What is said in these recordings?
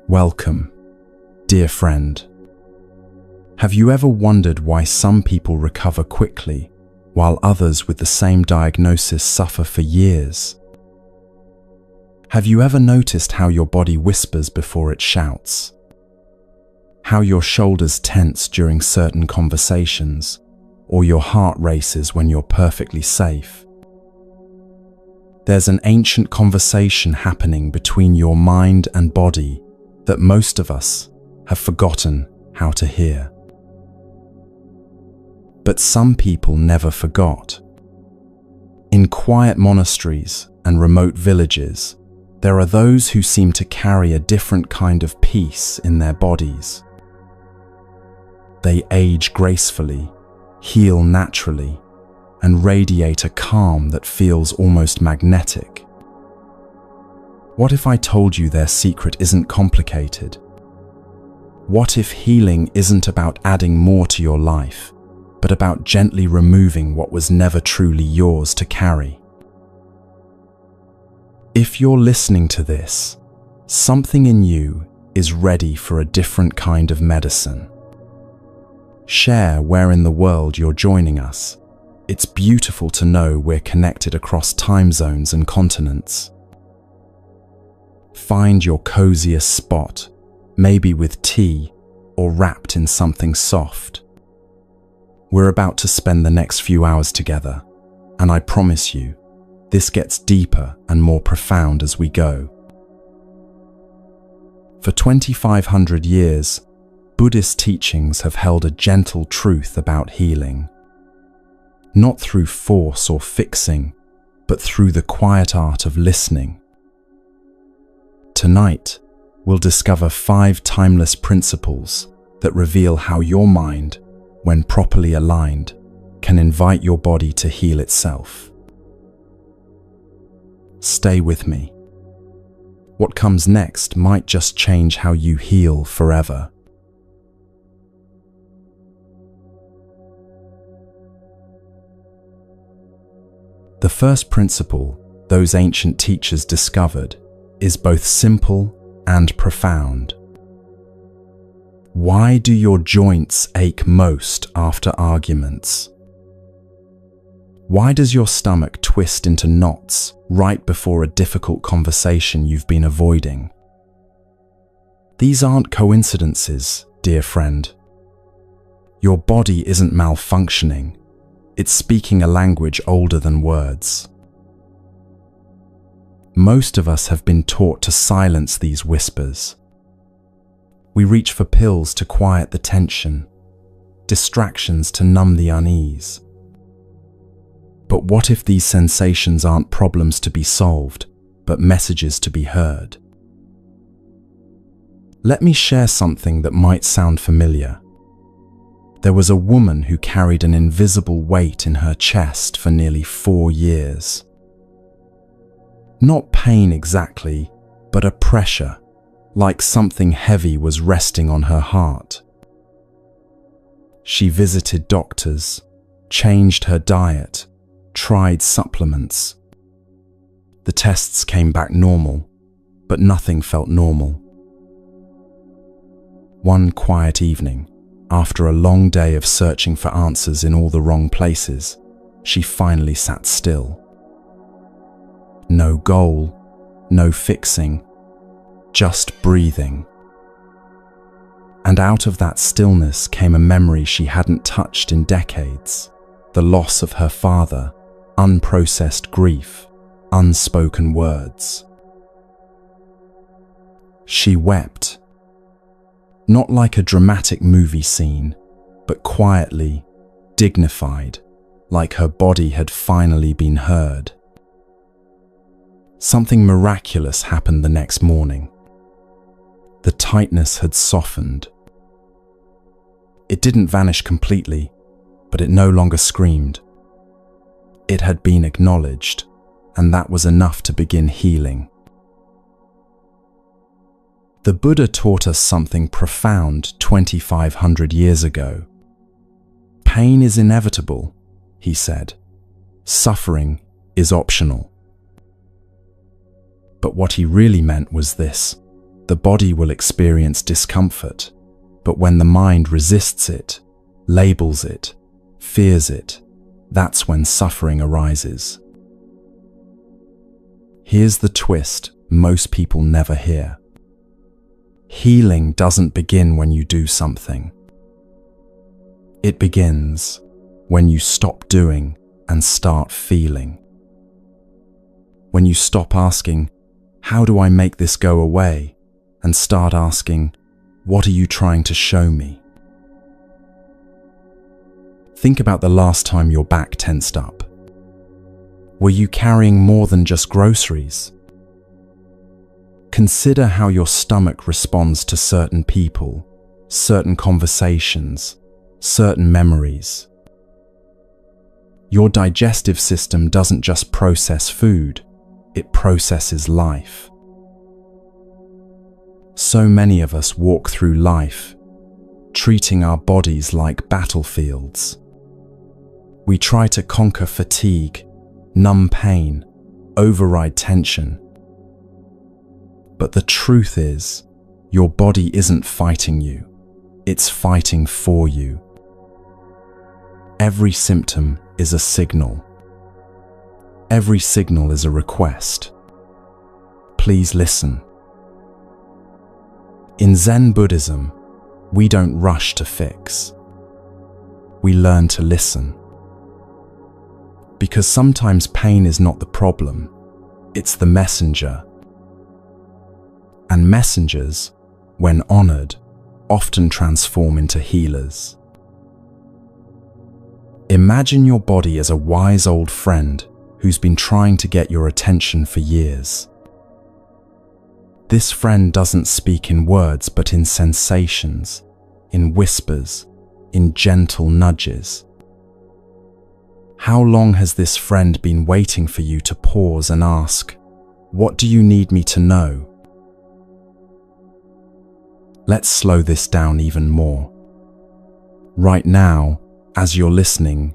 Welcome, dear friend. Have you ever wondered why some people recover quickly, while others with the same diagnosis suffer for years? Have you ever noticed how your body whispers before it shouts? How your shoulders tense during certain conversations, or your heart races when you're perfectly safe? There's an ancient conversation happening between your mind and body that most of us have forgotten how to hear. But some people never forgot. In quiet monasteries and remote villages, there are those who seem to carry a different kind of peace in their bodies. They age gracefully, heal naturally, and radiate a calm that feels almost magnetic. What if I told you their secret isn't complicated? What if healing isn't about adding more to your life, but about gently removing what was never truly yours to carry? If you're listening to this, something in you is ready for a different kind of medicine. Share where in the world you're joining us. It's beautiful to know we're connected across time zones and continents. Find your coziest spot, maybe with tea or wrapped in something soft. We're about to spend the next few hours together, and I promise you, this gets deeper and more profound as we go. For 2,500 years, Buddhist teachings have held a gentle truth about healing. Not through force or fixing, but through the quiet art of listening. Tonight, we'll discover 5 timeless principles that reveal how your mind, when properly aligned, can invite your body to heal itself. Stay with me. What comes next might just change how you heal forever. The first principle those ancient teachers discovered is both simple and profound. Why do your joints ache most after arguments? Why does your stomach twist into knots right before a difficult conversation you've been avoiding? These aren't coincidences, dear friend. Your body isn't malfunctioning. It's speaking a language older than words. Most of us have been taught to silence these whispers. We reach for pills to quiet the tension, distractions to numb the unease. But what if these sensations aren't problems to be solved, but messages to be heard? Let me share something that might sound familiar. There was a woman who carried an invisible weight in her chest for nearly 4 years. Not pain exactly, but a pressure, like something heavy was resting on her heart. She visited doctors, changed her diet, tried supplements. The tests came back normal, but nothing felt normal. One quiet evening, after a long day of searching for answers in all the wrong places, she finally sat still. No goal, no fixing, just breathing. And out of that stillness came a memory she hadn't touched in decades, the loss of her father, unprocessed grief, unspoken words. She wept, not like a dramatic movie scene, but quietly, dignified, like her body had finally been heard. Something miraculous happened the next morning. The tightness had softened. It didn't vanish completely, but it no longer screamed. It had been acknowledged, and that was enough to begin healing. The Buddha taught us something profound 2,500 years ago. Pain is inevitable, he said. Suffering is optional. But what he really meant was this: The body will experience discomfort, but when the mind resists it, labels it, fears it, that's when suffering arises. Here's the twist most people never hear. Healing doesn't begin when you do something. It begins when you stop doing and start feeling. When you stop asking, "How do I make this go away?" and start asking, "What are you trying to show me?" Think about the last time your back tensed up. Were you carrying more than just groceries? Consider how your stomach responds to certain people, certain conversations, certain memories. Your digestive system doesn't just process food, it processes life. So many of us walk through life, treating our bodies like battlefields. We try to conquer fatigue, numb pain, override tension. But the truth is, your body isn't fighting you, it's fighting for you. Every symptom is a signal. Every signal is a request. Please listen. In Zen Buddhism, we don't rush to fix. We learn to listen. Because sometimes pain is not the problem, it's the messenger. And messengers, when honored, often transform into healers. Imagine your body as a wise old friend who's been trying to get your attention for years. This friend doesn't speak in words but in sensations, in whispers, in gentle nudges. How long has this friend been waiting for you to pause and ask, "What do you need me to know?" Let's slow this down even more. Right now, as you're listening,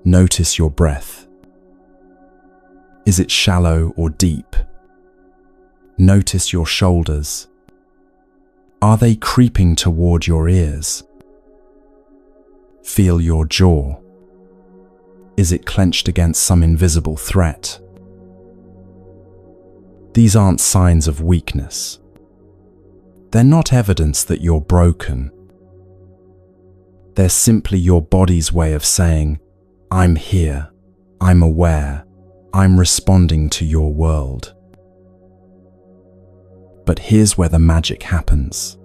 notice your breath. Is it shallow or deep? Notice your shoulders. Are they creeping toward your ears? Feel your jaw. Is it clenched against some invisible threat? These aren't signs of weakness. They're not evidence that you're broken. They're simply your body's way of saying, "I'm here, I'm aware, I'm responding to your world." But here's where the magic happens.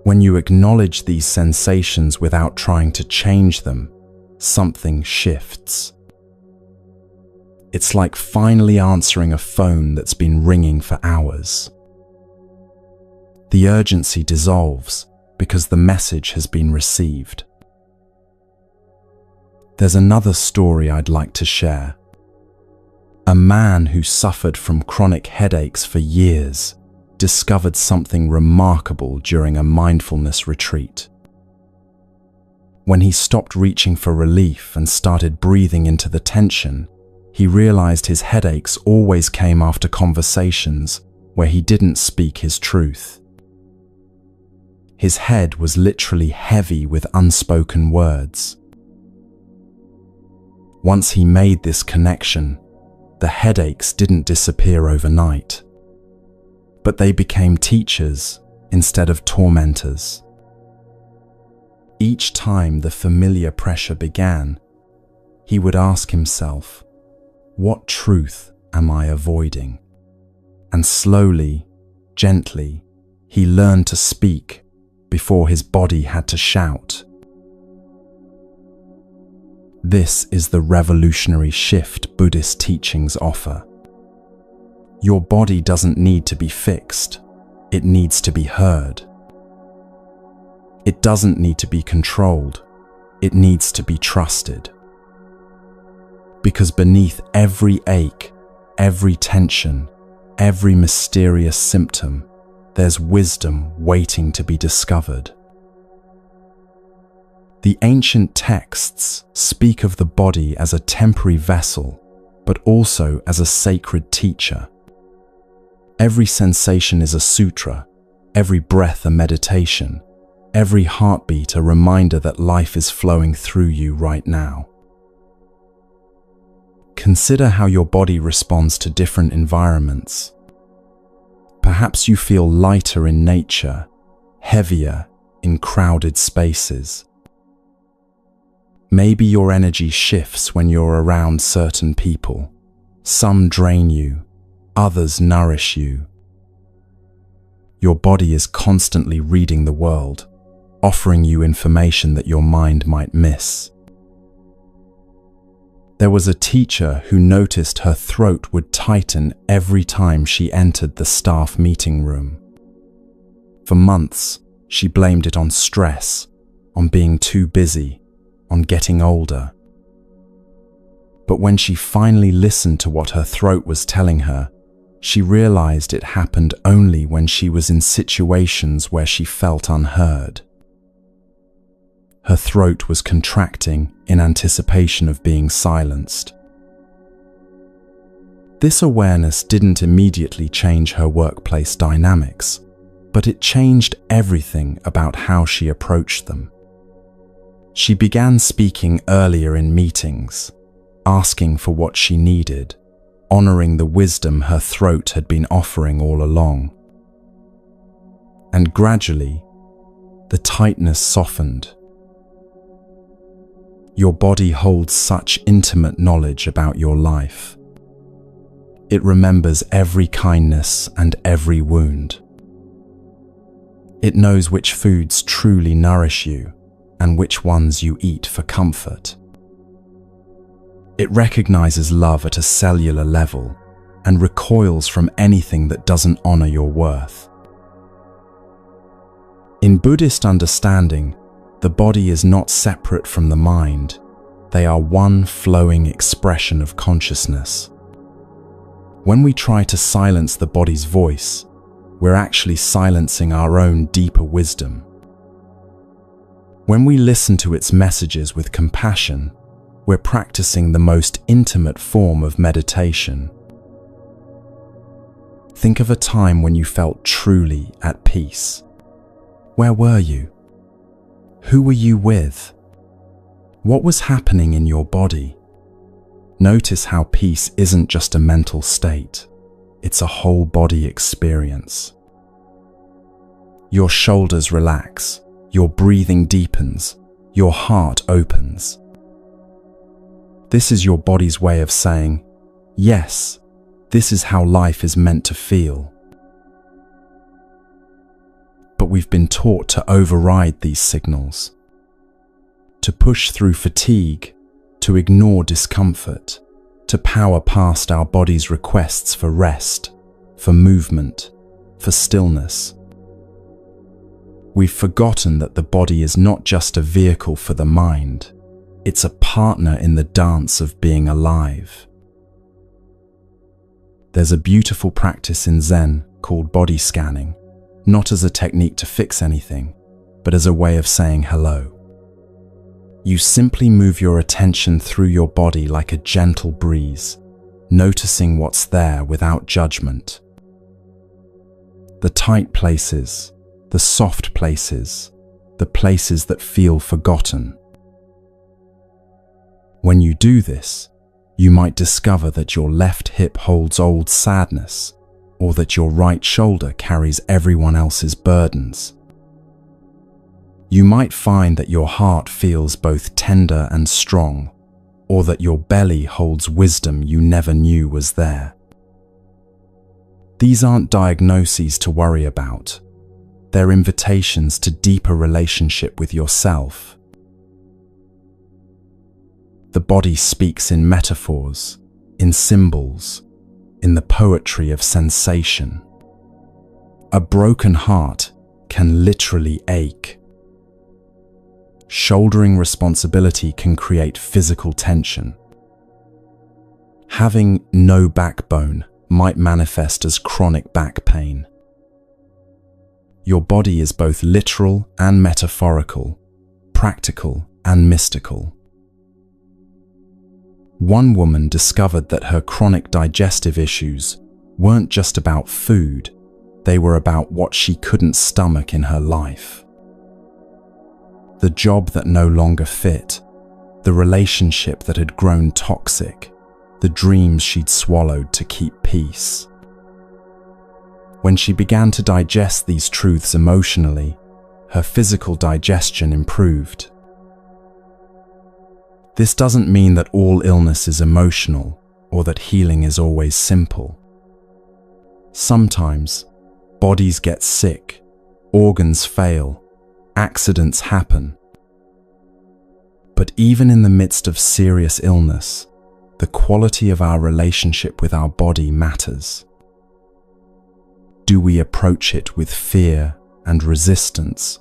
When you acknowledge these sensations without trying to change them, something shifts. It's like finally answering a phone that's been ringing for hours. The urgency dissolves because the message has been received. There's another story I'd like to share. A man who suffered from chronic headaches for years discovered something remarkable during a mindfulness retreat. When he stopped reaching for relief and started breathing into the tension, he realized his headaches always came after conversations where he didn't speak his truth. His head was literally heavy with unspoken words. Once he made this connection, the headaches didn't disappear overnight, but they became teachers instead of tormentors. Each time the familiar pressure began, he would ask himself, "What truth am I avoiding?" And slowly, gently, he learned to speak before his body had to shout. This is the revolutionary shift Buddhist teachings offer. Your body doesn't need to be fixed, it needs to be heard. It doesn't need to be controlled, it needs to be trusted. Because beneath every ache, every tension, every mysterious symptom, there's wisdom waiting to be discovered. The ancient texts speak of the body as a temporary vessel, but also as a sacred teacher. Every sensation is a sutra, every breath a meditation, every heartbeat a reminder that life is flowing through you right now. Consider how your body responds to different environments. Perhaps you feel lighter in nature, heavier in crowded spaces. Maybe your energy shifts when you're around certain people. Some drain you, others nourish you. Your body is constantly reading the world, offering you information that your mind might miss. There was a teacher who noticed her throat would tighten every time she entered the staff meeting room. For months, she blamed it on stress, on being too busy, on getting older. But when she finally listened to what her throat was telling her, she realized it happened only when she was in situations where she felt unheard. Her throat was contracting in anticipation of being silenced. This awareness didn't immediately change her workplace dynamics, but it changed everything about how she approached them. She began speaking earlier in meetings, asking for what she needed, honoring the wisdom her throat had been offering all along. And gradually, the tightness softened. Your body holds such intimate knowledge about your life. It remembers every kindness and every wound. It knows which foods truly nourish you and which ones you eat for comfort. It recognizes love at a cellular level and recoils from anything that doesn't honor your worth. In Buddhist understanding, the body is not separate from the mind. They are one flowing expression of consciousness. When we try to silence the body's voice, we're actually silencing our own deeper wisdom. When we listen to its messages with compassion, we're practicing the most intimate form of meditation. Think of a time when you felt truly at peace. Where were you? Who were you with? What was happening in your body? Notice how peace isn't just a mental state. It's a whole body experience. Your shoulders relax, your breathing deepens, your heart opens. This is your body's way of saying, yes, this is how life is meant to feel. But we've been taught to override these signals, to push through fatigue, to ignore discomfort, to power past our body's requests for rest, for movement, for stillness. We've forgotten that the body is not just a vehicle for the mind, it's a partner in the dance of being alive. There's a beautiful practice in Zen called body scanning, not as a technique to fix anything, but as a way of saying hello. You simply move your attention through your body like a gentle breeze, noticing what's there without judgment. The tight places, the soft places, the places that feel forgotten. When you do this, you might discover that your left hip holds old sadness, or that your right shoulder carries everyone else's burdens. You might find that your heart feels both tender and strong, or that your belly holds wisdom you never knew was there. These aren't diagnoses to worry about. They're invitations to deeper relationship with yourself. The body speaks in metaphors, in symbols, in the poetry of sensation. A broken heart can literally ache. Shouldering responsibility can create physical tension. Having no backbone might manifest as chronic back pain. Your body is both literal and metaphorical, practical and mystical. One woman discovered that her chronic digestive issues weren't just about food, they were about what she couldn't stomach in her life. The job that no longer fit, the relationship that had grown toxic, the dreams she'd swallowed to keep peace. When she began to digest these truths emotionally, her physical digestion improved. This doesn't mean that all illness is emotional or that healing is always simple. Sometimes, bodies get sick, organs fail, accidents happen. But even in the midst of serious illness, the quality of our relationship with our body matters. Do we approach it with fear and resistance,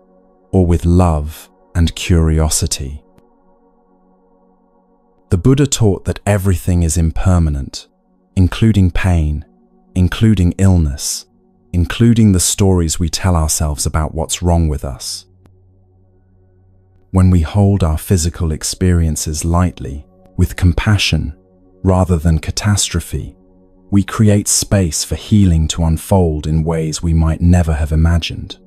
or with love and curiosity? The Buddha taught that everything is impermanent, including pain, including illness, including the stories we tell ourselves about what's wrong with us. When we hold our physical experiences lightly, with compassion, rather than catastrophe, we create space for healing to unfold in ways we might never have imagined.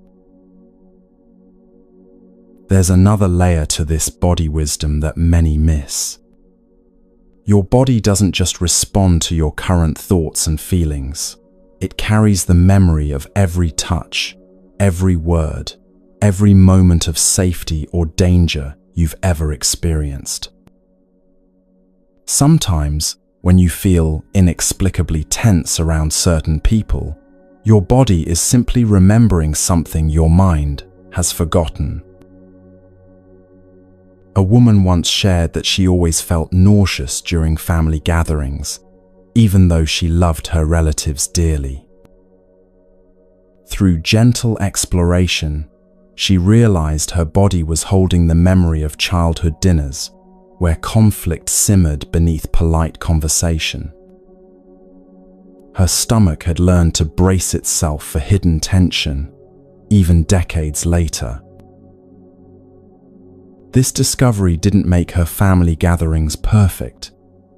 There's another layer to this body wisdom that many miss. Your body doesn't just respond to your current thoughts and feelings. It carries the memory of every touch, every word, every moment of safety or danger you've ever experienced. Sometimes, when you feel inexplicably tense around certain people, your body is simply remembering something your mind has forgotten. A woman once shared that she always felt nauseous during family gatherings, even though she loved her relatives dearly. Through gentle exploration, she realized her body was holding the memory of childhood dinners, where conflict simmered beneath polite conversation. Her stomach had learned to brace itself for hidden tension, even decades later. This discovery didn't make her family gatherings perfect,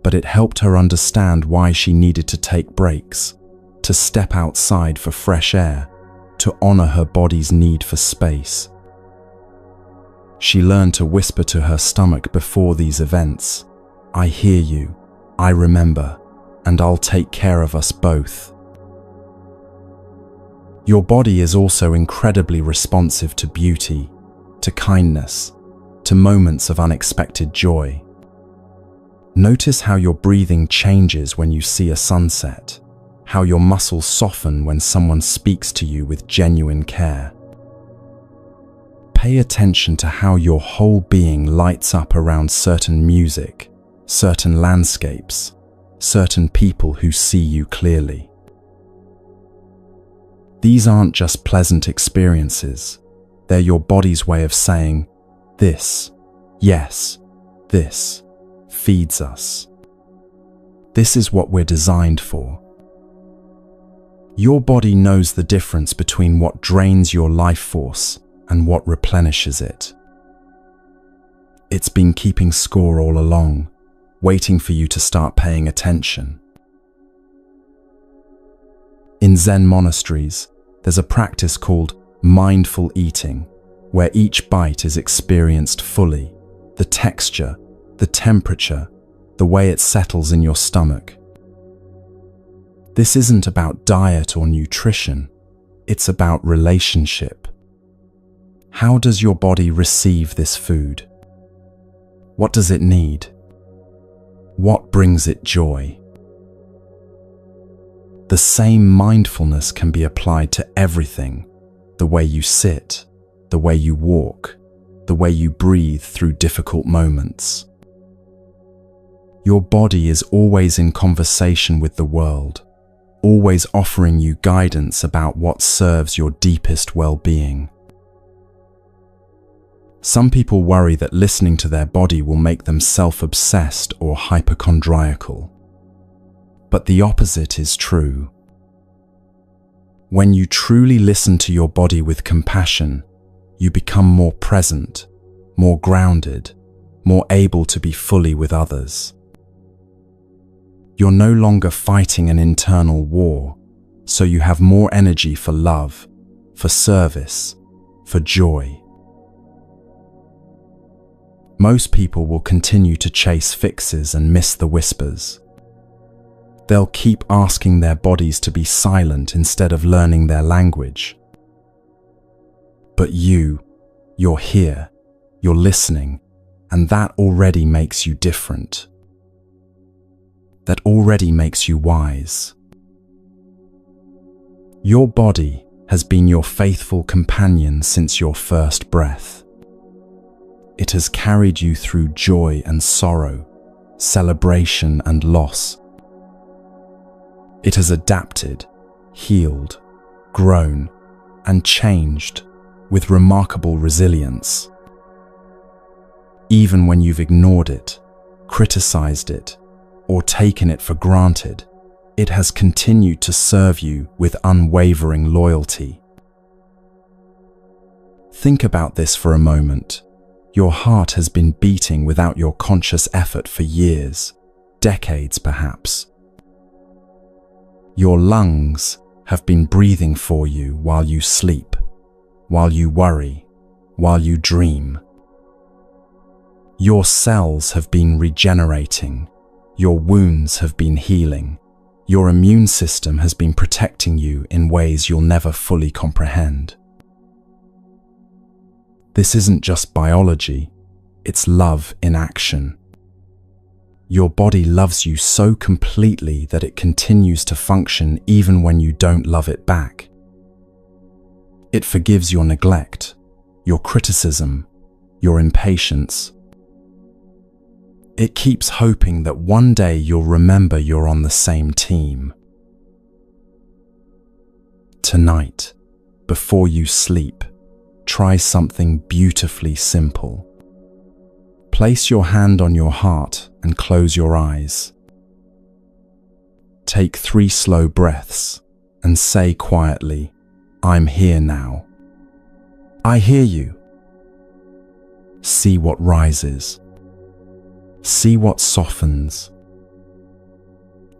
but it helped her understand why she needed to take breaks, to step outside for fresh air, to honor her body's need for space. She learned to whisper to her stomach before these events, "I hear you, I remember, and I'll take care of us both." Your body is also incredibly responsive to beauty, to kindness, to moments of unexpected joy. Notice how your breathing changes when you see a sunset, how your muscles soften when someone speaks to you with genuine care. Pay attention to how your whole being lights up around certain music, certain landscapes, certain people who see you clearly. These aren't just pleasant experiences, they're your body's way of saying, "This, yes, this, feeds us. This is what we're designed for." Your body knows the difference between what drains your life force and what replenishes it. It's been keeping score all along, waiting for you to start paying attention. In Zen monasteries, there's a practice called mindful eating, where each bite is experienced fully, the texture, the temperature, the way it settles in your stomach. This isn't about diet or nutrition, it's about relationship. How does your body receive this food? What does it need? What brings it joy? The same mindfulness can be applied to everything: the way you sit, the way you walk, the way you breathe through difficult moments. Your body is always in conversation with the world, always offering you guidance about what serves your deepest well-being. Some people worry that listening to their body will make them self-obsessed or hypochondriacal. But the opposite is true. When you truly listen to your body with compassion, you become more present, more grounded, more able to be fully with others. You're no longer fighting an internal war, so you have more energy for love, for service, for joy. Most people will continue to chase fixes and miss the whispers. They'll keep asking their bodies to be silent instead of learning their language. But you're here, you're listening, and that already makes you different. That already makes you wise. Your body has been your faithful companion since your first breath. It has carried you through joy and sorrow, celebration and loss. It has adapted, healed, grown, and changed with remarkable resilience. Even when you've ignored it, criticized it, or taken it for granted, it has continued to serve you with unwavering loyalty. Think about this for a moment. Your heart has been beating without your conscious effort for years, decades perhaps. Your lungs have been breathing for you while you sleep, while you worry, while you dream. Your cells have been regenerating, your wounds have been healing, your immune system has been protecting you in ways you'll never fully comprehend. This isn't just biology, it's love in action. Your body loves you so completely that it continues to function even when you don't love it back. It forgives your neglect, your criticism, your impatience. It keeps hoping that one day you'll remember you're on the same team. Tonight, before you sleep, try something beautifully simple. Place your hand on your heart and close your eyes. Take 3 slow breaths and say quietly, "I'm here now." I hear you. See what rises. See what softens.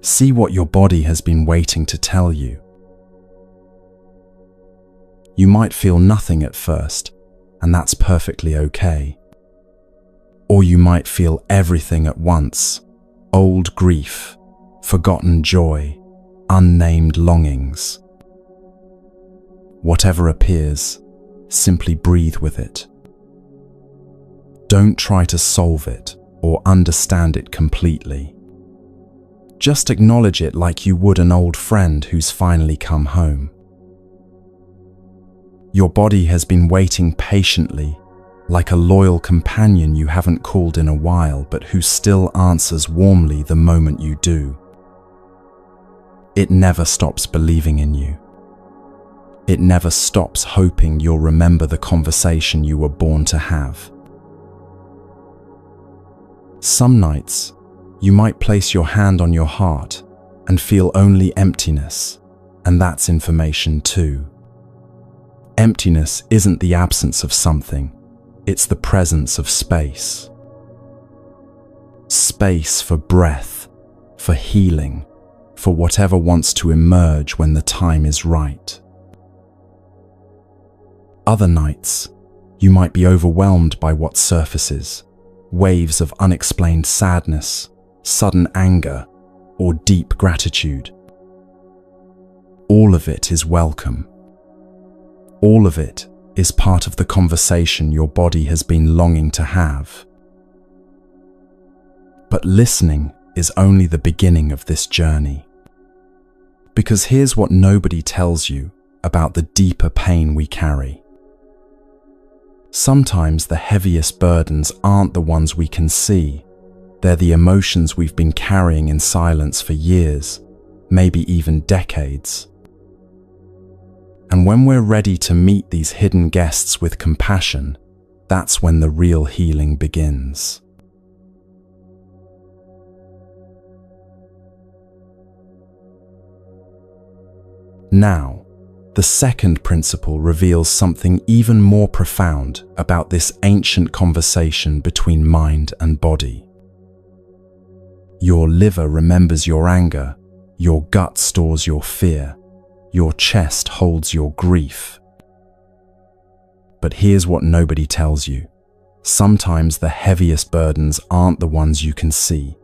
See what your body has been waiting to tell you. You might feel nothing at first, and that's perfectly okay. Or you might feel everything at once: old grief, forgotten joy, unnamed longings. Whatever appears, simply breathe with it. Don't try to solve it or understand it completely. Just acknowledge it like you would an old friend who's finally come home. Your body has been waiting patiently, like a loyal companion you haven't called in a while, but who still answers warmly the moment you do. It never stops believing in you. It never stops hoping you'll remember the conversation you were born to have. Some nights, you might place your hand on your heart and feel only emptiness, and that's information too. Emptiness isn't the absence of something, it's the presence of space. Space for breath, for healing, for whatever wants to emerge when the time is right. Other nights, you might be overwhelmed by what surfaces, waves of unexplained sadness, sudden anger, or deep gratitude. All of it is welcome. All of it is part of the conversation your body has been longing to have. But listening is only the beginning of this journey. Because here's what nobody tells you about the deeper pain we carry. Sometimes the heaviest burdens aren't the ones we can see. They're the emotions we've been carrying in silence for years, maybe even decades. And when we're ready to meet these hidden guests with compassion, that's when the real healing begins. Now, the second principle reveals something even more profound about this ancient conversation between mind and body. Your liver remembers your anger, your gut stores your fear, your chest holds your grief. But here's what nobody tells you. Sometimes the heaviest burdens aren't the ones you can see,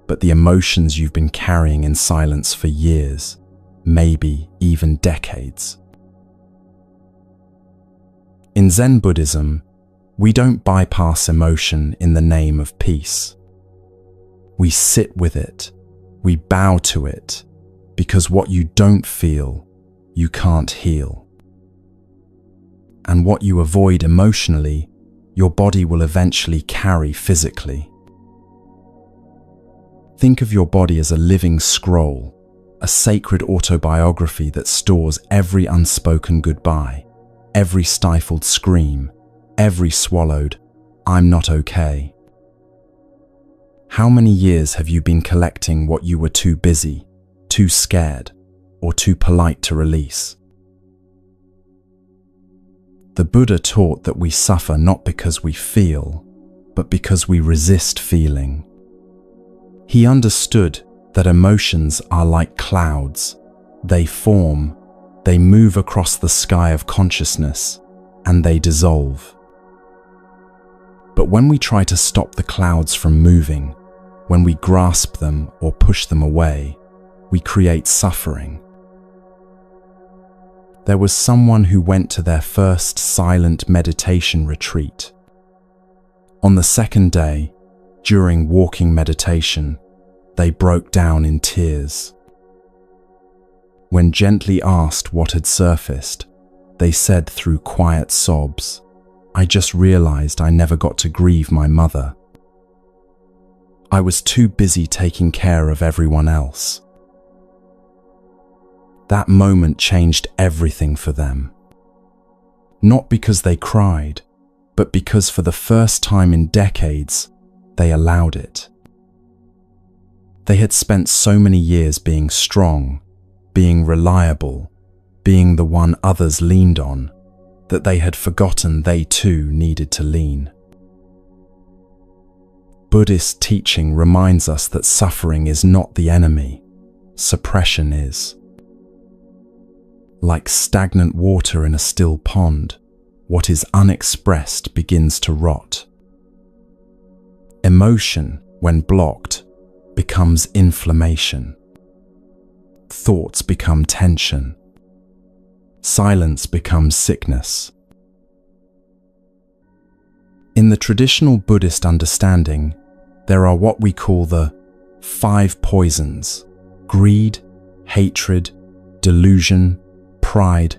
but the emotions you've been carrying in silence for years, maybe even decades. In Zen Buddhism, we don't bypass emotion in the name of peace. We sit with it, we bow to it, because what you don't feel, you can't heal. And what you avoid emotionally, your body will eventually carry physically. Think of your body as a living scroll, a sacred autobiography that stores every unspoken goodbye, every stifled scream, every swallowed, "I'm not okay." How many years have you been collecting what you were too busy, too scared, or too polite to release? The Buddha taught that we suffer not because we feel, but because we resist feeling. He understood that emotions are like clouds. They form, they move across the sky of consciousness, and they dissolve. But when we try to stop the clouds from moving, when we grasp them or push them away, we create suffering. There was someone who went to their first silent meditation retreat. On the second day, during walking meditation, they broke down in tears. When gently asked what had surfaced, they said through quiet sobs, "I just realized I never got to grieve my mother. I was too busy taking care of everyone else." That moment changed everything for them. Not because they cried, but because for the first time in decades, they allowed it. They had spent so many years being strong, being reliable, being the one others leaned on, that they had forgotten they too needed to lean. Buddhist teaching reminds us that suffering is not the enemy, suppression is. Like stagnant water in a still pond, what is unexpressed begins to rot. Emotion, when blocked, becomes inflammation. Thoughts become tension. Silence becomes sickness. In the traditional Buddhist understanding, there are what we call the 5 poisons: greed, hatred, delusion, pride,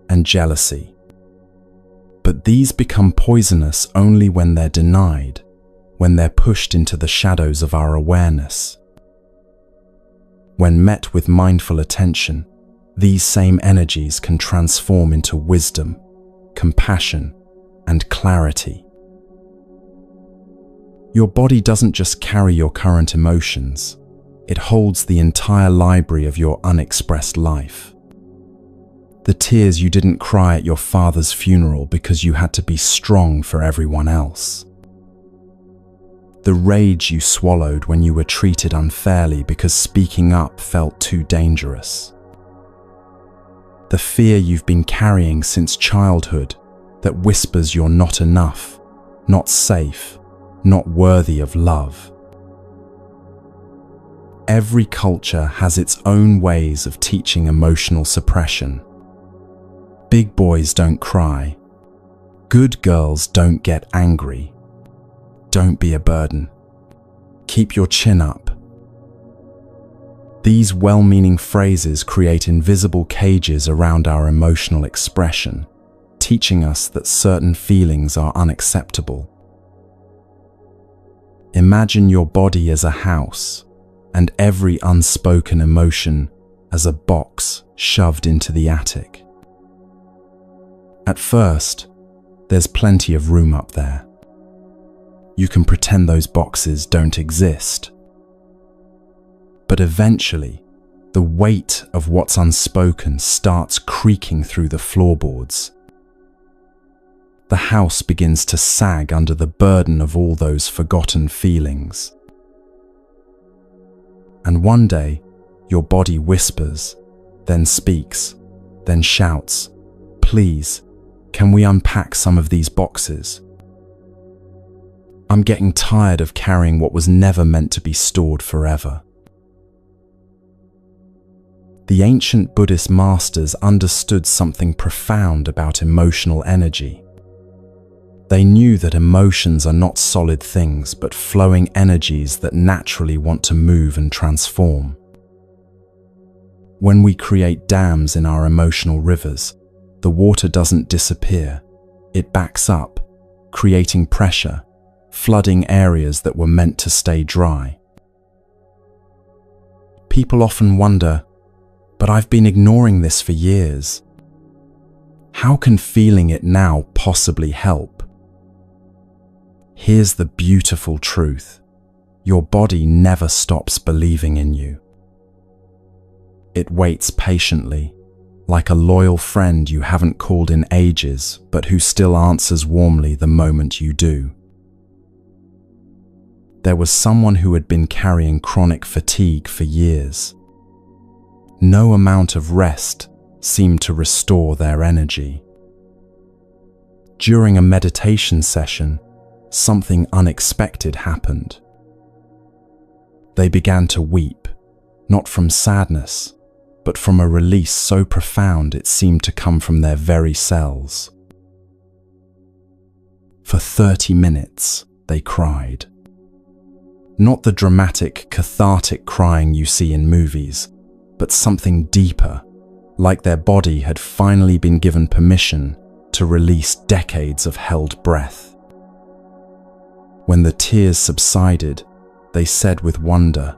and jealousy. But these become poisonous only when they're denied, when they're pushed into the shadows of our awareness. When met with mindful attention, these same energies can transform into wisdom, compassion, and clarity. Your body doesn't just carry your current emotions, it holds the entire library of your unexpressed life. The tears you didn't cry at your father's funeral because you had to be strong for everyone else. The rage you swallowed when you were treated unfairly because speaking up felt too dangerous. The fear you've been carrying since childhood that whispers you're not enough, not safe, not worthy of love. Every culture has its own ways of teaching emotional suppression. Big boys don't cry. Good girls don't get angry. Don't be a burden. Keep your chin up. These well-meaning phrases create invisible cages around our emotional expression, teaching us that certain feelings are unacceptable. Imagine your body as a house, and every unspoken emotion as a box shoved into the attic. At first, there's plenty of room up there. You can pretend those boxes don't exist. But eventually, the weight of what's unspoken starts creaking through the floorboards. The house begins to sag under the burden of all those forgotten feelings. And one day, your body whispers, then speaks, then shouts, "Please, can we unpack some of these boxes? I'm getting tired of carrying what was never meant to be stored forever." The ancient Buddhist masters understood something profound about emotional energy. They knew that emotions are not solid things, but flowing energies that naturally want to move and transform. When we create dams in our emotional rivers, the water doesn't disappear. It backs up, creating pressure, flooding areas that were meant to stay dry. People often wonder, "But I've been ignoring this for years. How can feeling it now possibly help?" Here's the beautiful truth. Your body never stops believing in you. It waits patiently, like a loyal friend you haven't called in ages, but who still answers warmly the moment you do. There was someone who had been carrying chronic fatigue for years. No amount of rest seemed to restore their energy. During a meditation session, something unexpected happened. They began to weep, not from sadness, but from a release so profound it seemed to come from their very cells. For 30 minutes, they cried. Not the dramatic, cathartic crying you see in movies, but something deeper, like their body had finally been given permission to release decades of held breath. When the tears subsided, they said with wonder,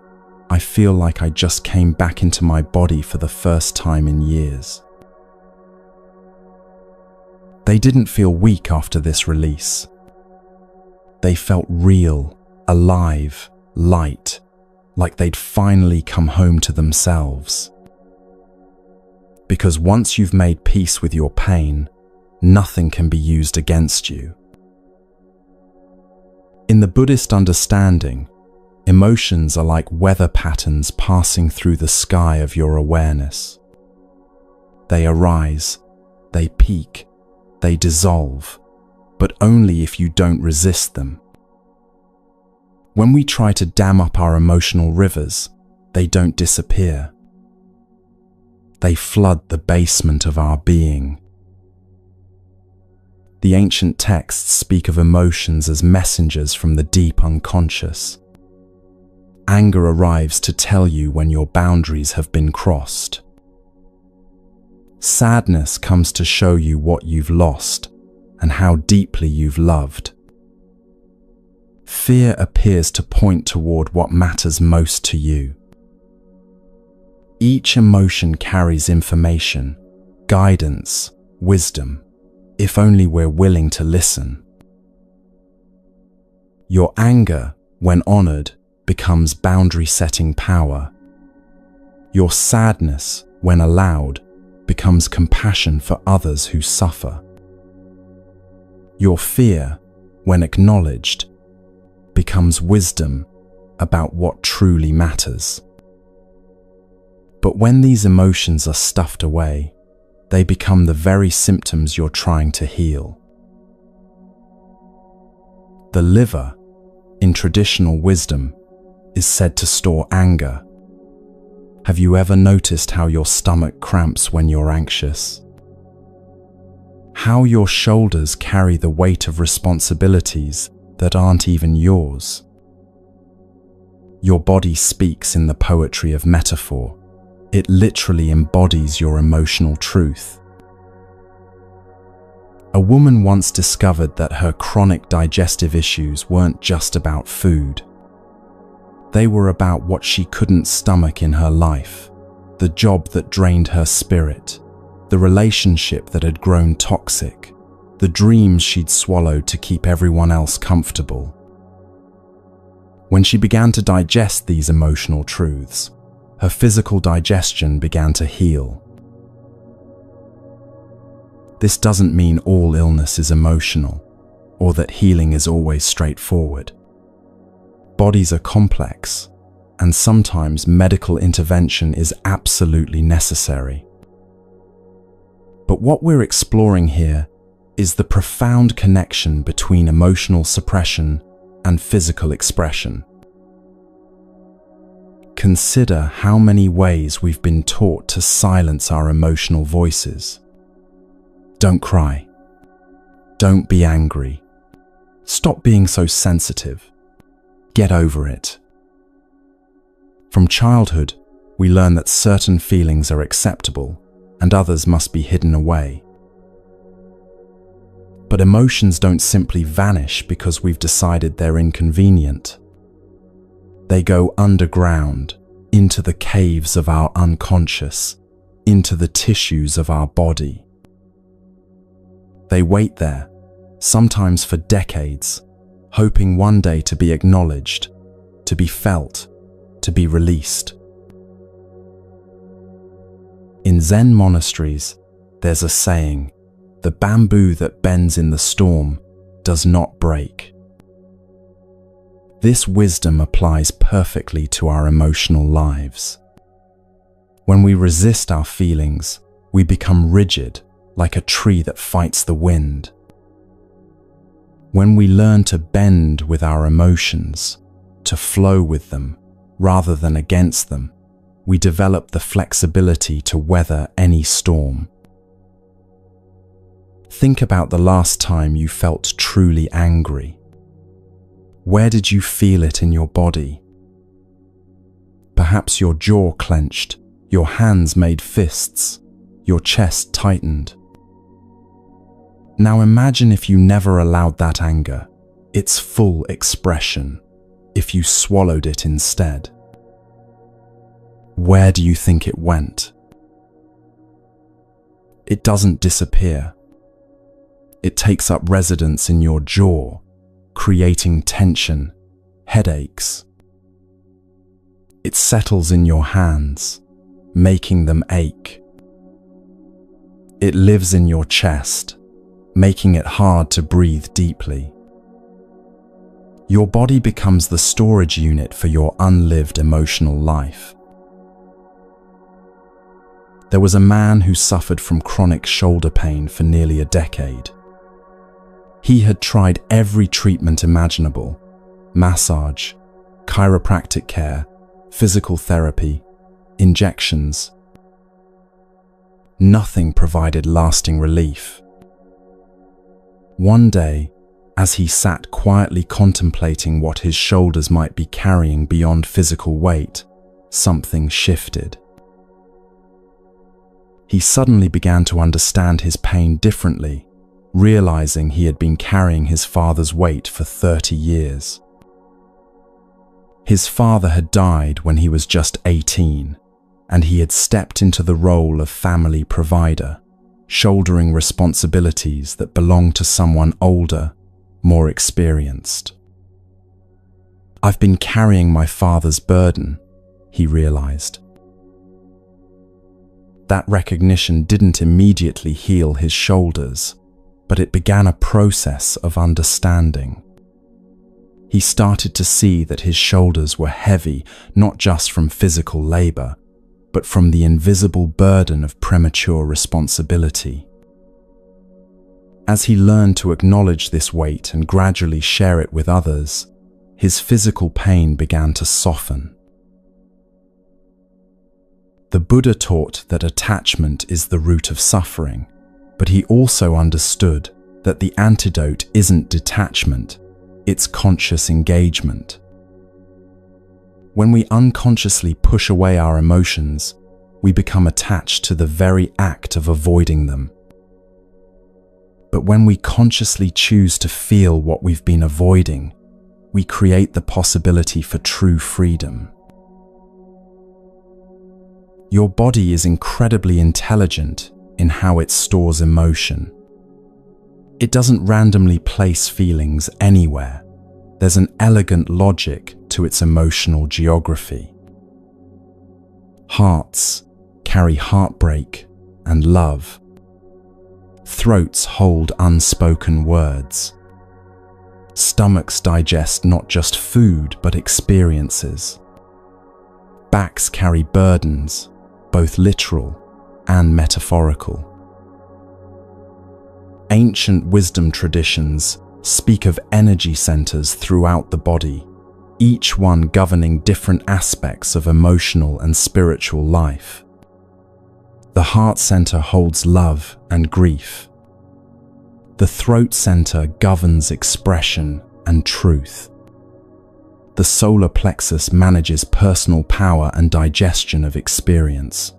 "I feel like I just came back into my body for the first time in years." They didn't feel weak after this release. They felt real, alive, light, like they'd finally come home to themselves. Because once you've made peace with your pain, nothing can be used against you. In the Buddhist understanding, emotions are like weather patterns passing through the sky of your awareness. They arise, they peak, they dissolve, but only if you don't resist them. When we try to dam up our emotional rivers, they don't disappear. They flood the basement of our being. The ancient texts speak of emotions as messengers from the deep unconscious. Anger arrives to tell you when your boundaries have been crossed. Sadness comes to show you what you've lost and how deeply you've loved. Fear appears to point toward what matters most to you. Each emotion carries information, guidance, wisdom, if only we're willing to listen. Your anger, when honored, becomes boundary-setting power. Your sadness, when allowed, becomes compassion for others who suffer. Your fear, when acknowledged, becomes wisdom about what truly matters. But when these emotions are stuffed away, they become the very symptoms you're trying to heal. The liver, in traditional wisdom, is said to store anger. Have you ever noticed how your stomach cramps when you're anxious? How your shoulders carry the weight of responsibilities that aren't even yours? Your body speaks in the poetry of metaphor. It literally embodies your emotional truth. A woman once discovered that her chronic digestive issues weren't just about food. They were about what she couldn't stomach in her life, the job that drained her spirit, the relationship that had grown toxic, the dreams she'd swallowed to keep everyone else comfortable. When she began to digest these emotional truths, her physical digestion began to heal. This doesn't mean all illness is emotional, or that healing is always straightforward. Bodies are complex, and sometimes medical intervention is absolutely necessary. But what we're exploring here is the profound connection between emotional suppression and physical expression. Consider how many ways we've been taught to silence our emotional voices. Don't cry. Don't be angry. Stop being so sensitive. Get over it. From childhood, we learn that certain feelings are acceptable and others must be hidden away. But emotions don't simply vanish because we've decided they're inconvenient. They go underground, into the caves of our unconscious, into the tissues of our body. They wait there, sometimes for decades, hoping one day to be acknowledged, to be felt, to be released. In Zen monasteries, there's a saying, "The bamboo that bends in the storm does not break." This wisdom applies perfectly to our emotional lives. When we resist our feelings, we become rigid, like a tree that fights the wind. When we learn to bend with our emotions, to flow with them, rather than against them, we develop the flexibility to weather any storm. Think about the last time you felt truly angry. Where did you feel it in your body? Perhaps your jaw clenched, your hands made fists, your chest tightened. Now imagine if you never allowed that anger, its full expression, if you swallowed it instead. Where do you think it went? It doesn't disappear. It takes up residence in your jaw, creating tension, headaches. It settles in your hands, making them ache. It lives in your chest, making it hard to breathe deeply. Your body becomes the storage unit for your unlived emotional life. There was a man who suffered from chronic shoulder pain for nearly a decade. He had tried every treatment imaginable: massage, chiropractic care, physical therapy, injections. Nothing provided lasting relief. One day, as he sat quietly contemplating what his shoulders might be carrying beyond physical weight, something shifted. He suddenly began to understand his pain differently, realizing he had been carrying his father's weight for 30 years. His father had died when he was just 18, and he had stepped into the role of family provider, shouldering responsibilities that belonged to someone older, more experienced. "I've been carrying my father's burden," he realized. That recognition didn't immediately heal his shoulders, but it began a process of understanding. He started to see that his shoulders were heavy, not just from physical labor, but from the invisible burden of premature responsibility. As he learned to acknowledge this weight and gradually share it with others, his physical pain began to soften. The Buddha taught that attachment is the root of suffering, but he also understood that the antidote isn't detachment, it's conscious engagement. When we unconsciously push away our emotions, we become attached to the very act of avoiding them. But when we consciously choose to feel what we've been avoiding, we create the possibility for true freedom. Your body is incredibly intelligent in how it stores emotion. It doesn't randomly place feelings anywhere. There's an elegant logic to its emotional geography. Hearts carry heartbreak and love. Throats hold unspoken words. Stomachs digest not just food but experiences. Backs carry burdens, both literal and metaphorical. Ancient wisdom traditions speak of energy centers throughout the body, each one governing different aspects of emotional and spiritual life. The heart center holds love and grief. The throat center governs expression and truth. The solar plexus manages personal power and digestion of experience.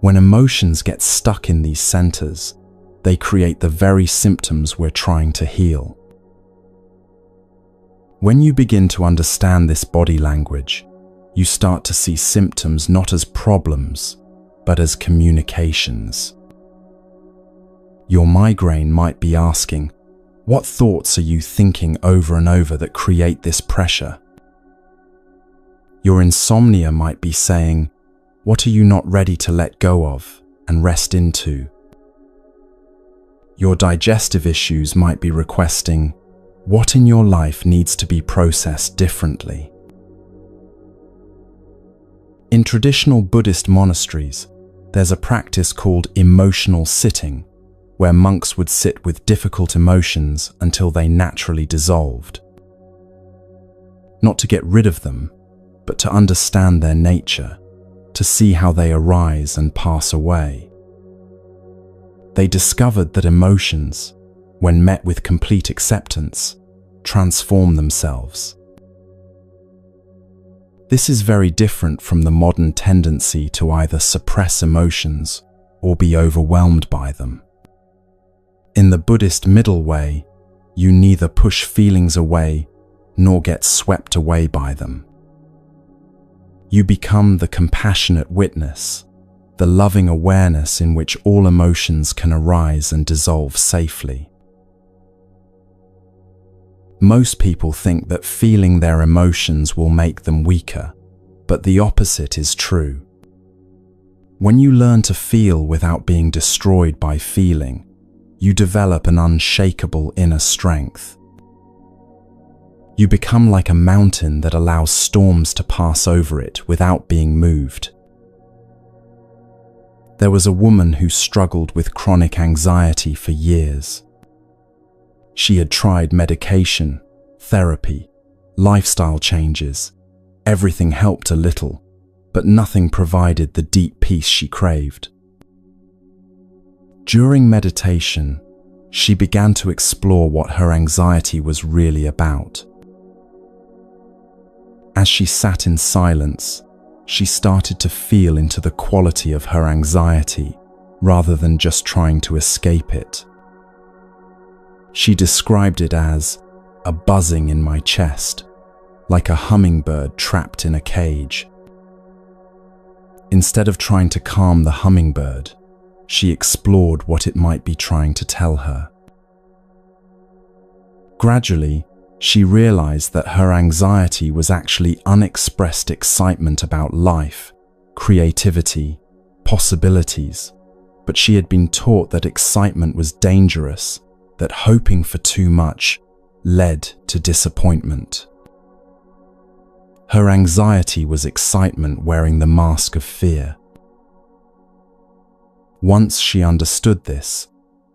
When emotions get stuck in these centers, they create the very symptoms we're trying to heal. When you begin to understand this body language, you start to see symptoms not as problems, but as communications. Your migraine might be asking, what thoughts are you thinking over and over that create this pressure? Your insomnia might be saying, what are you not ready to let go of and rest into? Your digestive issues might be requesting, what in your life needs to be processed differently? In traditional Buddhist monasteries, there's a practice called emotional sitting, where monks would sit with difficult emotions until they naturally dissolved. Not to get rid of them, but to understand their nature, to see how they arise and pass away. They discovered that emotions, when met with complete acceptance, transform themselves. This is very different from the modern tendency to either suppress emotions or be overwhelmed by them. In the Buddhist middle way, you neither push feelings away nor get swept away by them. You become the compassionate witness, the loving awareness in which all emotions can arise and dissolve safely. Most people think that feeling their emotions will make them weaker, but the opposite is true. When you learn to feel without being destroyed by feeling, you develop an unshakable inner strength. You become like a mountain that allows storms to pass over it without being moved. There was a woman who struggled with chronic anxiety for years. She had tried medication, therapy, lifestyle changes. Everything helped a little, but nothing provided the deep peace she craved. During meditation, she began to explore what her anxiety was really about. As she sat in silence, she started to feel into the quality of her anxiety rather than just trying to escape it. She described it as a buzzing in my chest, like a hummingbird trapped in a cage. Instead of trying to calm the hummingbird, she explored what it might be trying to tell her. Gradually, she realized that her anxiety was actually unexpressed excitement about life, creativity, possibilities, but she had been taught that excitement was dangerous, that hoping for too much led to disappointment. Her anxiety was excitement wearing the mask of fear. Once she understood this,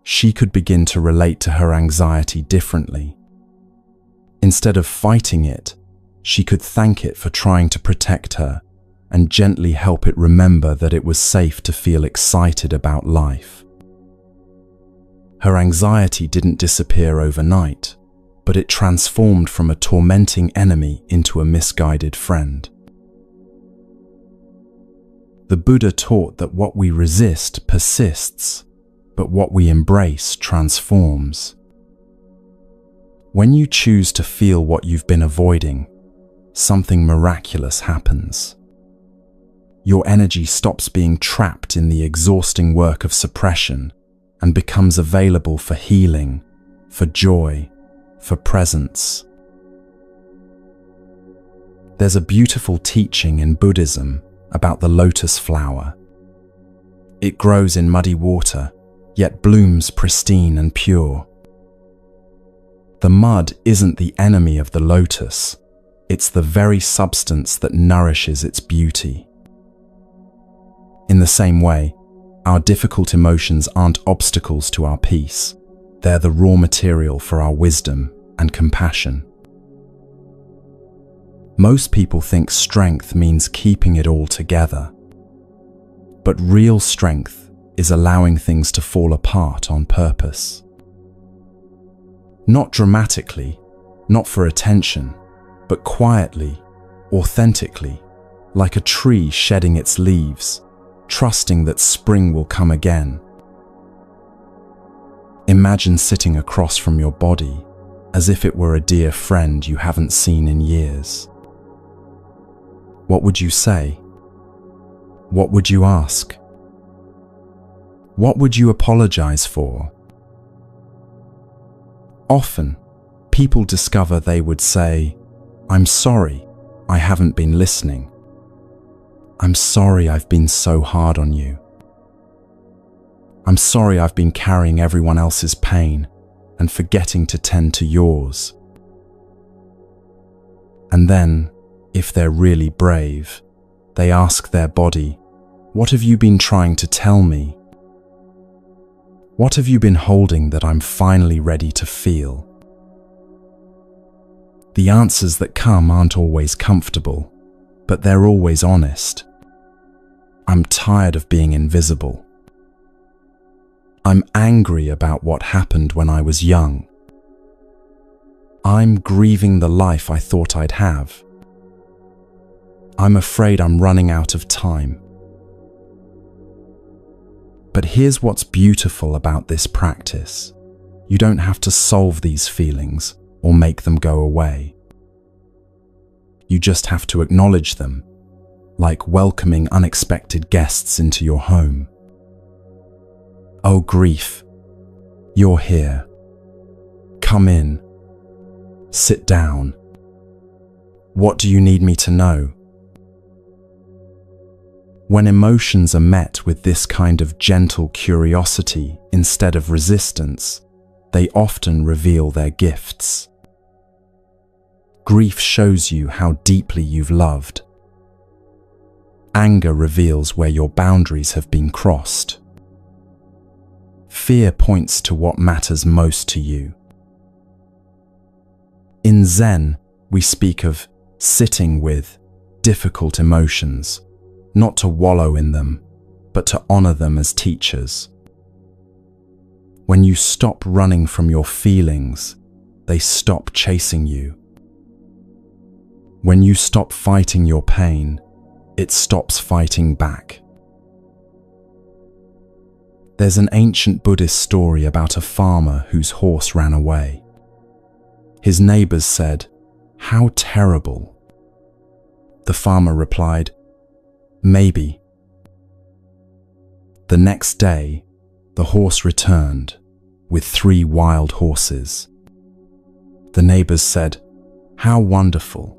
she could begin to relate to her anxiety differently. Instead of fighting it, she could thank it for trying to protect her and gently help it remember that it was safe to feel excited about life. Her anxiety didn't disappear overnight, but it transformed from a tormenting enemy into a misguided friend. The Buddha taught that what we resist persists, but what we embrace transforms. When you choose to feel what you've been avoiding, something miraculous happens. Your energy stops being trapped in the exhausting work of suppression and becomes available for healing, for joy, for presence. There's a beautiful teaching in Buddhism about the lotus flower. It grows in muddy water, yet blooms pristine and pure. The mud isn't the enemy of the lotus, it's the very substance that nourishes its beauty. In the same way, Our difficult emotions aren't obstacles to our peace. They're the raw material for our wisdom and compassion. Most people think strength means keeping it all together. But real strength is allowing things to fall apart on purpose. Not dramatically, not for attention, but quietly, authentically, like a tree shedding its leaves, trusting that spring will come again. Imagine sitting across from your body as if it were a dear friend you haven't seen in years. What would you say? What would you ask? What would you apologize for? Often, people discover they would say, "I'm sorry, I haven't been listening. I'm sorry I've been so hard on you. I'm sorry I've been carrying everyone else's pain and forgetting to tend to yours." And then, if they're really brave, they ask their body, "What have you been trying to tell me? What have you been holding that I'm finally ready to feel?" The answers that come aren't always comfortable, but they're always honest. I'm tired of being invisible. I'm angry about what happened when I was young. I'm grieving the life I thought I'd have. I'm afraid I'm running out of time. But here's what's beautiful about this practice. You don't have to solve these feelings or make them go away. You just have to acknowledge them, like welcoming unexpected guests into your home. Oh, grief, you're here. Come in. Sit down. What do you need me to know? When emotions are met with this kind of gentle curiosity instead of resistance, they often reveal their gifts. Grief shows you how deeply you've loved. Anger reveals where your boundaries have been crossed. Fear points to what matters most to you. In Zen, we speak of sitting with difficult emotions, not to wallow in them, but to honor them as teachers. When you stop running from your feelings, they stop chasing you. When you stop fighting your pain, it stops fighting back. There's an ancient Buddhist story about a farmer whose horse ran away. His neighbors said, "How terrible." The farmer replied, "Maybe." The next day, the horse returned with 3 wild horses. The neighbors said, "How wonderful."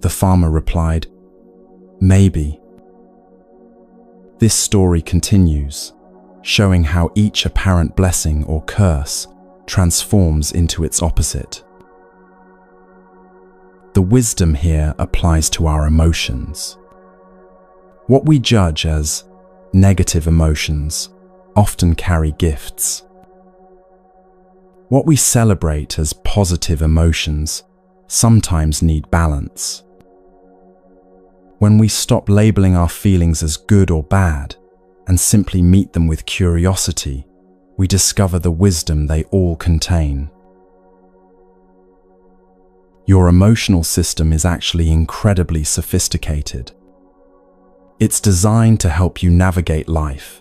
The farmer replied, "Maybe." This story continues, showing how each apparent blessing or curse transforms into its opposite. The wisdom here applies to our emotions. What we judge as negative emotions often carry gifts. What we celebrate as positive emotions sometimes need balance. When we stop labeling our feelings as good or bad and simply meet them with curiosity, we discover the wisdom they all contain. Your emotional system is actually incredibly sophisticated. It's designed to help you navigate life,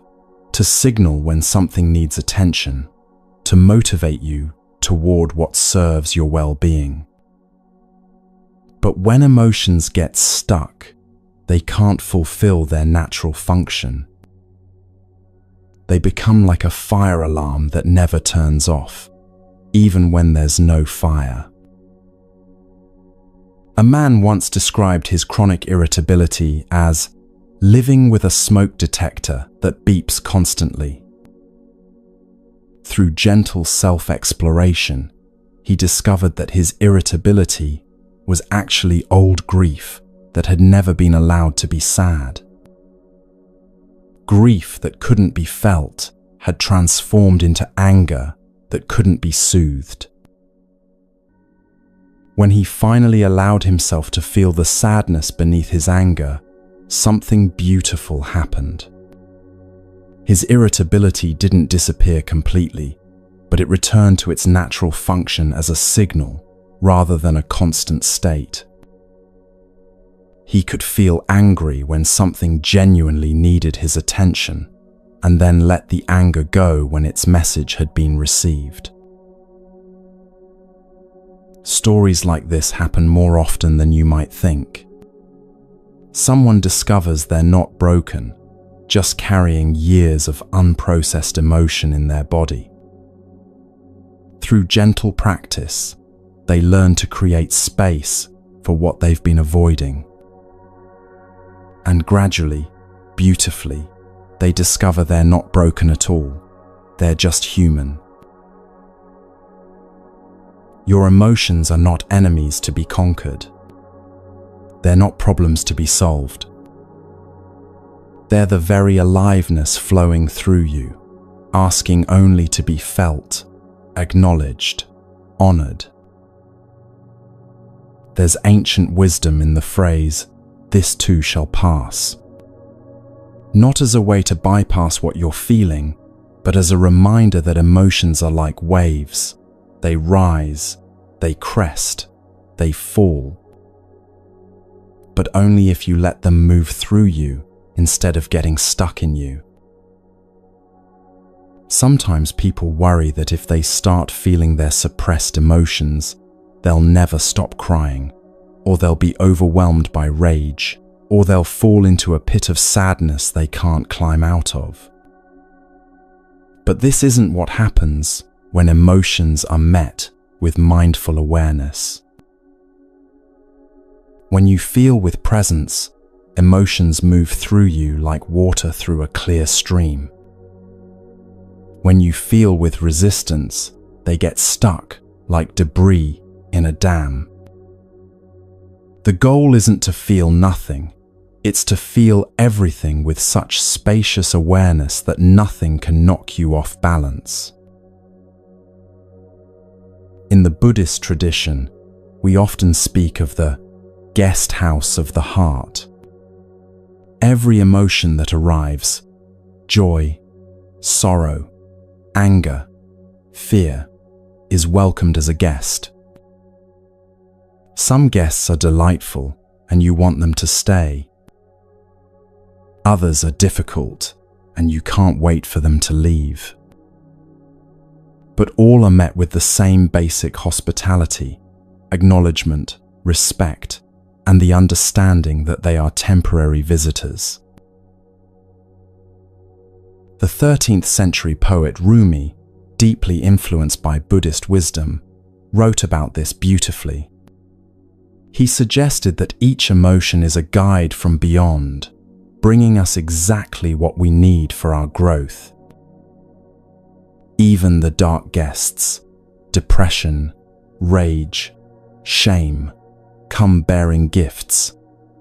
to signal when something needs attention, to motivate you toward what serves your well-being. But when emotions get stuck, they can't fulfill their natural function. They become like a fire alarm that never turns off, even when there's no fire. A man once described his chronic irritability as living with a smoke detector that beeps constantly. Through gentle self-exploration, he discovered that his irritability was actually old grief that had never been allowed to be sad. Grief that couldn't be felt had transformed into anger that couldn't be soothed. When he finally allowed himself to feel the sadness beneath his anger, something beautiful happened. His irritability didn't disappear completely, but it returned to its natural function as a signal rather than a constant state. He could feel angry when something genuinely needed his attention, and then let the anger go when its message had been received. Stories like this happen more often than you might think. Someone discovers they're not broken, just carrying years of unprocessed emotion in their body. Through gentle practice, they learn to create space for what they've been avoiding. And gradually, beautifully, they discover they're not broken at all. They're just human. Your emotions are not enemies to be conquered. They're not problems to be solved. They're the very aliveness flowing through you, asking only to be felt, acknowledged, honored. There's ancient wisdom in the phrase, "This too shall pass." Not as a way to bypass what you're feeling, but as a reminder that emotions are like waves. They rise, they crest, they fall. But only if you let them move through you instead of getting stuck in you. Sometimes people worry that if they start feeling their suppressed emotions, they'll never stop crying, or they'll be overwhelmed by rage, or they'll fall into a pit of sadness they can't climb out of. But this isn't what happens when emotions are met with mindful awareness. When you feel with presence, emotions move through you like water through a clear stream. When you feel with resistance, they get stuck like debris in a dam. The goal isn't to feel nothing, it's to feel everything with such spacious awareness that nothing can knock you off balance. In the Buddhist tradition, we often speak of the guest house of the heart. Every emotion that arrives, joy, sorrow, anger, fear, is welcomed as a guest. Some guests are delightful and you want them to stay. Others are difficult and you can't wait for them to leave. But all are met with the same basic hospitality, acknowledgement, respect, and the understanding that they are temporary visitors. The 13th century poet Rumi, deeply influenced by Buddhist wisdom, wrote about this beautifully. He suggested that each emotion is a guide from beyond, bringing us exactly what we need for our growth. Even the dark guests, depression, rage, shame, come bearing gifts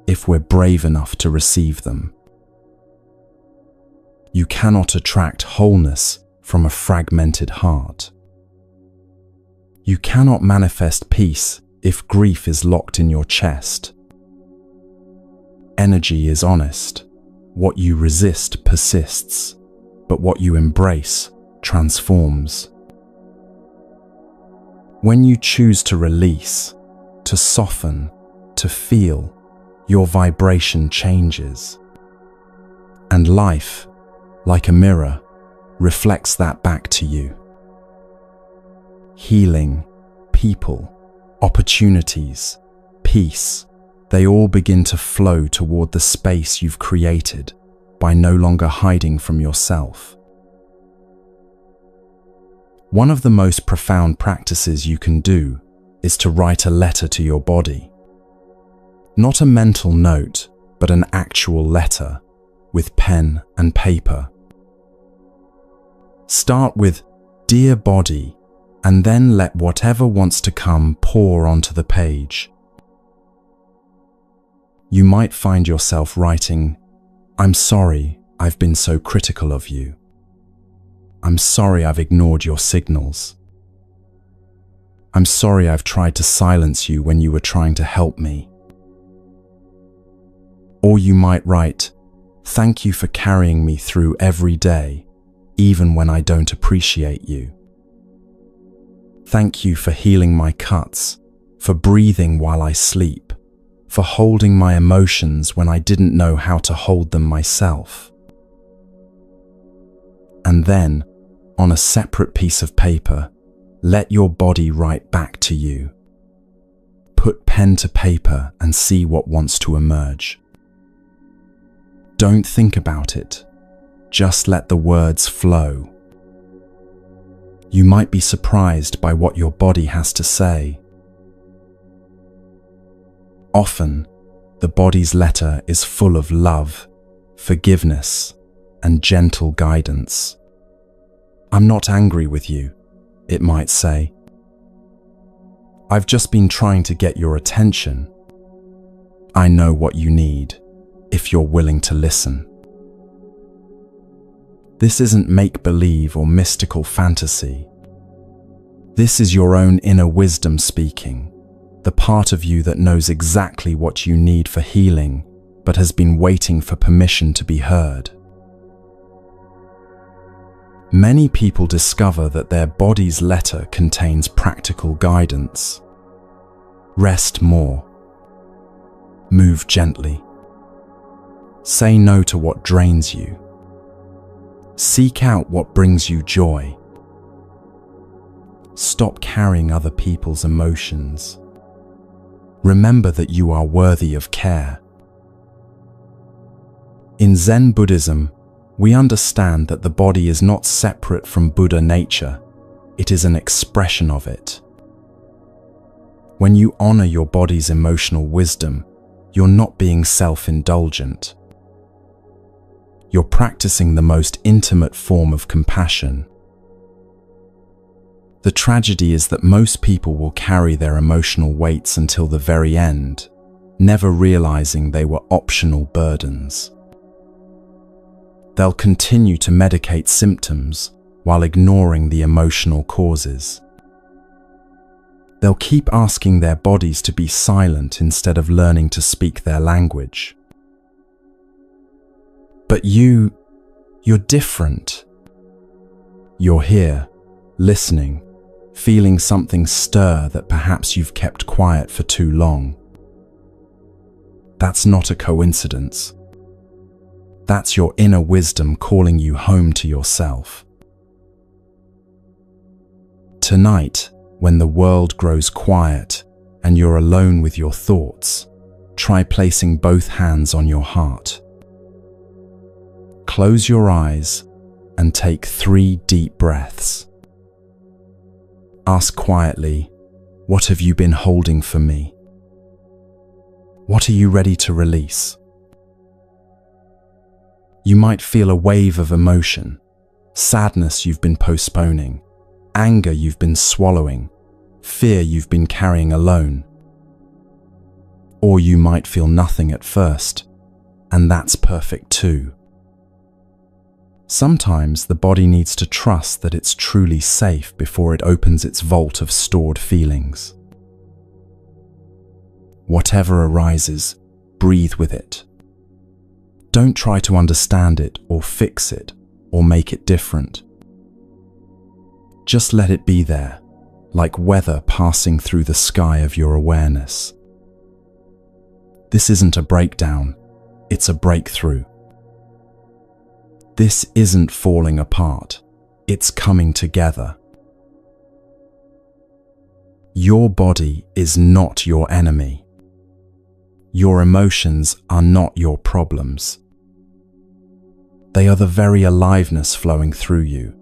if we're brave enough to receive them. You cannot attract wholeness from a fragmented heart. You cannot manifest peace if grief is locked in your chest. Energy is honest. What you resist persists, but what you embrace transforms. When you choose to release, to soften, to feel, your vibration changes. And life, like a mirror, reflects that back to you. Healing, people, opportunities, peace, they all begin to flow toward the space you've created by no longer hiding from yourself. One of the most profound practices you can do is to write a letter to your body. Not a mental note, but an actual letter, with pen and paper. Start with, "Dear body," and then let whatever wants to come pour onto the page. You might find yourself writing, "I'm sorry I've been so critical of you. I'm sorry I've ignored your signals. I'm sorry I've tried to silence you when you were trying to help me. Or you might write, thank you for carrying me through every day, even when I don't appreciate you. Thank you for healing my cuts, for breathing while I sleep, for holding my emotions when I didn't know how to hold them myself. And then, on a separate piece of paper, let your body write back to you. Put pen to paper and see what wants to emerge. Don't think about it. Just let the words flow. You might be surprised by what your body has to say. Often, the body's letter is full of love, forgiveness, and gentle guidance. I'm not angry with you, it might say. I've just been trying to get your attention. I know what you need, if you're willing to listen. This isn't make-believe or mystical fantasy. This is your own inner wisdom speaking, the part of you that knows exactly what you need for healing, but has been waiting for permission to be heard. Many people discover that their body's letter contains practical guidance. Rest more. Move gently. Say no to what drains you. Seek out what brings you joy. Stop carrying other people's emotions. Remember that you are worthy of care. In Zen Buddhism, we understand that the body is not separate from Buddha nature, it is an expression of it. When you honor your body's emotional wisdom, you're not being self-indulgent. You're practicing the most intimate form of compassion. The tragedy is that most people will carry their emotional weights until the very end, never realizing they were optional burdens. They'll continue to medicate symptoms while ignoring the emotional causes. They'll keep asking their bodies to be silent instead of learning to speak their language. But you're different. You're here, listening, feeling something stir that perhaps you've kept quiet for too long. That's not a coincidence. That's your inner wisdom calling you home to yourself. Tonight, when the world grows quiet and you're alone with your thoughts, try placing both hands on your heart. Close your eyes and take 3 deep breaths. Ask quietly, what have you been holding for me? What are you ready to release? You might feel a wave of emotion, sadness you've been postponing, anger you've been swallowing, fear you've been carrying alone. Or you might feel nothing at first, and that's perfect too. Sometimes the body needs to trust that it's truly safe before it opens its vault of stored feelings. Whatever arises, breathe with it. Don't try to understand it or fix it or make it different. Just let it be there, like weather passing through the sky of your awareness. This isn't a breakdown, it's a breakthrough. This isn't falling apart, it's coming together. Your body is not your enemy. Your emotions are not your problems. They are the very aliveness flowing through you,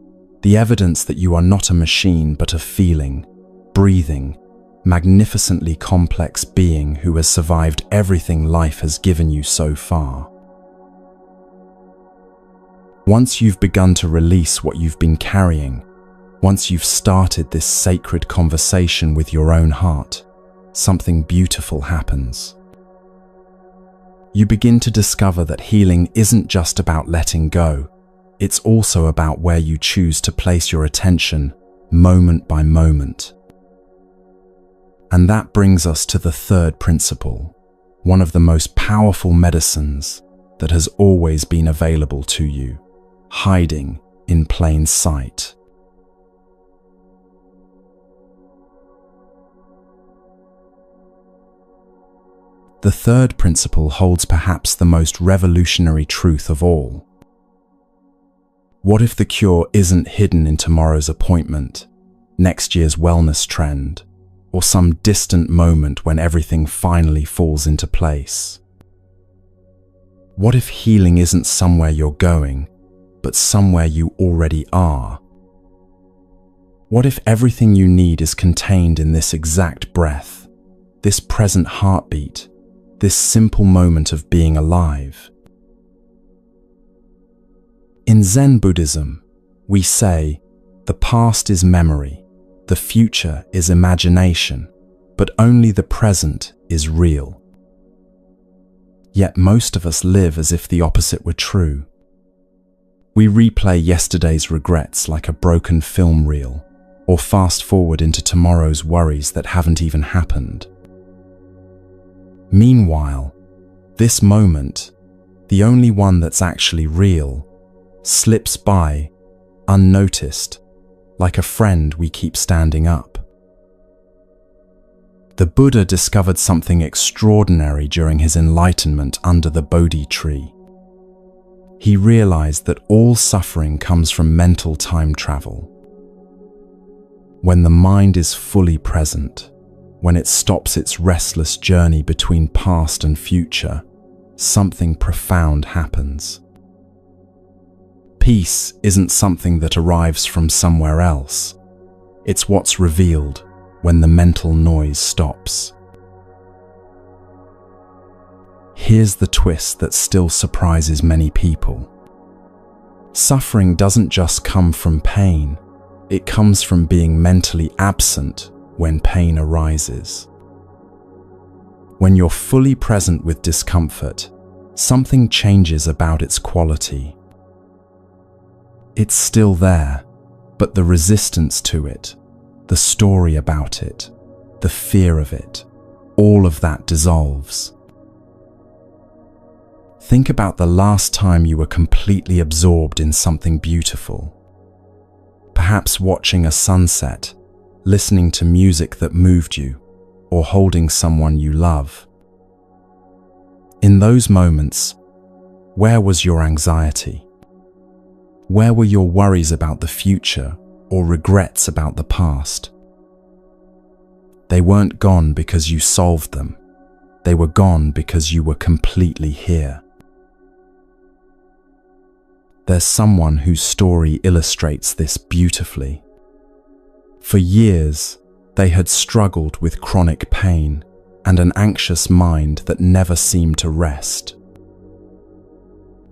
the evidence that you are not a machine but a feeling, breathing, magnificently complex being who has survived everything life has given you so far. Once you've begun to release what you've been carrying, once you've started this sacred conversation with your own heart, something beautiful happens. you begin to discover that healing isn't just about letting go. It's also about where you choose to place your attention, moment by moment. And that brings us to the third principle, one of the most powerful medicines that has always been available to you, hiding in plain sight. The third principle holds perhaps the most revolutionary truth of all. What if the cure isn't hidden in tomorrow's appointment, next year's wellness trend, or some distant moment when everything finally falls into place? What if healing isn't somewhere you're going, but somewhere you already are? What if everything you need is contained in this exact breath, this present heartbeat, this simple moment of being alive? In Zen Buddhism, we say, the past is memory, the future is imagination, but only the present is real. Yet most of us live as if the opposite were true. We replay yesterday's regrets like a broken film reel, or fast forward into tomorrow's worries that haven't even happened. Meanwhile, this moment, the only one that's actually real, slips by, unnoticed, like a friend we keep standing up. The Buddha discovered something extraordinary during his enlightenment under the Bodhi tree. He realized that all suffering comes from mental time travel. When the mind is fully present, when it stops its restless journey between past and future, something profound happens. Peace isn't something that arrives from somewhere else. It's what's revealed when the mental noise stops. Here's the twist that still surprises many people. Suffering doesn't just come from pain, it comes from being mentally absent when pain arises. When you're fully present with discomfort, something changes about its quality. It's still there, but the resistance to it, the story about it, the fear of it, all of that dissolves. Think about the last time you were completely absorbed in something beautiful. Perhaps watching a sunset, listening to music that moved you, or holding someone you love. In those moments, where was your anxiety? Where were your worries about the future or regrets about the past? They weren't gone because you solved them. They were gone because you were completely here. There's someone whose story illustrates this beautifully. For years, they had struggled with chronic pain and an anxious mind that never seemed to rest.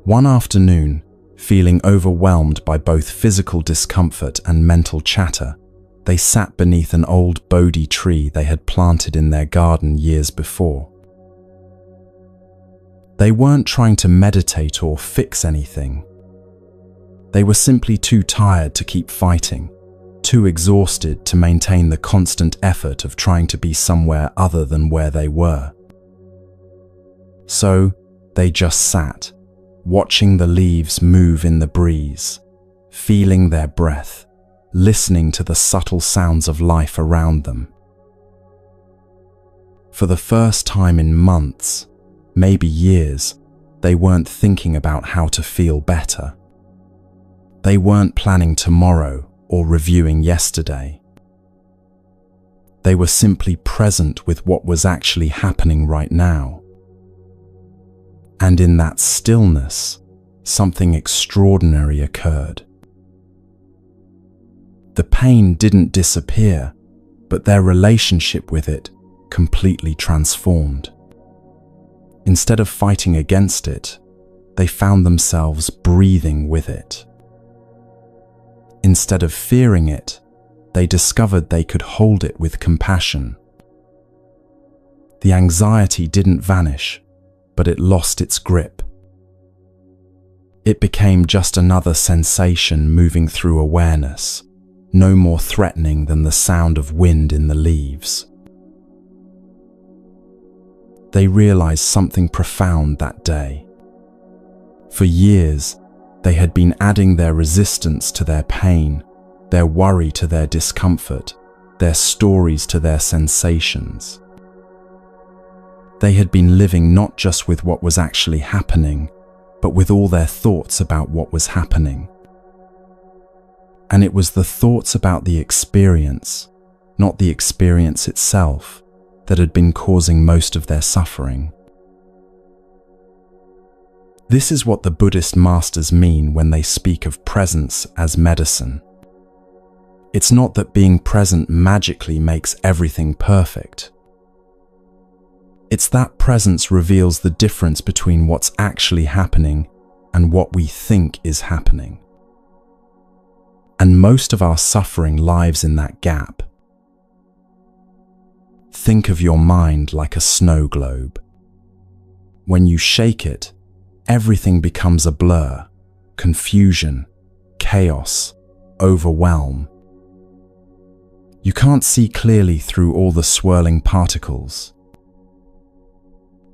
One afternoon, feeling overwhelmed by both physical discomfort and mental chatter, they sat beneath an old Bodhi tree they had planted in their garden years before. They weren't trying to meditate or fix anything. They were simply too tired to keep fighting, too exhausted to maintain the constant effort of trying to be somewhere other than where they were. So, they just sat, watching the leaves move in the breeze, feeling their breath, listening to the subtle sounds of life around them. For the first time in months, maybe years, they weren't thinking about how to feel better. They weren't planning tomorrow or reviewing yesterday. They were simply present with what was actually happening right now. And in that stillness, something extraordinary occurred. The pain didn't disappear, but their relationship with it completely transformed. Instead of fighting against it, they found themselves breathing with it. Instead of fearing it, they discovered they could hold it with compassion. The anxiety didn't vanish, but it lost its grip. It became just another sensation moving through awareness, no more threatening than the sound of wind in the leaves. They realized something profound that day. For years, they had been adding their resistance to their pain, their worry to their discomfort, their stories to their sensations. They had been living not just with what was actually happening, but with all their thoughts about what was happening. And it was the thoughts about the experience, not the experience itself, that had been causing most of their suffering. This is what the Buddhist masters mean when they speak of presence as medicine. It's not that being present magically makes everything perfect. It's that presence reveals the difference between what's actually happening and what we think is happening. And most of our suffering lies in that gap. Think of your mind like a snow globe. When you shake it, everything becomes a blur, confusion, chaos, overwhelm. You can't see clearly through all the swirling particles.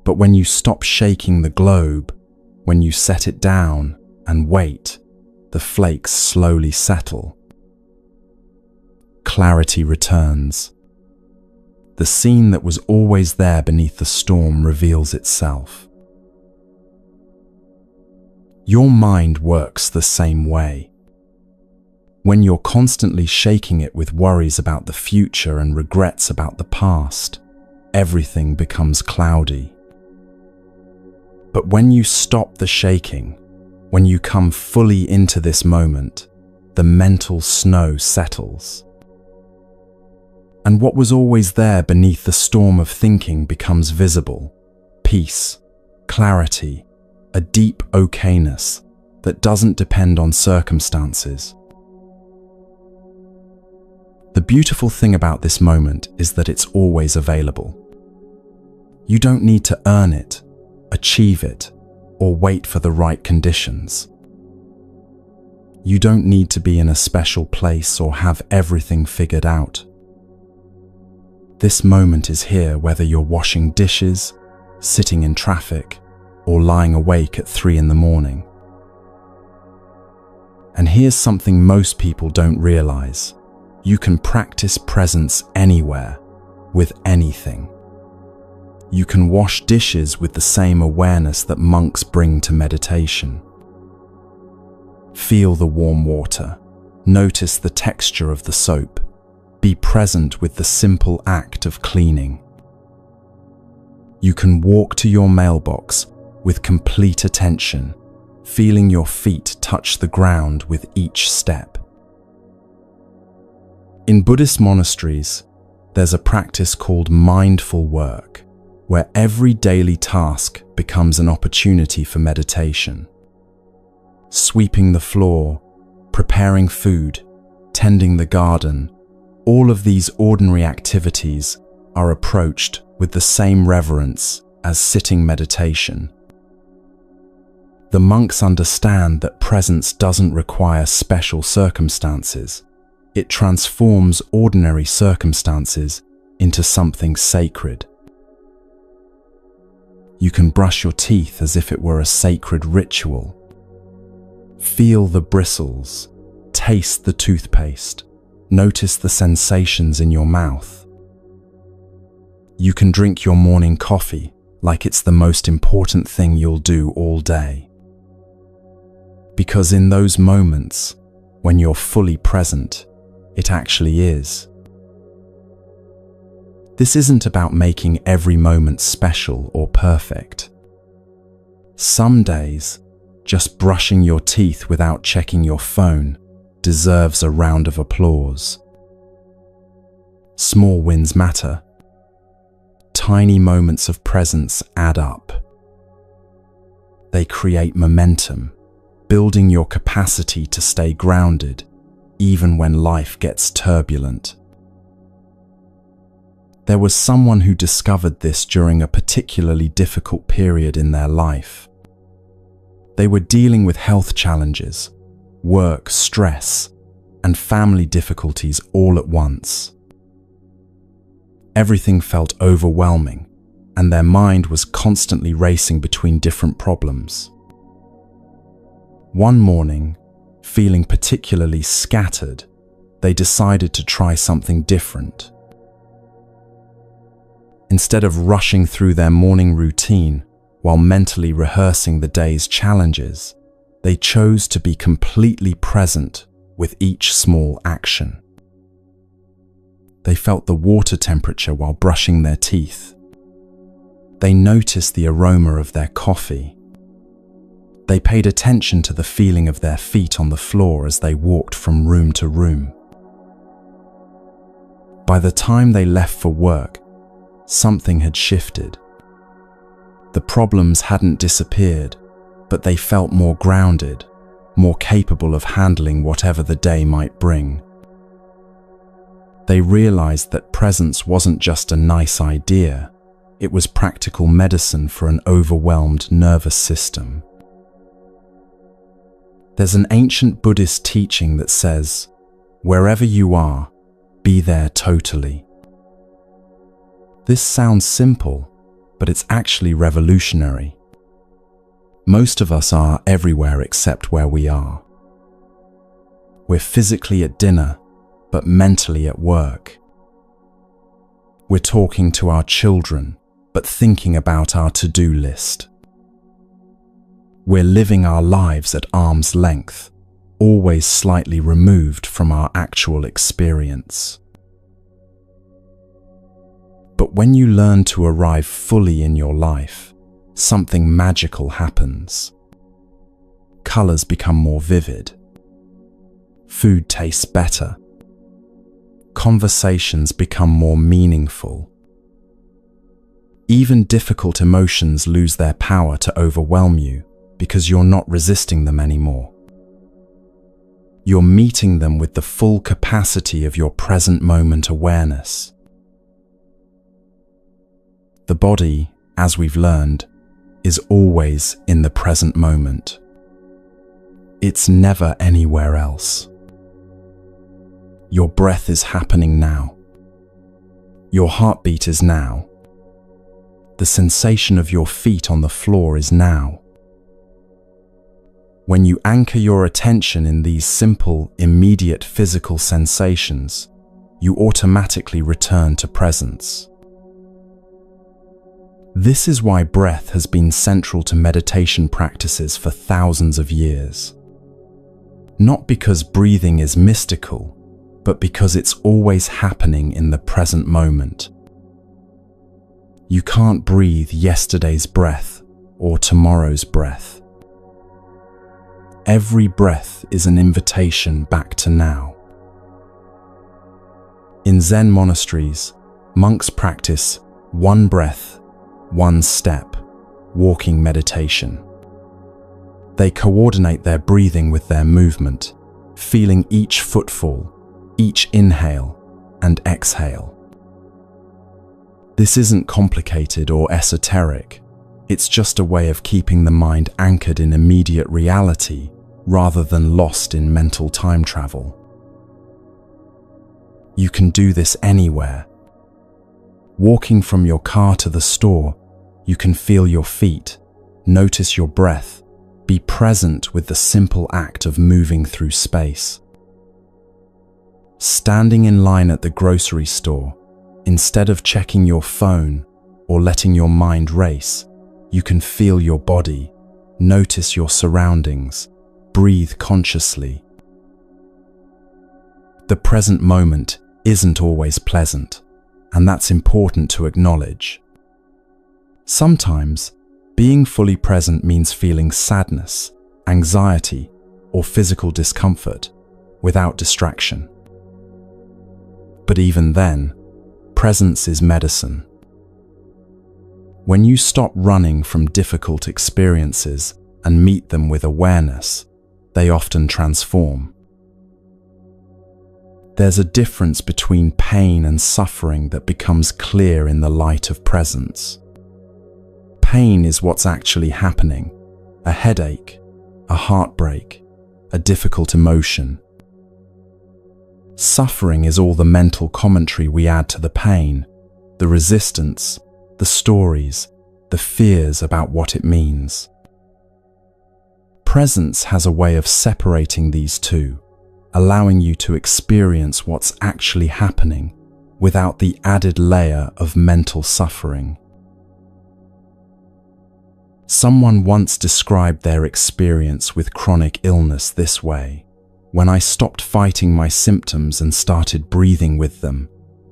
But when you stop shaking the globe, when you set it down and wait, the flakes slowly settle. Clarity returns. The scene that was always there beneath the storm reveals itself. Your mind works the same way. When you're constantly shaking it with worries about the future and regrets about the past, everything becomes cloudy. But when you stop the shaking, when you come fully into this moment, the mental snow settles. And what was always there beneath the storm of thinking becomes visible: peace, clarity, a deep okayness that doesn't depend on circumstances. The beautiful thing about this moment is that it's always available. You don't need to earn it, achieve it, or wait for the right conditions. You don't need to be in a special place or have everything figured out. This moment is here whether you're washing dishes, sitting in traffic, or lying awake at 3 a.m. And here's something most people don't realize. You can practice presence anywhere, with anything. You can wash dishes with the same awareness that monks bring to meditation. Feel the warm water. Notice the texture of the soap. Be present with the simple act of cleaning. You can walk to your mailbox with complete attention, feeling your feet touch the ground with each step. In Buddhist monasteries, there's a practice called mindful work, where every daily task becomes an opportunity for meditation. Sweeping the floor, preparing food, tending the garden, all of these ordinary activities are approached with the same reverence as sitting meditation. The monks understand that presence doesn't require special circumstances. It transforms ordinary circumstances into something sacred. You can brush your teeth as if it were a sacred ritual. Feel the bristles, taste the toothpaste, notice the sensations in your mouth. You can drink your morning coffee like it's the most important thing you'll do all day. Because in those moments, when you're fully present, it actually is. This isn't about making every moment special or perfect. Some days, just brushing your teeth without checking your phone deserves a round of applause. Small wins matter. Tiny moments of presence add up. They create momentum, building your capacity to stay grounded, even when life gets turbulent. There was someone who discovered this during a particularly difficult period in their life. They were dealing with health challenges, work stress, and family difficulties all at once. Everything felt overwhelming, and their mind was constantly racing between different problems. One morning, feeling particularly scattered, they decided to try something different. Instead of rushing through their morning routine while mentally rehearsing the day's challenges, they chose to be completely present with each small action. They felt the water temperature while brushing their teeth. They noticed the aroma of their coffee. They paid attention to the feeling of their feet on the floor as they walked from room to room. By the time they left for work, something had shifted. The problems hadn't disappeared, but they felt more grounded, more capable of handling whatever the day might bring. They realized that presence wasn't just a nice idea, it was practical medicine for an overwhelmed nervous system. There's an ancient Buddhist teaching that says, "Wherever you are, be there totally." This sounds simple, but it's actually revolutionary. Most of us are everywhere except where we are. We're physically at dinner, but mentally at work. We're talking to our children, but thinking about our to-do list. We're living our lives at arm's length, always slightly removed from our actual experience. But when you learn to arrive fully in your life, something magical happens. Colors become more vivid. Food tastes better. Conversations become more meaningful. Even difficult emotions lose their power to overwhelm you because you're not resisting them anymore. You're meeting them with the full capacity of your present moment awareness. The body, as we've learned, is always in the present moment. It's never anywhere else. Your breath is happening now. Your heartbeat is now. The sensation of your feet on the floor is now. When you anchor your attention in these simple, immediate physical sensations, you automatically return to presence. This is why breath has been central to meditation practices for thousands of years. Not because breathing is mystical, but because it's always happening in the present moment. You can't breathe yesterday's breath or tomorrow's breath. Every breath is an invitation back to now. In Zen monasteries, monks practice one breath, one step, walking meditation. They coordinate their breathing with their movement, feeling each footfall, each inhale and exhale. This isn't complicated or esoteric. It's just a way of keeping the mind anchored in immediate reality rather than lost in mental time travel. You can do this anywhere. Walking from your car to the store, you can feel your feet, notice your breath, be present with the simple act of moving through space. Standing in line at the grocery store, instead of checking your phone or letting your mind race, you can feel your body, notice your surroundings, breathe consciously. The present moment isn't always pleasant, and that's important to acknowledge. Sometimes, being fully present means feeling sadness, anxiety, or physical discomfort without distraction. But even then, presence is medicine. When you stop running from difficult experiences and meet them with awareness, they often transform. There's a difference between pain and suffering that becomes clear in the light of presence. Pain is what's actually happening, a headache, a heartbreak, a difficult emotion. Suffering is all the mental commentary we add to the pain, the resistance, the stories, the fears about what it means. Presence has a way of separating these two, allowing you to experience what's actually happening without the added layer of mental suffering. Someone once described their experience with chronic illness this way: when I stopped fighting my symptoms and started breathing with them,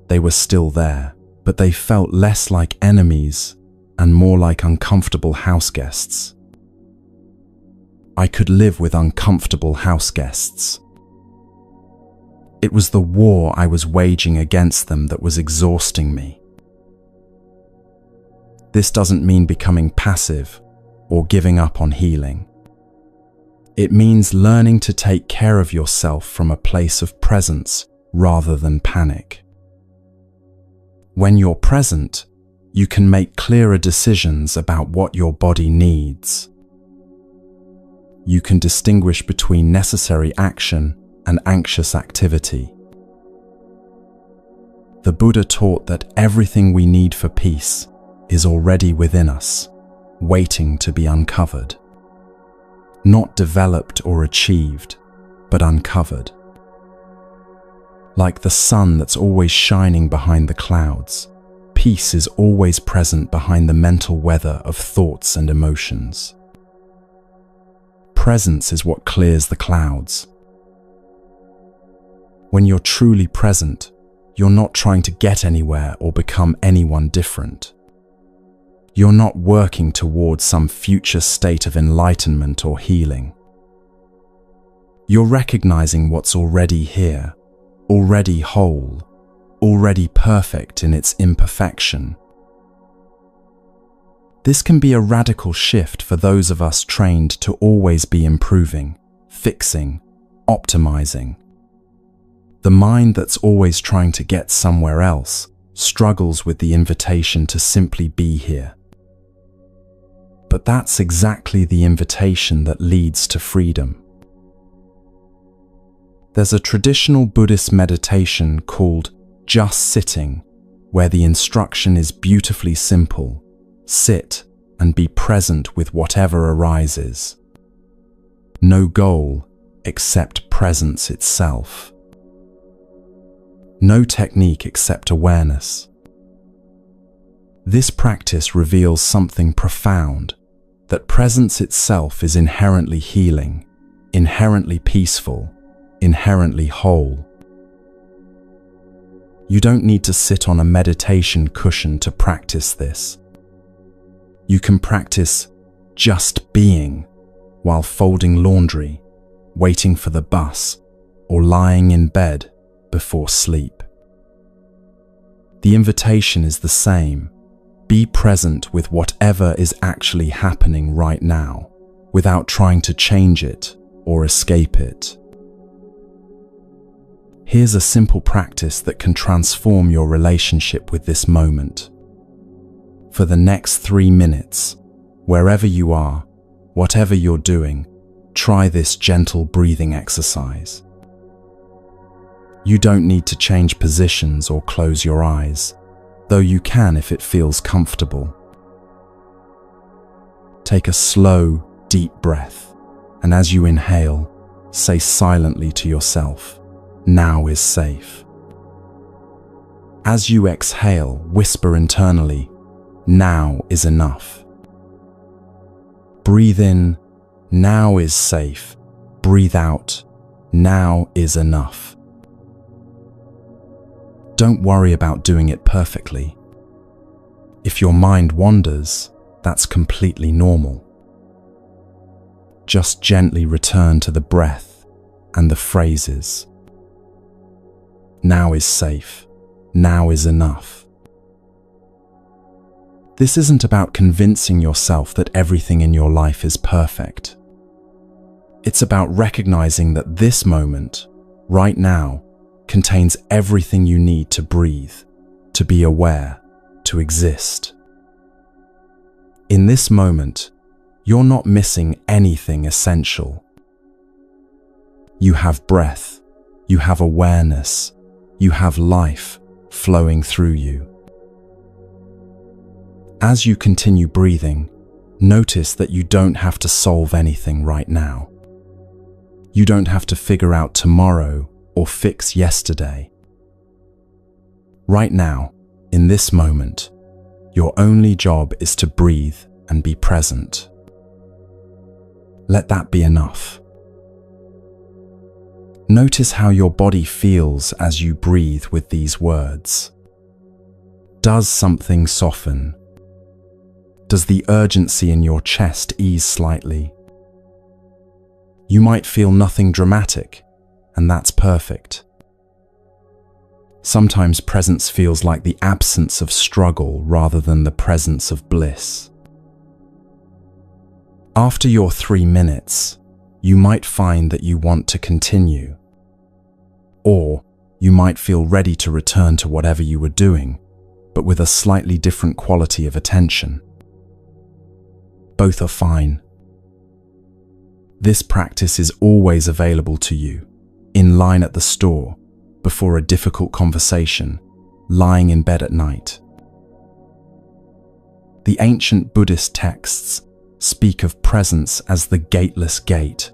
they were still there, but they felt less like enemies and more like uncomfortable houseguests. I could live with uncomfortable houseguests. It was the war I was waging against them that was exhausting me. This doesn't mean becoming passive or giving up on healing. It means learning to take care of yourself from a place of presence rather than panic. When you're present, you can make clearer decisions about what your body needs. You can distinguish between necessary action and anxious activity. The Buddha taught that everything we need for peace is already within us, waiting to be uncovered. Not developed or achieved, but uncovered. Like the sun that's always shining behind the clouds, peace is always present behind the mental weather of thoughts and emotions. Presence is what clears the clouds. When you're truly present, you're not trying to get anywhere or become anyone different. You're not working towards some future state of enlightenment or healing. You're recognizing what's already here, already whole, already perfect in its imperfection. This can be a radical shift for those of us trained to always be improving, fixing, optimizing. The mind that's always trying to get somewhere else struggles with the invitation to simply be here. But that's exactly the invitation that leads to freedom. There's a traditional Buddhist meditation called just sitting, where the instruction is beautifully simple: sit and be present with whatever arises. No goal except presence itself. No technique except awareness. This practice reveals something profound, that presence itself is inherently healing, inherently peaceful, inherently whole. You don't need to sit on a meditation cushion to practice this. You can practice just being while folding laundry, waiting for the bus, or lying in bed before sleep. The invitation is the same. Be present with whatever is actually happening right now, without trying to change it or escape it. Here's a simple practice that can transform your relationship with this moment. For the next 3 minutes, wherever you are, whatever you're doing, try this gentle breathing exercise. You don't need to change positions or close your eyes, though you can if it feels comfortable. Take a slow, deep breath, and as you inhale, say silently to yourself, "Now is safe." As you exhale, whisper internally, "Now is enough." Breathe in, "Now is safe." Breathe out, "Now is enough." Don't worry about doing it perfectly. If your mind wanders, that's completely normal. Just gently return to the breath and the phrases. Now is safe. Now is enough. This isn't about convincing yourself that everything in your life is perfect. It's about recognizing that this moment, right now, contains everything you need to breathe, to be aware, to exist. In this moment, you're not missing anything essential. You have breath, you have awareness, you have life flowing through you. As you continue breathing, notice that you don't have to solve anything right now. You don't have to figure out tomorrow or fix yesterday. Right now, in this moment, your only job is to breathe and be present. Let that be enough. Notice how your body feels as you breathe with these words. Does something soften? Does the urgency in your chest ease slightly? You might feel nothing dramatic, and that's perfect. Sometimes presence feels like the absence of struggle rather than the presence of bliss. After your 3 minutes, you might find that you want to continue, or you might feel ready to return to whatever you were doing, but with a slightly different quality of attention. Both are fine. This practice is always available to you, in line at the store, before a difficult conversation, lying in bed at night. The ancient Buddhist texts speak of presence as the gateless gate,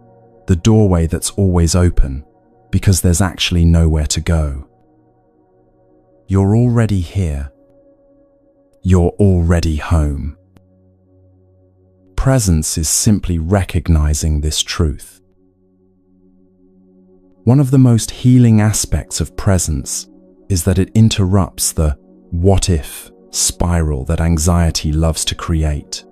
the doorway that's always open, because there's actually nowhere to go. You're already here. You're already home. Presence is simply recognizing this truth. One of the most healing aspects of presence is that it interrupts the what-if spiral that anxiety loves to create.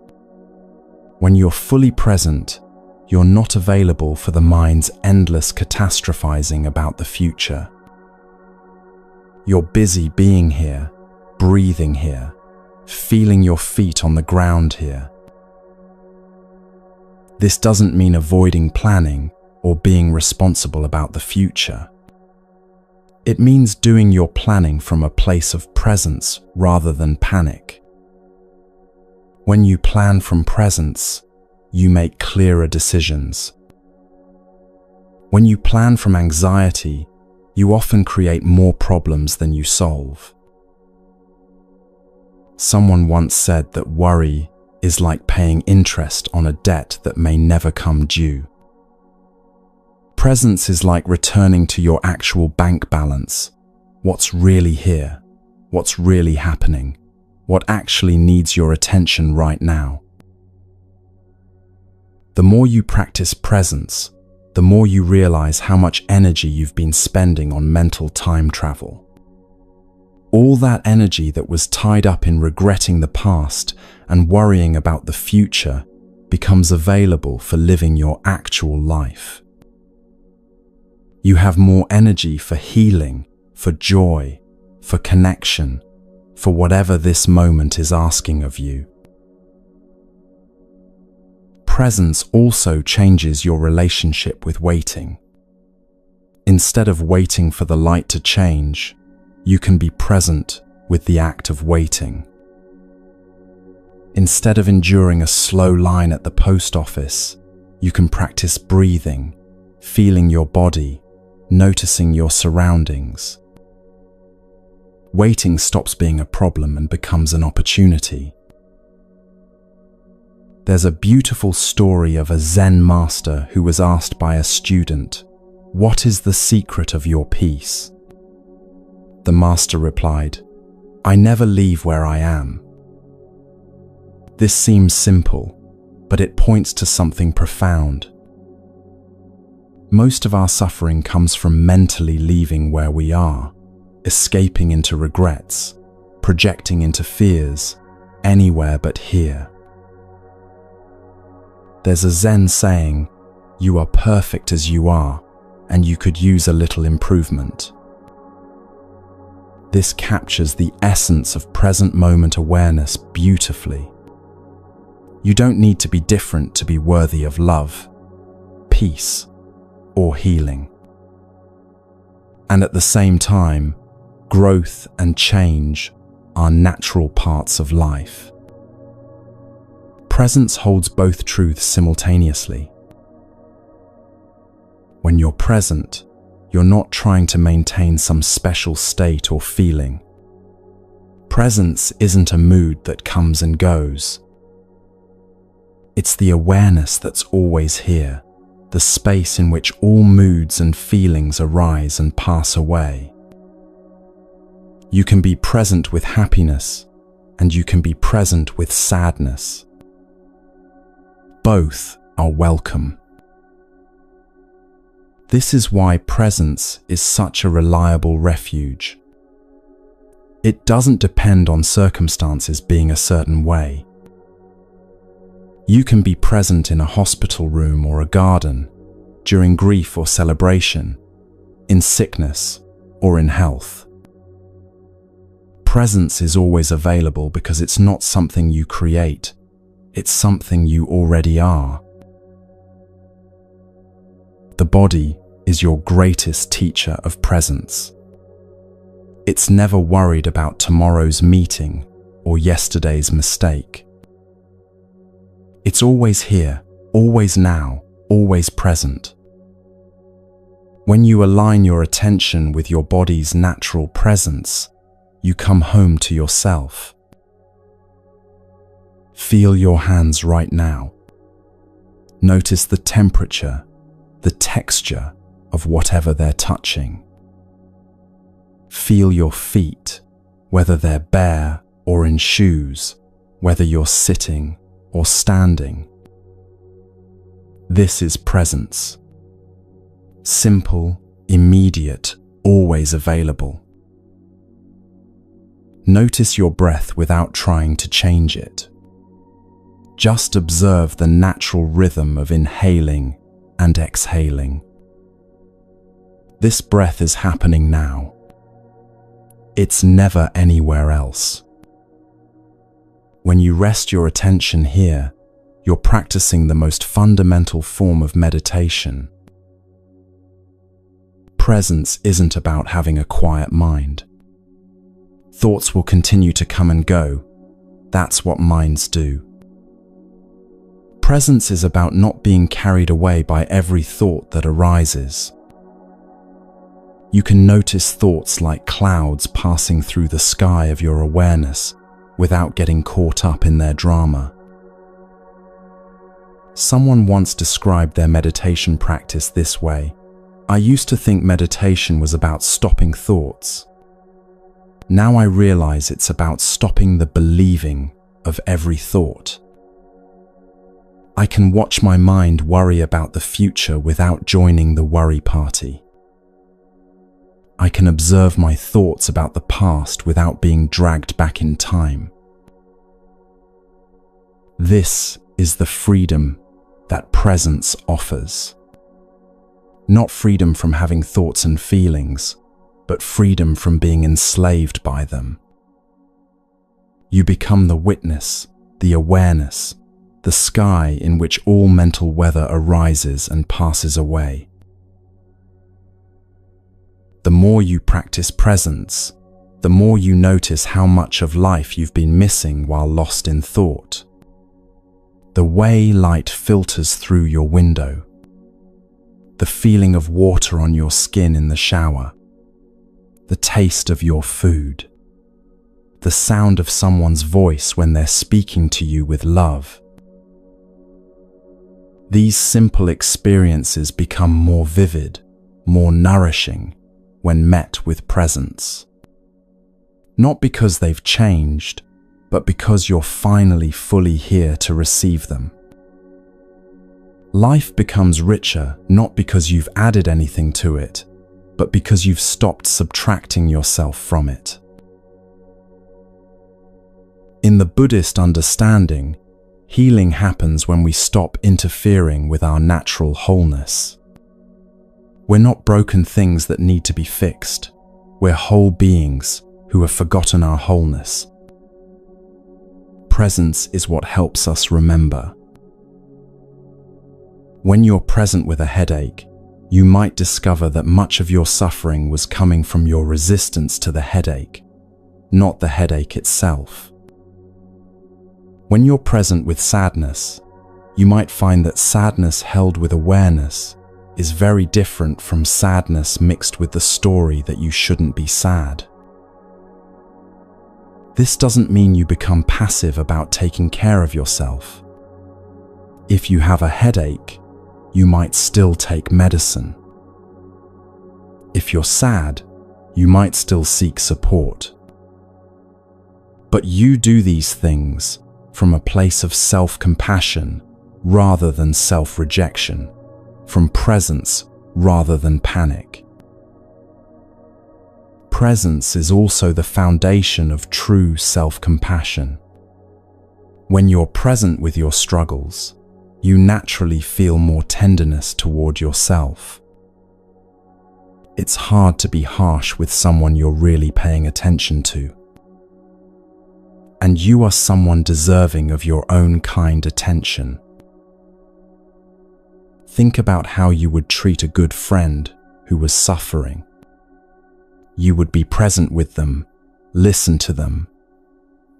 When you're fully present, you're not available for the mind's endless catastrophizing about the future. You're busy being here, breathing here, feeling your feet on the ground here. This doesn't mean avoiding planning or being responsible about the future. It means doing your planning from a place of presence rather than panic. When you plan from presence, you make clearer decisions. When you plan from anxiety, you often create more problems than you solve. Someone once said that worry is like paying interest on a debt that may never come due. Presence is like returning to your actual bank balance, what's really here, what's really happening, what actually needs your attention right now. The more you practice presence, the more you realize how much energy you've been spending on mental time travel. All that energy that was tied up in regretting the past and worrying about the future becomes available for living your actual life. You have more energy for healing, for joy, for connection, for whatever this moment is asking of you. Presence also changes your relationship with waiting. Instead of waiting for the light to change, you can be present with the act of waiting. Instead of enduring a slow line at the post office, you can practice breathing, feeling your body, noticing your surroundings. Waiting stops being a problem and becomes an opportunity. There's a beautiful story of a Zen master who was asked by a student, "What is the secret of your peace?" The master replied, "I never leave where I am." This seems simple, but it points to something profound. Most of our suffering comes from mentally leaving where we are, escaping into regrets, projecting into fears, anywhere but here. There's a Zen saying, "You are perfect as you are, and you could use a little improvement." This captures the essence of present moment awareness beautifully. You don't need to be different to be worthy of love, peace, or healing. And at the same time, growth and change are natural parts of life. Presence holds both truths simultaneously. When you're present, you're not trying to maintain some special state or feeling. Presence isn't a mood that comes and goes. It's the awareness that's always here, the space in which all moods and feelings arise and pass away. You can be present with happiness, and you can be present with sadness. Both are welcome. This is why presence is such a reliable refuge. It doesn't depend on circumstances being a certain way. You can be present in a hospital room or a garden, during grief or celebration, in sickness or in health. Presence is always available because it's not something you create, it's something you already are. The body is your greatest teacher of presence. It's never worried about tomorrow's meeting or yesterday's mistake. It's always here, always now, always present. When you align your attention with your body's natural presence, you come home to yourself. Feel your hands right now. Notice the temperature, the texture of whatever they're touching. Feel your feet, whether they're bare or in shoes, whether you're sitting or standing. This is presence. Simple, immediate, always available. Notice your breath without trying to change it. Just observe the natural rhythm of inhaling and exhaling. This breath is happening now. It's never anywhere else. When you rest your attention here, you're practicing the most fundamental form of meditation. Presence isn't about having a quiet mind. Thoughts will continue to come and go. That's what minds do. Presence is about not being carried away by every thought that arises. You can notice thoughts like clouds passing through the sky of your awareness without getting caught up in their drama. Someone once described their meditation practice this way: I used to think meditation was about stopping thoughts. Now I realize it's about stopping the believing of every thought. I can watch my mind worry about the future without joining the worry party. I can observe my thoughts about the past without being dragged back in time. This is the freedom that presence offers. Not freedom from having thoughts and feelings, but freedom from being enslaved by them. You become the witness, the awareness, the sky in which all mental weather arises and passes away. The more you practice presence, the more you notice how much of life you've been missing while lost in thought. The way light filters through your window, the feeling of water on your skin in the shower, the taste of your food, the sound of someone's voice when they're speaking to you with love. These simple experiences become more vivid, more nourishing, when met with presence. Not because they've changed, but because you're finally fully here to receive them. Life becomes richer not because you've added anything to it, but because you've stopped subtracting yourself from it. In the Buddhist understanding, healing happens when we stop interfering with our natural wholeness. We're not broken things that need to be fixed. We're whole beings who have forgotten our wholeness. Presence is what helps us remember. When you're present with a headache, you might discover that much of your suffering was coming from your resistance to the headache, not the headache itself. When you're present with sadness, you might find that sadness held with awareness is very different from sadness mixed with the story that you shouldn't be sad. This doesn't mean you become passive about taking care of yourself. If you have a headache, you might still take medicine. If you're sad, you might still seek support. But you do these things from a place of self-compassion rather than self-rejection, from presence rather than panic. Presence is also the foundation of true self-compassion. When you're present with your struggles, you naturally feel more tenderness toward yourself. It's hard to be harsh with someone you're really paying attention to. And you are someone deserving of your own kind attention. Think about how you would treat a good friend who was suffering. You would be present with them, listen to them,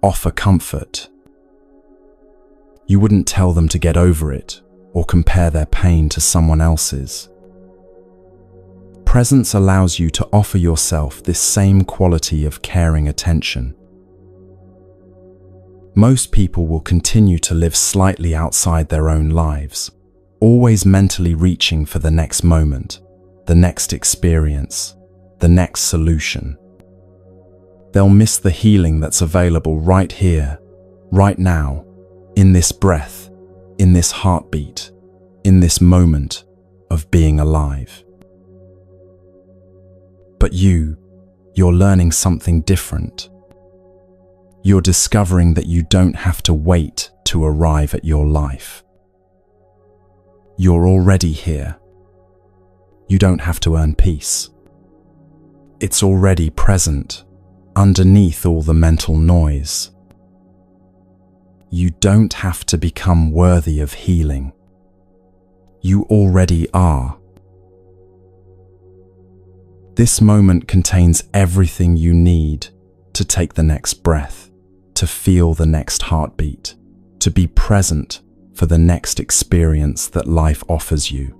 offer comfort. You wouldn't tell them to get over it or compare their pain to someone else's. Presence allows you to offer yourself this same quality of caring attention. Most people will continue to live slightly outside their own lives, always mentally reaching for the next moment, the next experience, the next solution. They'll miss the healing that's available right here, right now, in this breath, in this heartbeat, in this moment of being alive. But you're learning something different. You're discovering that you don't have to wait to arrive at your life. You're already here. You don't have to earn peace. It's already present, underneath all the mental noise. You don't have to become worthy of healing. You already are. This moment contains everything you need to take the next breath, to feel the next heartbeat, to be present for the next experience that life offers you.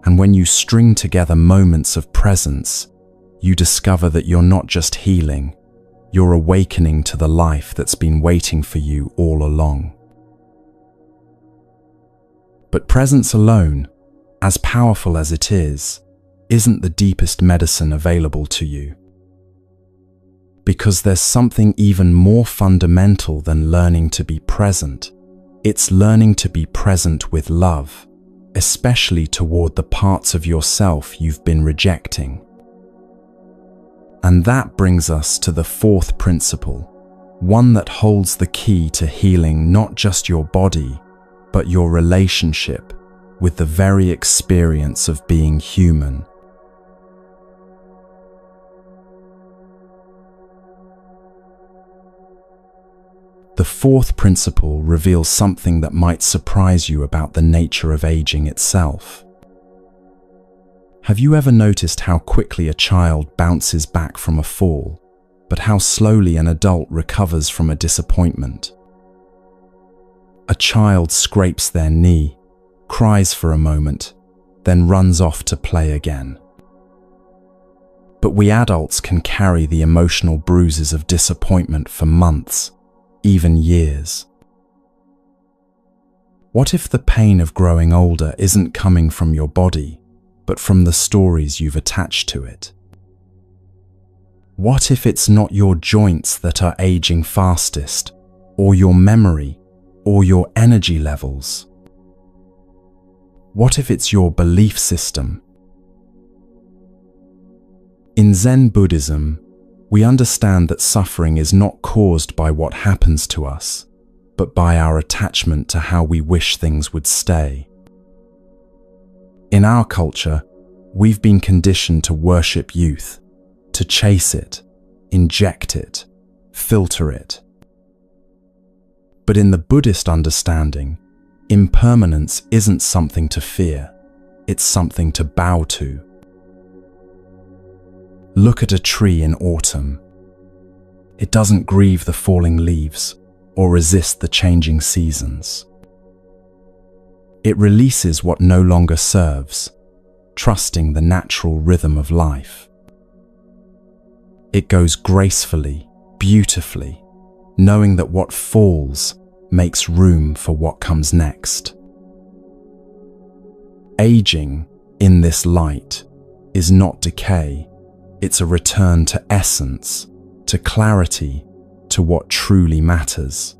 And when you string together moments of presence, you discover that you're not just healing, you're awakening to the life that's been waiting for you all along. But presence alone, as powerful as it is, isn't the deepest medicine available to you. Because there's something even more fundamental than learning to be present. It's learning to be present with love, especially toward the parts of yourself you've been rejecting. And that brings us to the fourth principle, one that holds the key to healing not just your body, but your relationship with the very experience of being human. The fourth principle reveals something that might surprise you about the nature of aging itself. Have you ever noticed how quickly a child bounces back from a fall, but how slowly an adult recovers from a disappointment? A child scrapes their knee, cries for a moment, then runs off to play again. But we adults can carry the emotional bruises of disappointment for months, even years. What if the pain of growing older isn't coming from your body, but from the stories you've attached to it? What if it's not your joints that are aging fastest, or your memory, or your energy levels? What if it's your belief system? In Zen Buddhism, we understand that suffering is not caused by what happens to us, but by our attachment to how we wish things would stay. In our culture, we've been conditioned to worship youth, to chase it, inject it, filter it. But in the Buddhist understanding, impermanence isn't something to fear. it's something to bow to. Look at a tree in autumn. It doesn't grieve the falling leaves or resist the changing seasons. It releases what no longer serves, trusting the natural rhythm of life. It goes gracefully, beautifully, knowing that what falls makes room for what comes next. Aging, in this light, is not decay. It's a return to essence, to clarity, to what truly matters.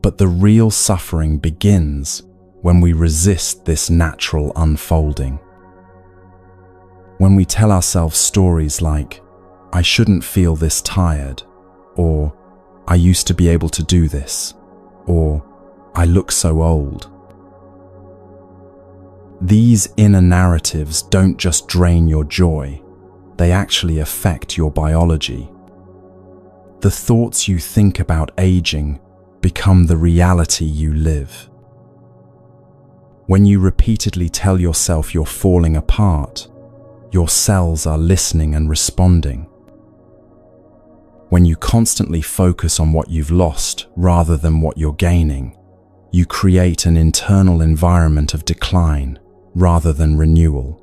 But the real suffering begins when we resist this natural unfolding. When we tell ourselves stories like, "I shouldn't feel this tired," or "I used to be able to do this," or "I look so old." These inner narratives don't just drain your joy, they actually affect your biology. The thoughts you think about aging become the reality you live. When you repeatedly tell yourself you're falling apart, your cells are listening and responding. When you constantly focus on what you've lost rather than what you're gaining, you create an internal environment of decline rather than renewal.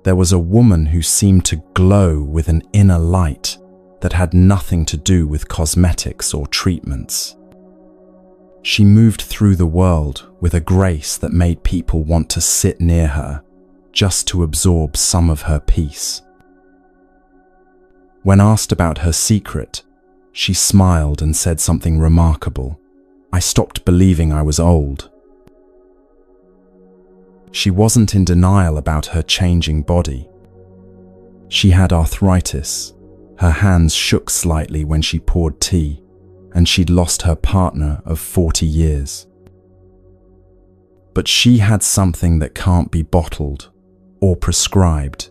There was a woman who seemed to glow with an inner light that had nothing to do with cosmetics or treatments. She moved through the world with a grace that made people want to sit near her just to absorb some of her peace. When asked about her secret, she smiled and said something remarkable. "I stopped believing I was old." She wasn't in denial about her changing body. She had arthritis, her hands shook slightly when she poured tea, and she'd lost her partner of 40 years. But she had something that can't be bottled or prescribed: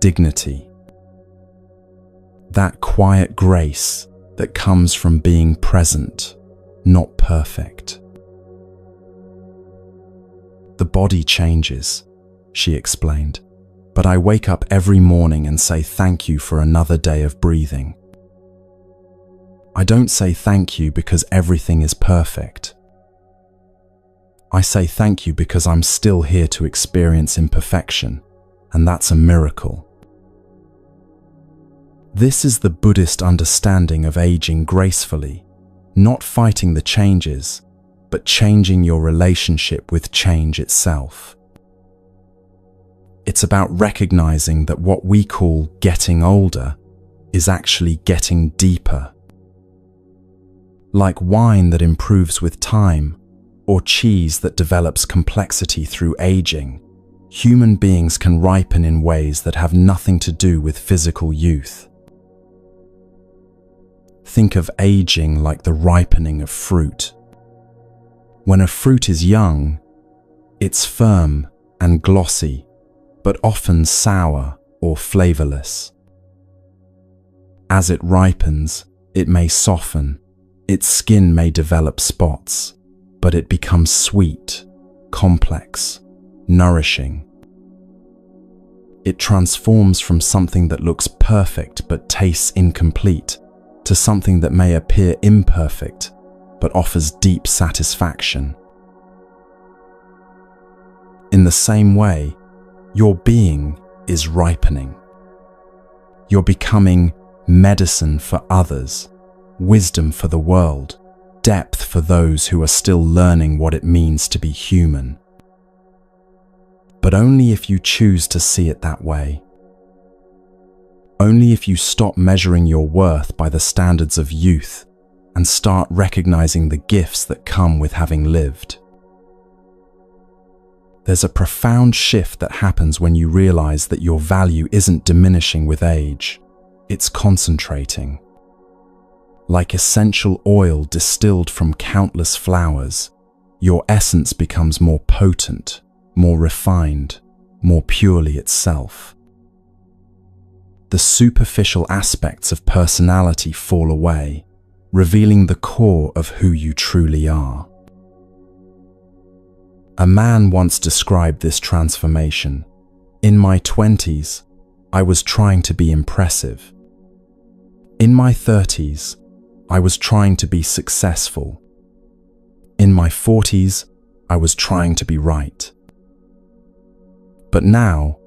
dignity. That quiet grace that comes from being present, not perfect. "The body changes," she explained, "but I wake up every morning and say thank you for another day of breathing. I don't say thank you because everything is perfect. I say thank you because I'm still here to experience imperfection, and that's a miracle." This is the Buddhist understanding of aging gracefully, not fighting the changes, but changing your relationship with change itself. It's about recognizing that what we call getting older is actually getting deeper. Like wine that improves with time, or cheese that develops complexity through aging, human beings can ripen in ways that have nothing to do with physical youth. Think of aging like the ripening of fruit. When a fruit is young, it's firm and glossy, but often sour or flavorless. As it ripens, it may soften, its skin may develop spots, but it becomes sweet, complex, nourishing. It transforms from something that looks perfect but tastes incomplete to something that may appear imperfect but offers deep satisfaction. In the same way, your being is ripening. You're becoming medicine for others, wisdom for the world, depth for those who are still learning what it means to be human. But only if you choose to see it that way. Only if you stop measuring your worth by the standards of youth and start recognizing the gifts that come with having lived. There's a profound shift that happens when you realize that your value isn't diminishing with age, it's concentrating. Like essential oil distilled from countless flowers, your essence becomes more potent, more refined, more purely itself. The superficial aspects of personality fall away, revealing the core of who you truly are. A man once described this transformation. In my 20s, I was trying to be impressive. In my 30s, I was trying to be successful. In my 40s, I was trying to be right. But now,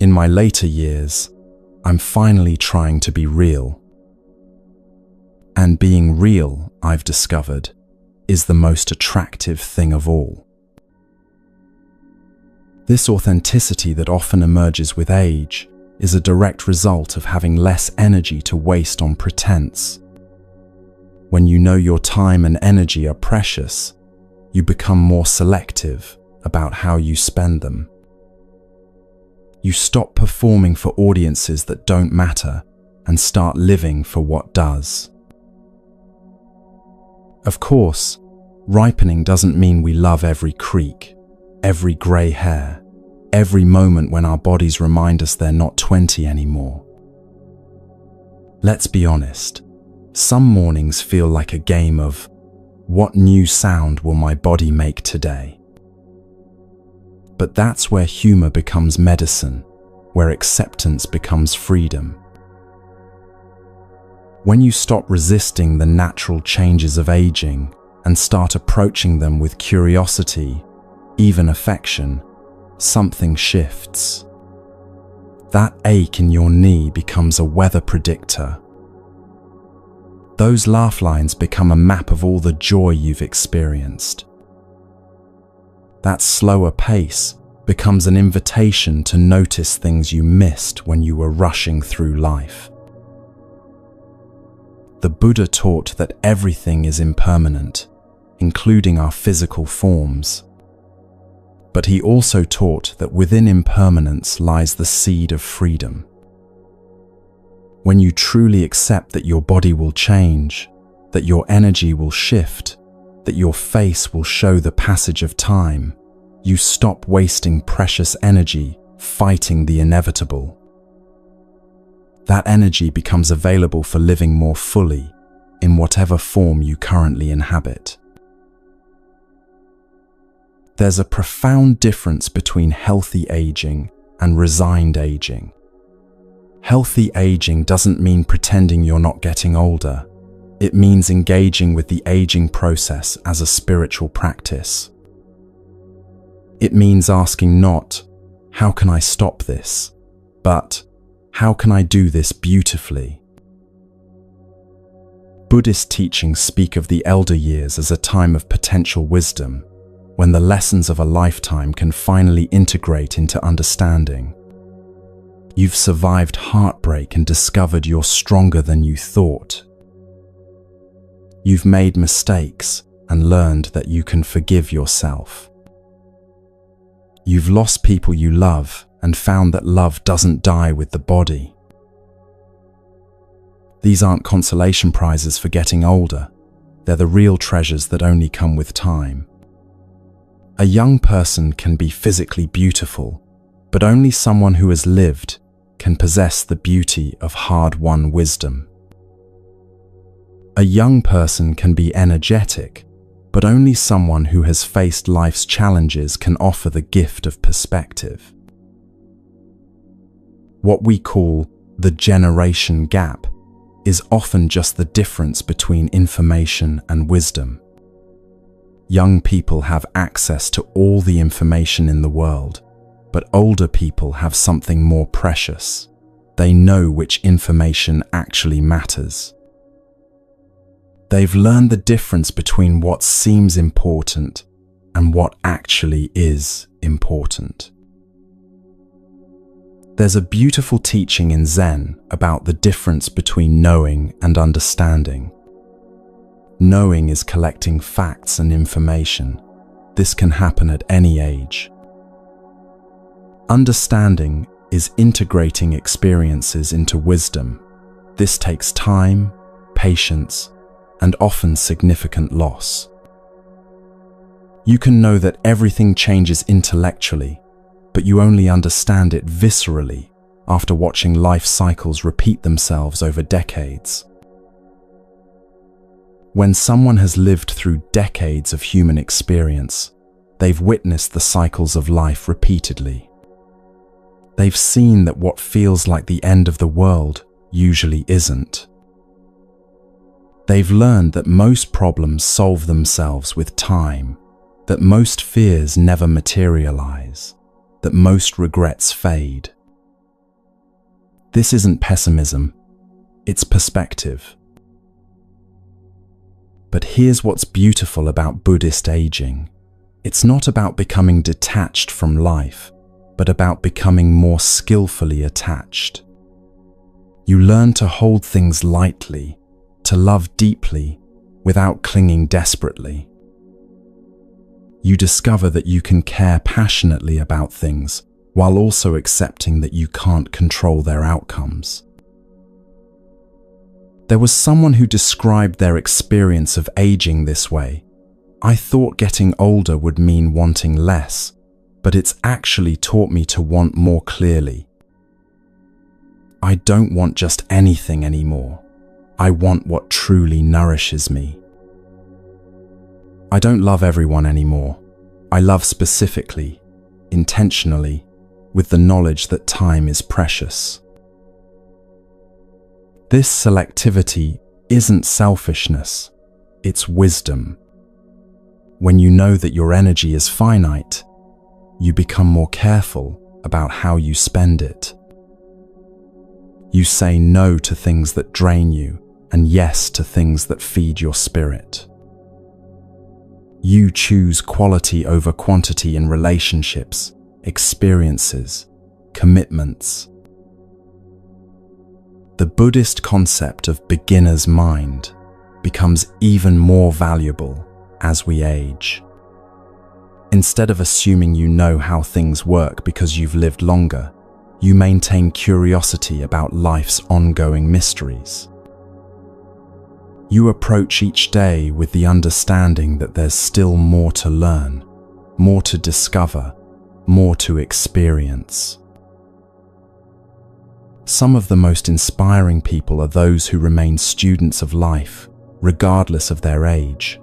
in my later years, I'm finally trying to be real. And being real, I've discovered, is the most attractive thing of all. This authenticity that often emerges with age is a direct result of having less energy to waste on pretense. When you know your time and energy are precious, you become more selective about how you spend them. You stop performing for audiences that don't matter and start living for what does. Of course, ripening doesn't mean we love every creak, every grey hair, every moment when our bodies remind us they're not 20 anymore. Let's be honest, some mornings feel like a game of, what new sound will my body make today? But that's where humor becomes medicine, where acceptance becomes freedom. When you stop resisting the natural changes of aging and start approaching them with curiosity, even affection, something shifts. That ache in your knee becomes a weather predictor. Those laugh lines become a map of all the joy you've experienced. That slower pace becomes an invitation to notice things you missed when you were rushing through life. The Buddha taught that everything is impermanent, including our physical forms. But he also taught that within impermanence lies the seed of freedom. When you truly accept that your body will change, that your energy will shift, that your face will show the passage of time, you stop wasting precious energy fighting the inevitable. That energy becomes available for living more fully in whatever form you currently inhabit. There's a profound difference between healthy aging and resigned aging. Healthy aging doesn't mean pretending you're not getting older. It means engaging with the aging process as a spiritual practice. It means asking not, how can I stop this? But, how can I do this beautifully? Buddhist teachings speak of the elder years as a time of potential wisdom, when the lessons of a lifetime can finally integrate into understanding. You've survived heartbreak and discovered you're stronger than you thought. You've made mistakes and learned that you can forgive yourself. You've lost people you love and found that love doesn't die with the body. These aren't consolation prizes for getting older. They're the real treasures that only come with time. A young person can be physically beautiful, but only someone who has lived can possess the beauty of hard-won wisdom. A young person can be energetic, but only someone who has faced life's challenges can offer the gift of perspective. What we call the generation gap is often just the difference between information and wisdom. Young people have access to all the information in the world, but older people have something more precious. They know which information actually matters. They've learned the difference between what seems important and what actually is important. There's a beautiful teaching in Zen about the difference between knowing and understanding. Knowing is collecting facts and information. This can happen at any age. Understanding is integrating experiences into wisdom. This takes time, patience, and often significant loss. You can know that everything changes intellectually, but you only understand it viscerally after watching life cycles repeat themselves over decades. When someone has lived through decades of human experience, They've witnessed the cycles of life repeatedly. They've seen that what feels like the end of the world usually isn't. They've learned that most problems solve themselves with time, that most fears never materialize, that most regrets fade. This isn't pessimism, it's perspective. But here's what's beautiful about Buddhist aging. It's not about becoming detached from life, but about becoming more skillfully attached. You learn to hold things lightly, to love deeply without clinging desperately. You discover that you can care passionately about things while also accepting that you can't control their outcomes. There was someone who described their experience of aging this way. I thought getting older would mean wanting less, but it's actually taught me to want more clearly. I don't want just anything anymore. I want what truly nourishes me. I don't love everyone anymore. I love specifically, intentionally, with the knowledge that time is precious. This selectivity isn't selfishness, it's wisdom. When you know that your energy is finite, you become more careful about how you spend it. You say no to things that drain you and yes to things that feed your spirit. You choose quality over quantity in relationships, experiences, commitments. The Buddhist concept of beginner's mind becomes even more valuable as we age. Instead of assuming you know how things work because you've lived longer, you maintain curiosity about life's ongoing mysteries. You approach each day with the understanding that there's still more to learn, more to discover, more to experience. Some of the most inspiring people are those who remain students of life, regardless of their age.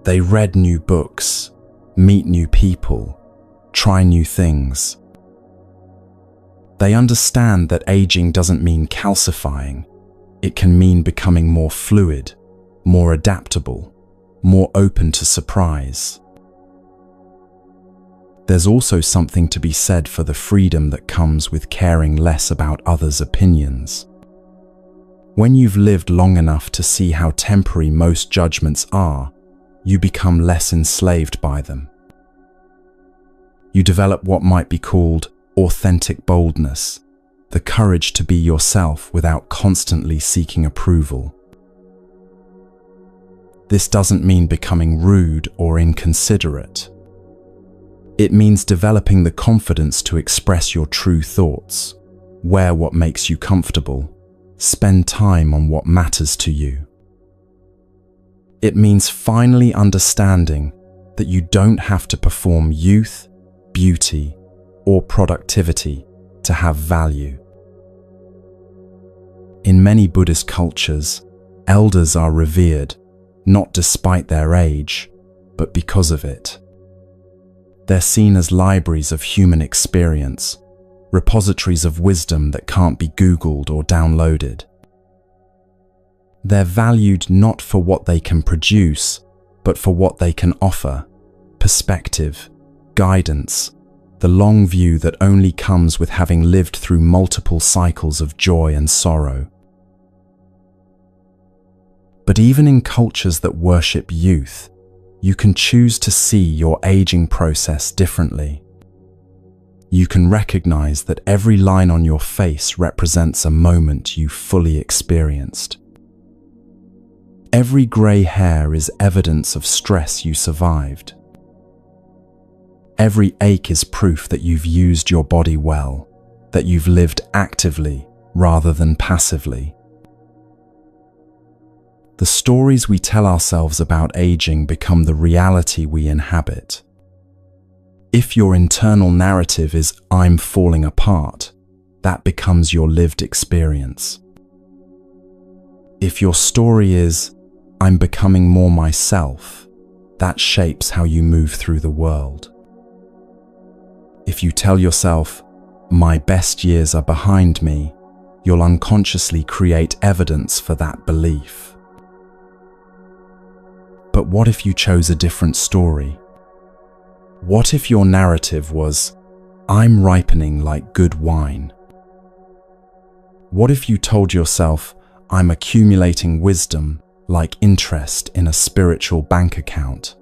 They read new books, meet new people, try new things. They understand that aging doesn't mean calcifying. It can mean becoming more fluid, more adaptable, more open to surprise. There's also something to be said for the freedom that comes with caring less about others' opinions. When you've lived long enough to see how temporary most judgments are, you become less enslaved by them. You develop what might be called authentic boldness, the courage to be yourself without constantly seeking approval. This doesn't mean becoming rude or inconsiderate. It means developing the confidence to express your true thoughts, wear what makes you comfortable, spend time on what matters to you. It means finally understanding that you don't have to perform youth, beauty, or productivity to have value. In many Buddhist cultures, elders are revered, not despite their age, but because of it. They're seen as libraries of human experience, repositories of wisdom that can't be Googled or downloaded. They're valued not for what they can produce, but for what they can offer: perspective, guidance, the long view that only comes with having lived through multiple cycles of joy and sorrow. But even in cultures that worship youth, you can choose to see your aging process differently. You can recognize that every line on your face represents a moment you fully experienced. Every grey hair is evidence of stress you survived. Every ache is proof that you've used your body well, that you've lived actively rather than passively. The stories we tell ourselves about aging become the reality we inhabit. If your internal narrative is "I'm falling apart," that becomes your lived experience. If your story is "I'm becoming more myself," that shapes how you move through the world. If you tell yourself, "My best years are behind me," you'll unconsciously create evidence for that belief. But what if you chose a different story? What if your narrative was, "I'm ripening like good wine"? What if you told yourself, "I'm accumulating wisdom like interest in a spiritual bank account"?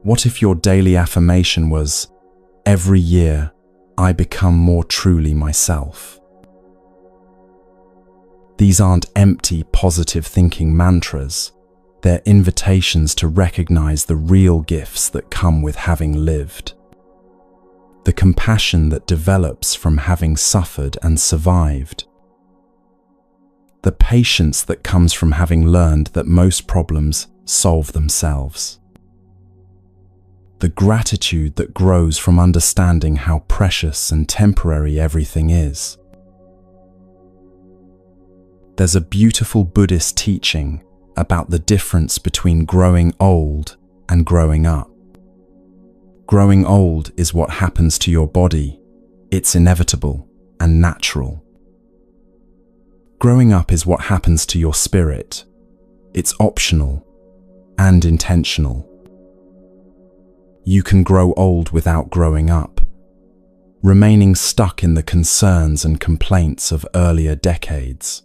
What if your daily affirmation was, "Every year, I become more truly myself"? These aren't empty positive thinking mantras. They're invitations to recognize the real gifts that come with having lived. The compassion that develops from having suffered and survived. The patience that comes from having learned that most problems solve themselves. The gratitude that grows from understanding how precious and temporary everything is. There's a beautiful Buddhist teaching about the difference between growing old and growing up. Growing old is what happens to your body. It's inevitable and natural. Growing up is what happens to your spirit. It's optional and intentional. You can grow old without growing up, remaining stuck in the concerns and complaints of earlier decades.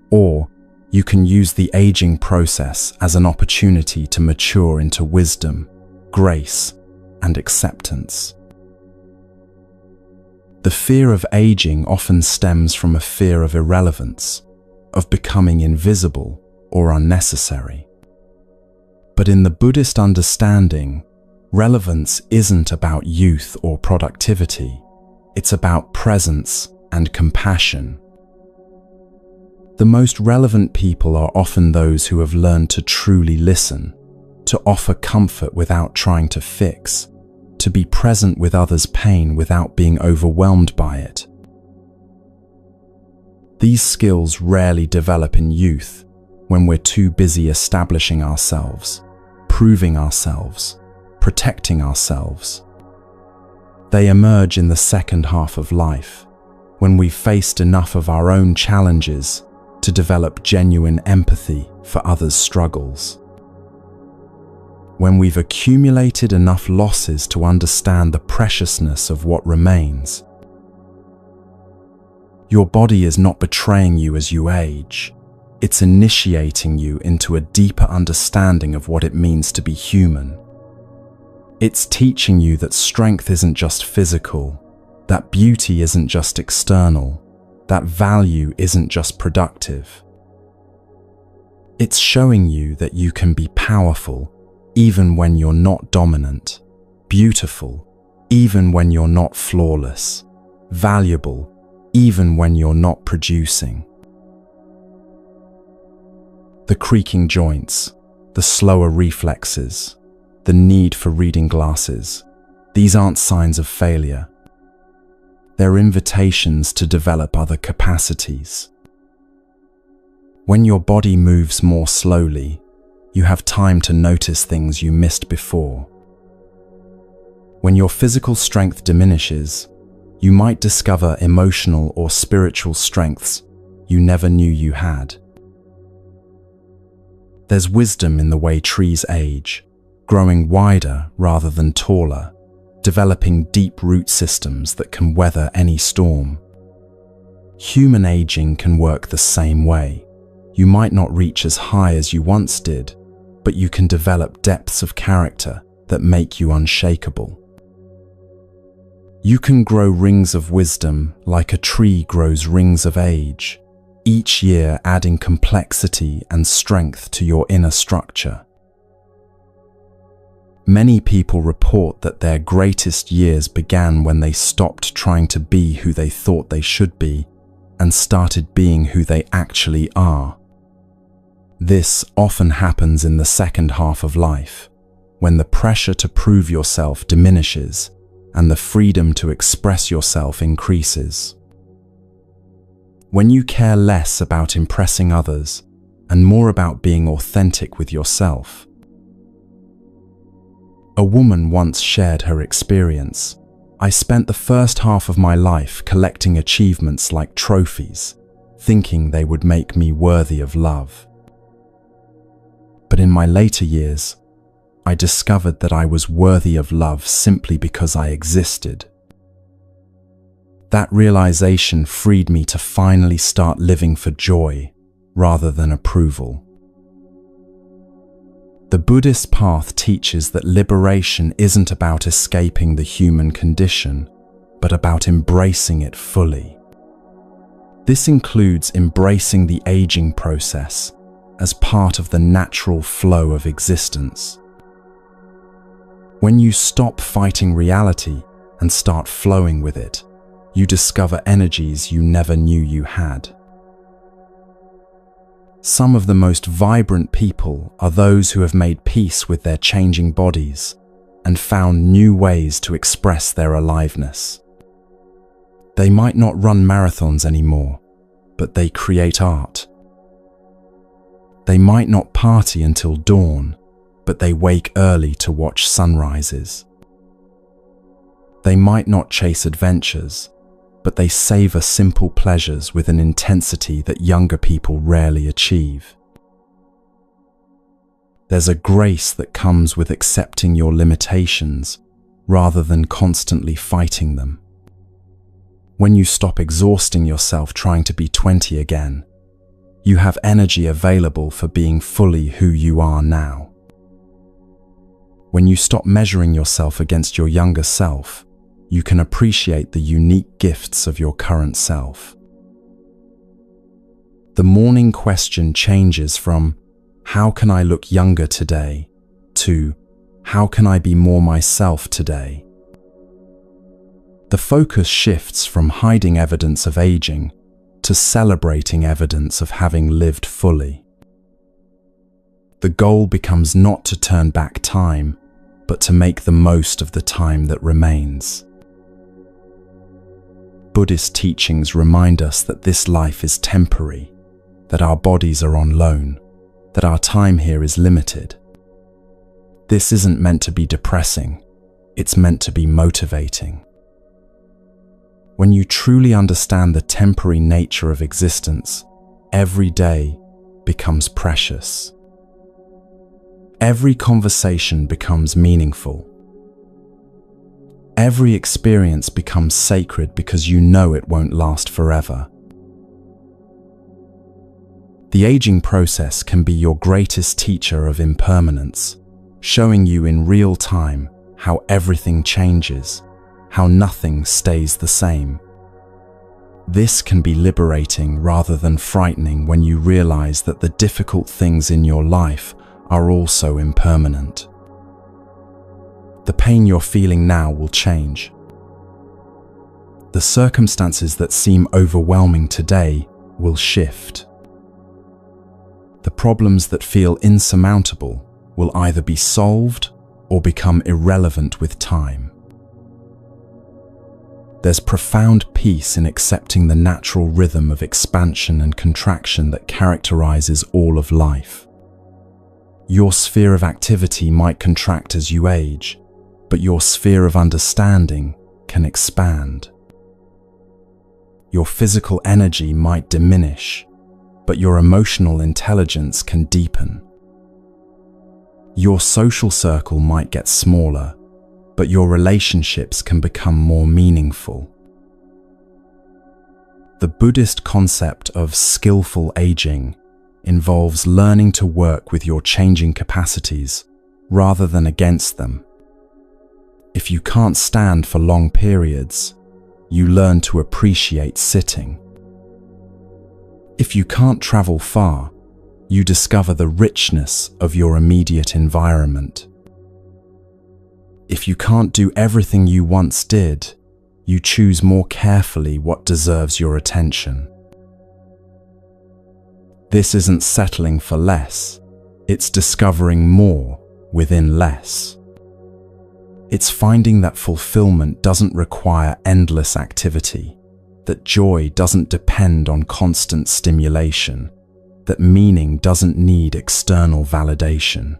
Or you can use the aging process as an opportunity to mature into wisdom, grace, and acceptance. The fear of aging often stems from a fear of irrelevance, of becoming invisible or unnecessary. But in the Buddhist understanding, relevance isn't about youth or productivity. It's about presence and compassion. The most relevant people are often those who have learned to truly listen, to offer comfort without trying to fix, to be present with others' pain without being overwhelmed by it. These skills rarely develop in youth when we're too busy establishing ourselves, proving ourselves, protecting ourselves. They emerge in the second half of life, when we've faced enough of our own challenges to develop genuine empathy for others' struggles. When we've accumulated enough losses to understand the preciousness of what remains. Your body is not betraying you as you age. It's initiating you into a deeper understanding of what it means to be human. It's teaching you that strength isn't just physical, that beauty isn't just external, that value isn't just productive. It's showing you that you can be powerful even when you're not dominant, beautiful even when you're not flawless, valuable even when you're not producing. The creaking joints, the slower reflexes, the need for reading glasses, these aren't signs of failure. They're invitations to develop other capacities. When your body moves more slowly, you have time to notice things you missed before. When your physical strength diminishes, you might discover emotional or spiritual strengths you never knew you had. There's wisdom in the way trees age, growing wider rather than taller, developing deep root systems that can weather any storm. Human aging can work the same way. You might not reach as high as you once did, but you can develop depths of character that make you unshakable. You can grow rings of wisdom like a tree grows rings of age, each year adding complexity and strength to your inner structure. Many people report that their greatest years began when they stopped trying to be who they thought they should be and started being who they actually are. This often happens in the second half of life, when the pressure to prove yourself diminishes and the freedom to express yourself increases. When you care less about impressing others and more about being authentic with yourself. A woman once shared her experience. "I spent the first half of my life collecting achievements like trophies, thinking they would make me worthy of love. But in my later years, I discovered that I was worthy of love simply because I existed. That realization freed me to finally start living for joy rather than approval." The Buddhist path teaches that liberation isn't about escaping the human condition, but about embracing it fully. This includes embracing the aging process as part of the natural flow of existence. When you stop fighting reality and start flowing with it, you discover energies you never knew you had. Some of the most vibrant people are those who have made peace with their changing bodies and found new ways to express their aliveness. They might not run marathons anymore, but they create art. They might not party until dawn, but they wake early to watch sunrises. They might not chase adventures, but they savor simple pleasures with an intensity that younger people rarely achieve. There's a grace that comes with accepting your limitations rather than constantly fighting them. When you stop exhausting yourself trying to be 20 again, you have energy available for being fully who you are now. When you stop measuring yourself against your younger self, you can appreciate the unique gifts of your current self. The morning question changes from, "How can I look younger today?" to, "How can I be more myself today?" The focus shifts from hiding evidence of aging to celebrating evidence of having lived fully. The goal becomes not to turn back time, but to make the most of the time that remains. Buddhist teachings remind us that this life is temporary, that our bodies are on loan, that our time here is limited. This isn't meant to be depressing, it's meant to be motivating. When you truly understand the temporary nature of existence, every day becomes precious. Every conversation becomes meaningful. Every experience becomes sacred because you know it won't last forever. The aging process can be your greatest teacher of impermanence, showing you in real time how everything changes, how nothing stays the same. This can be liberating rather than frightening when you realize that the difficult things in your life are also impermanent. The pain you're feeling now will change. The circumstances that seem overwhelming today will shift. The problems that feel insurmountable will either be solved or become irrelevant with time. There's profound peace in accepting the natural rhythm of expansion and contraction that characterizes all of life. Your sphere of activity might contract as you age, but your sphere of understanding can expand. Your physical energy might diminish, but your emotional intelligence can deepen. Your social circle might get smaller, but your relationships can become more meaningful. The Buddhist concept of skillful aging involves learning to work with your changing capacities rather than against them. If you can't stand for long periods, you learn to appreciate sitting. If you can't travel far, you discover the richness of your immediate environment. If you can't do everything you once did, you choose more carefully what deserves your attention. This isn't settling for less, it's discovering more within less. It's finding that fulfillment doesn't require endless activity, that joy doesn't depend on constant stimulation, that meaning doesn't need external validation.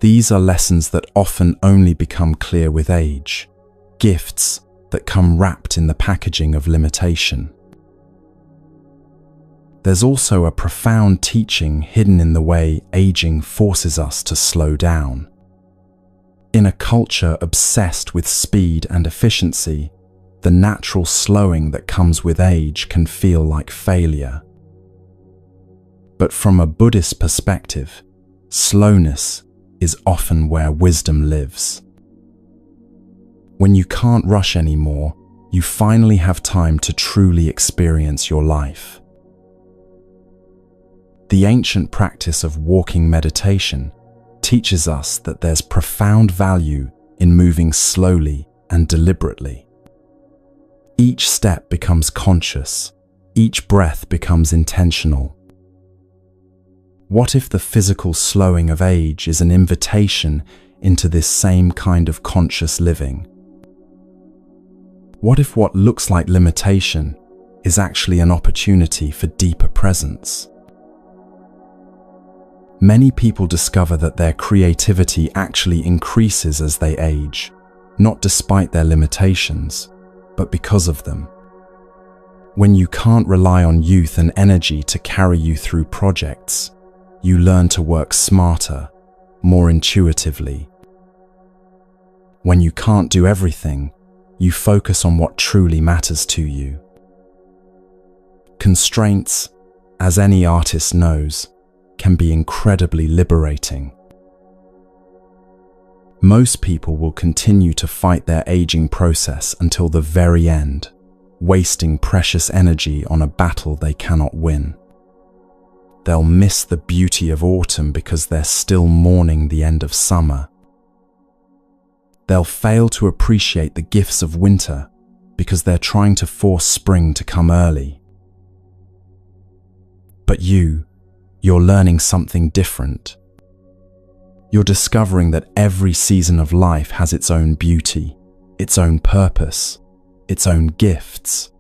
These are lessons that often only become clear with age, gifts that come wrapped in the packaging of limitation. There's also a profound teaching hidden in the way aging forces us to slow down. In a culture obsessed with speed and efficiency, the natural slowing that comes with age can feel like failure. But from a Buddhist perspective, slowness is often where wisdom lives. When you can't rush anymore, you finally have time to truly experience your life. The ancient practice of walking meditation teaches us that there's profound value in moving slowly and deliberately. Each step becomes conscious, each breath becomes intentional. What if the physical slowing of age is an invitation into this same kind of conscious living? What if what looks like limitation is actually an opportunity for deeper presence? Many people discover that their creativity actually increases as they age, not despite their limitations, but because of them. When you can't rely on youth and energy to carry you through projects, you learn to work smarter, more intuitively. When you can't do everything, you focus on what truly matters to you. Constraints, as any artist knows, can be incredibly liberating. Most people will continue to fight their aging process until the very end, wasting precious energy on a battle they cannot win. They'll miss the beauty of autumn because they're still mourning the end of summer. They'll fail to appreciate the gifts of winter because they're trying to force spring to come early. But you're learning something different. You're discovering that every season of life has its own beauty, its own purpose, its own gifts.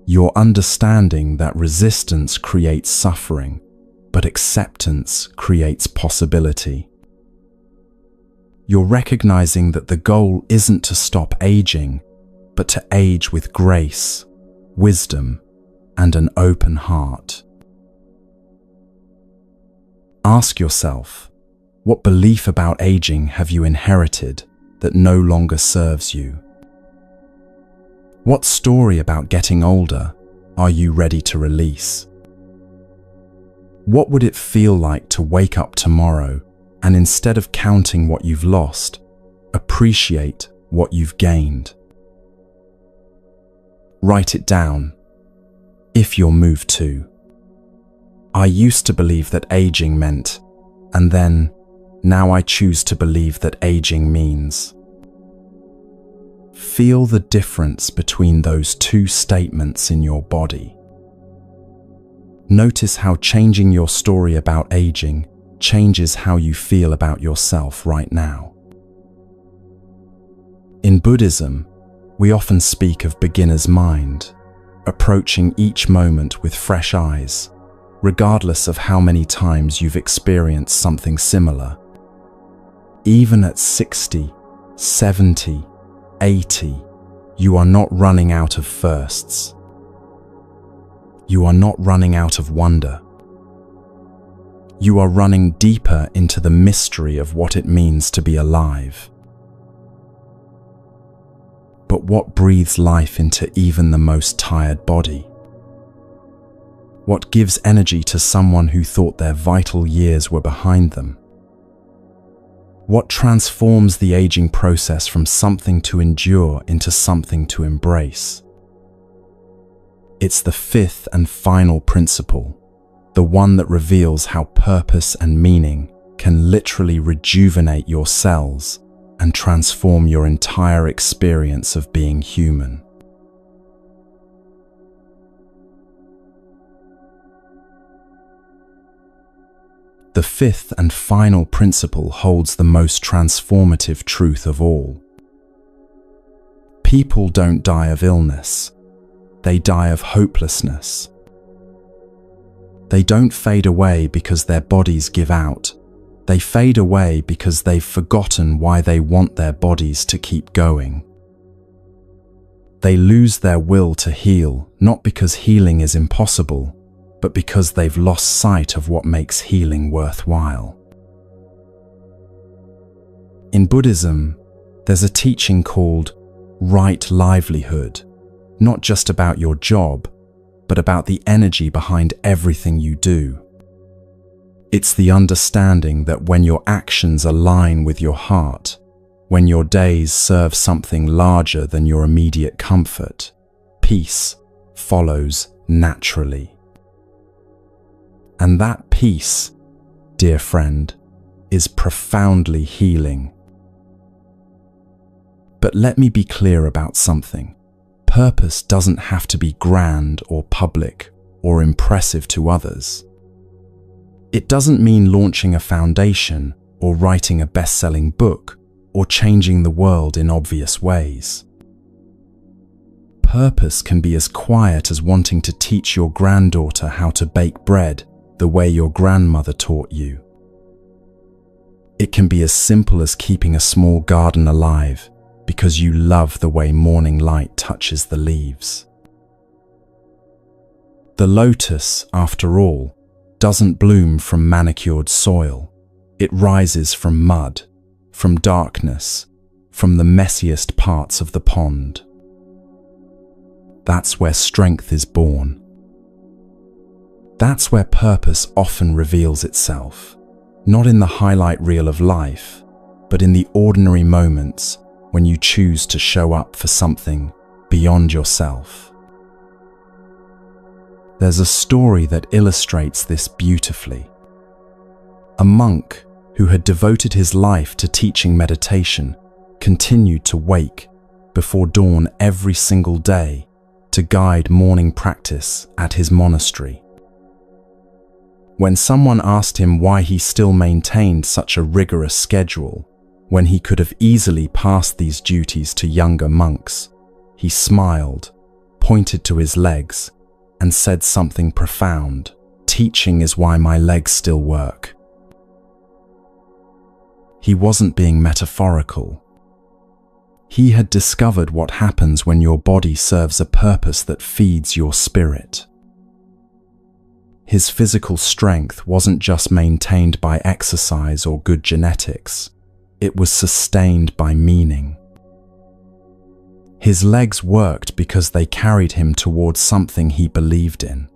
You're understanding that resistance creates suffering, but acceptance creates possibility. You're recognizing that the goal isn't to stop aging, but to age with grace, wisdom, and an open heart. Ask yourself, what belief about aging have you inherited that no longer serves you? What story about getting older are you ready to release? What would it feel like to wake up tomorrow and instead of counting what you've lost, appreciate what you've gained? Write it down, if you're moved to. I used to believe that aging meant, and then, now I choose to believe that aging means. Feel the difference between those two statements in your body. Notice how changing your story about aging changes how you feel about yourself right now. In Buddhism, we often speak of beginner's mind, approaching each moment with fresh eyes, regardless of how many times you've experienced something similar. Even at 60, 70, 80, you are not running out of firsts. You are not running out of wonder. You are running deeper into the mystery of what it means to be alive. But what breathes life into even the most tired body? What gives energy to someone who thought their vital years were behind them? What transforms the aging process from something to endure into something to embrace? It's the fifth and final principle, the one that reveals how purpose and meaning can literally rejuvenate your cells and transform your entire experience of being human. The fifth and final principle holds the most transformative truth of all. People don't die of illness, they die of hopelessness. They don't fade away because their bodies give out. They fade away because they've forgotten why they want their bodies to keep going. They lose their will to heal, not because healing is impossible, but because they've lost sight of what makes healing worthwhile. In Buddhism, there's a teaching called right livelihood, not just about your job, but about the energy behind everything you do. It's the understanding that when your actions align with your heart, when your days serve something larger than your immediate comfort, peace follows naturally. And that peace, dear friend, is profoundly healing. But let me be clear about something. Purpose doesn't have to be grand or public or impressive to others. It doesn't mean launching a foundation or writing a best-selling book or changing the world in obvious ways. Purpose can be as quiet as wanting to teach your granddaughter how to bake bread the way your grandmother taught you. It can be as simple as keeping a small garden alive because you love the way morning light touches the leaves. The lotus, after all, doesn't bloom from manicured soil. It rises from mud, from darkness, from the messiest parts of the pond. That's where strength is born. That's where purpose often reveals itself, not in the highlight reel of life, but in the ordinary moments when you choose to show up for something beyond yourself. There's a story that illustrates this beautifully. A monk who had devoted his life to teaching meditation continued to wake before dawn every single day to guide morning practice at his monastery. When someone asked him why he still maintained such a rigorous schedule, when he could have easily passed these duties to younger monks, he smiled, pointed to his legs, and said something profound. "Teaching is why my legs still work." He wasn't being metaphorical. He had discovered what happens when your body serves a purpose that feeds your spirit. His physical strength wasn't just maintained by exercise or good genetics. It was sustained by meaning. His legs worked because they carried him towards something he believed in.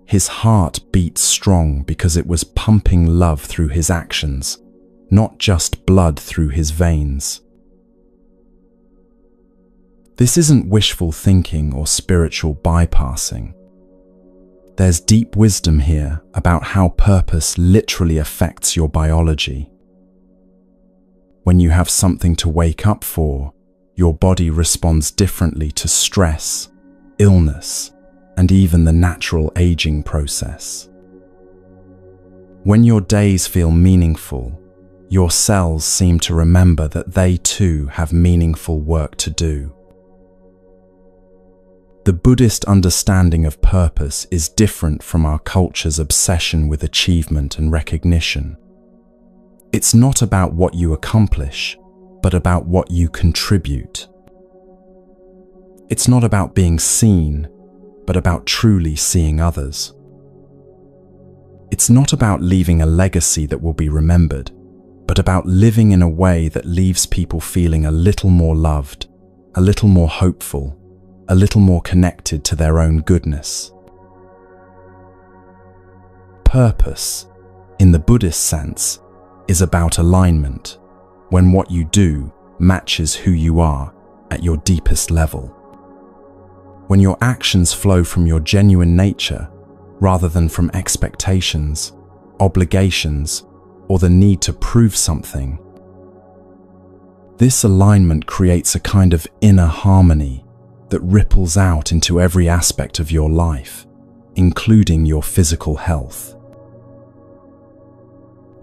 His heart beat strong because it was pumping love through his actions, not just blood through his veins. This isn't wishful thinking or spiritual bypassing. There's deep wisdom here about how purpose literally affects your biology. When you have something to wake up for, your body responds differently to stress, illness, and even the natural aging process. When your days feel meaningful, your cells seem to remember that they too have meaningful work to do. The Buddhist understanding of purpose is different from our culture's obsession with achievement and recognition. It's not about what you accomplish, but about what you contribute. It's not about being seen, but about truly seeing others. It's not about leaving a legacy that will be remembered, but about living in a way that leaves people feeling a little more loved, a little more hopeful, a little more connected to their own goodness. Purpose, in the Buddhist sense, is about alignment, when what you do matches who you are at your deepest level. When your actions flow from your genuine nature rather than from expectations, obligations, or the need to prove something. This alignment creates a kind of inner harmony that ripples out into every aspect of your life, including your physical health.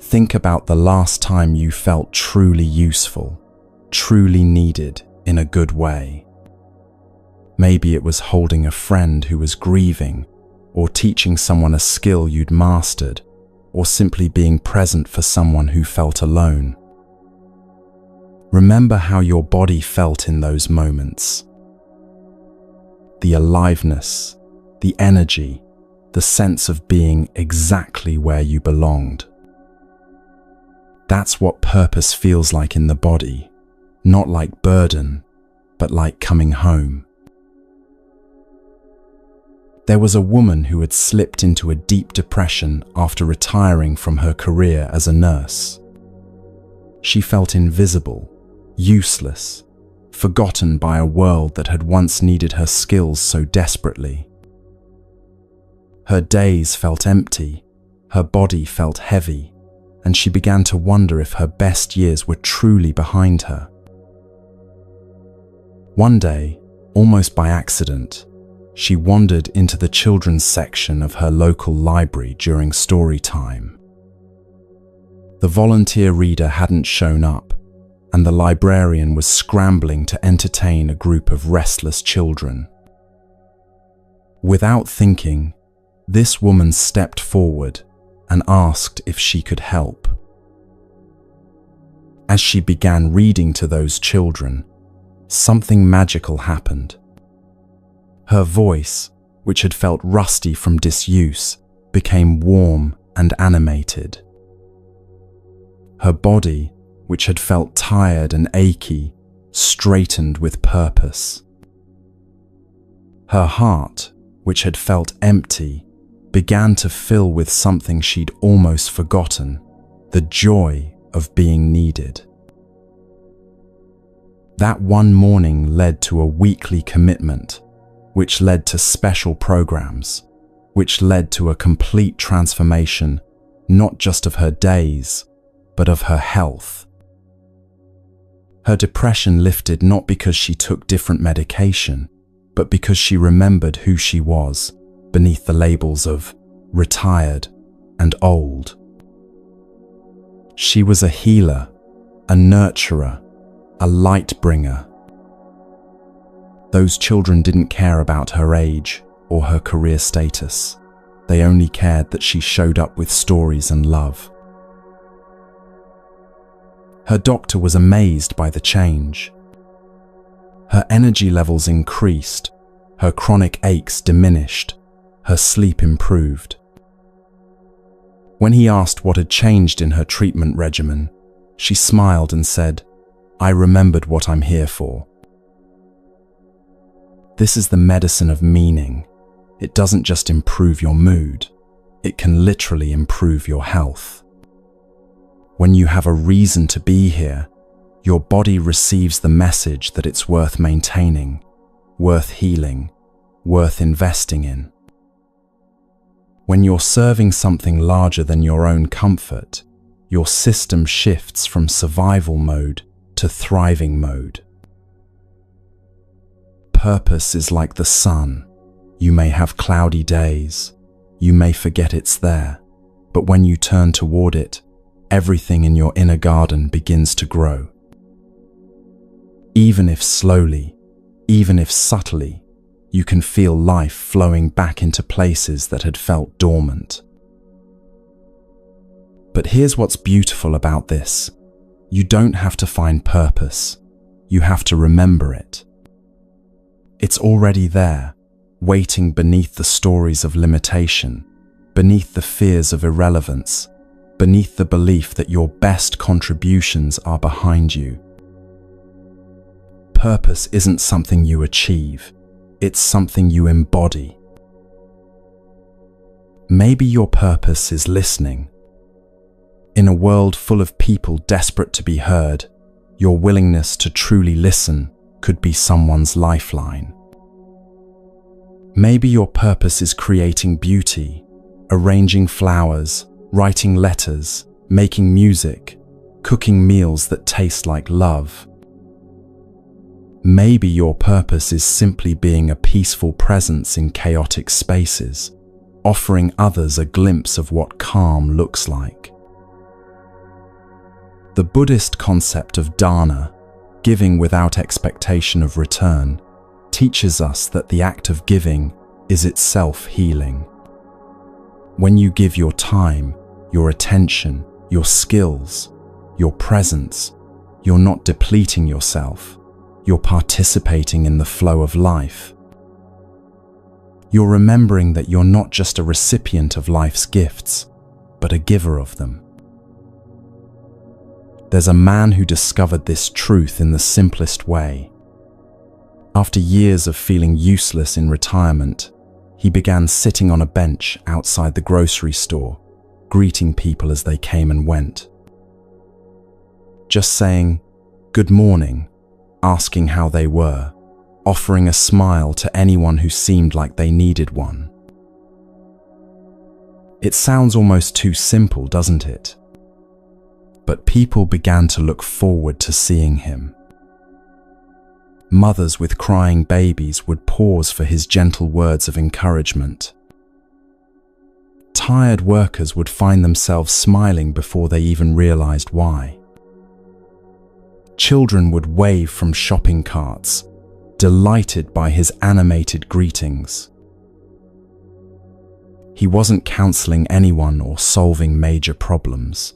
Think about the last time you felt truly useful, truly needed in a good way. Maybe it was holding a friend who was grieving, or teaching someone a skill you'd mastered, or simply being present for someone who felt alone. Remember how your body felt in those moments. The aliveness, the energy, the sense of being exactly where you belonged. That's what purpose feels like in the body, not like burden, but like coming home. There was a woman who had slipped into a deep depression after retiring from her career as a nurse. She felt invisible, useless, forgotten by a world that had once needed her skills so desperately. Her days felt empty, her body felt heavy, and she began to wonder if her best years were truly behind her. One day, almost by accident, she wandered into the children's section of her local library during story time. The volunteer reader hadn't shown up, and the librarian was scrambling to entertain a group of restless children. Without thinking, this woman stepped forward and asked if she could help. As she began reading to those children, something magical happened. Her voice, which had felt rusty from disuse, became warm and animated. Her body, which had felt tired and achy, straightened with purpose. Her heart, which had felt empty, began to fill with something she'd almost forgotten, the joy of being needed. That one morning led to a weekly commitment, which led to special programs, which led to a complete transformation, not just of her days, but of her health. Her depression lifted not because she took different medication, but because she remembered who she was beneath the labels of retired and old. She was a healer, a nurturer, a light bringer. Those children didn't care about her age or her career status. They only cared that she showed up with stories and love. Her doctor was amazed by the change. Her energy levels increased, her chronic aches diminished, her sleep improved. When he asked what had changed in her treatment regimen, she smiled and said, "I remembered what I'm here for." This is the medicine of meaning. It doesn't just improve your mood, it can literally improve your health. When you have a reason to be here, your body receives the message that it's worth maintaining, worth healing, worth investing in. When you're serving something larger than your own comfort, your system shifts from survival mode to thriving mode. Purpose is like the sun. You may have cloudy days, you may forget it's there, but when you turn toward it, everything in your inner garden begins to grow. Even if slowly, even if subtly, you can feel life flowing back into places that had felt dormant. But here's what's beautiful about this. You don't have to find purpose. You have to remember it. It's already there, waiting beneath the stories of limitation, beneath the fears of irrelevance, beneath the belief that your best contributions are behind you. Purpose isn't something you achieve. It's something you embody. Maybe your purpose is listening. In a world full of people desperate to be heard, your willingness to truly listen could be someone's lifeline. Maybe your purpose is creating beauty, arranging flowers, writing letters, making music, cooking meals that taste like love. Maybe your purpose is simply being a peaceful presence in chaotic spaces, offering others a glimpse of what calm looks like. The Buddhist concept of dana, giving without expectation of return, teaches us that the act of giving is itself healing. When you give your time, your attention, your skills, your presence, you're not depleting yourself. You're participating in the flow of life. You're remembering that you're not just a recipient of life's gifts, but a giver of them. There's a man who discovered this truth in the simplest way. After years of feeling useless in retirement, he began sitting on a bench outside the grocery store, greeting people as they came and went. Just saying, "Good morning," asking how they were, offering a smile to anyone who seemed like they needed one. It sounds almost too simple, doesn't it? But people began to look forward to seeing him. Mothers with crying babies would pause for his gentle words of encouragement. Tired workers would find themselves smiling before they even realized why. Children would wave from shopping carts, delighted by his animated greetings. He wasn't counseling anyone or solving major problems.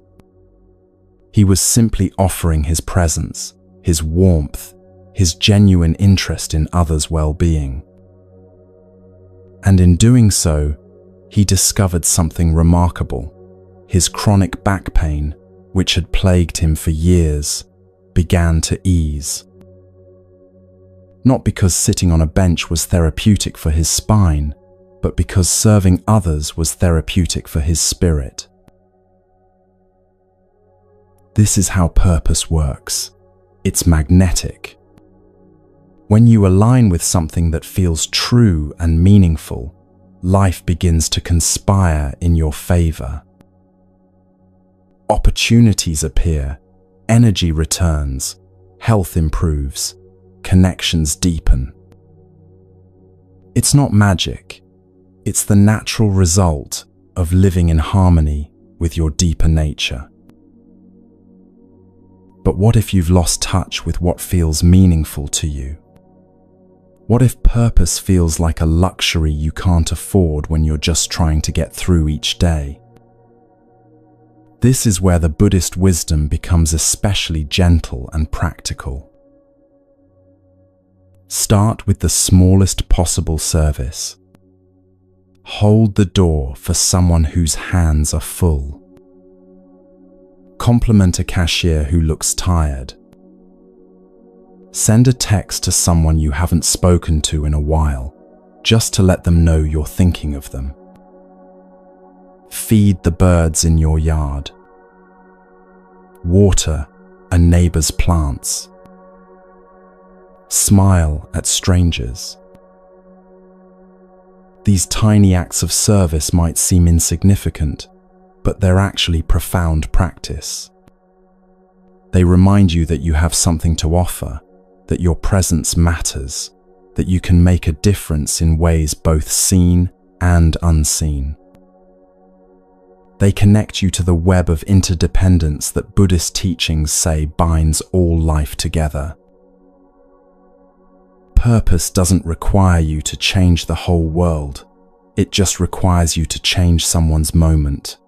He was simply offering his presence, his warmth, his genuine interest in others' well-being. And in doing so, he discovered something remarkable. His chronic back pain, which had plagued him for years, began to ease. Not because sitting on a bench was therapeutic for his spine, but because serving others was therapeutic for his spirit. This is how purpose works. It's magnetic. When you align with something that feels true and meaningful, life begins to conspire in your favor. Opportunities appear, energy returns, health improves, connections deepen. It's not magic. It's the natural result of living in harmony with your deeper nature. But what if you've lost touch with what feels meaningful to you? What if purpose feels like a luxury you can't afford when you're just trying to get through each day? This is where the Buddhist wisdom becomes especially gentle and practical. Start with the smallest possible service. Hold the door for someone whose hands are full. Compliment a cashier who looks tired. Send a text to someone you haven't spoken to in a while, just to let them know you're thinking of them. Feed the birds in your yard. Water a neighbor's plants. Smile at strangers. These tiny acts of service might seem insignificant, but they're actually profound practice. They remind you that you have something to offer, that your presence matters, that you can make a difference in ways both seen and unseen. They connect you to the web of interdependence that Buddhist teachings say binds all life together. Purpose doesn't require you to change the whole world. It just requires you to change someone's moment.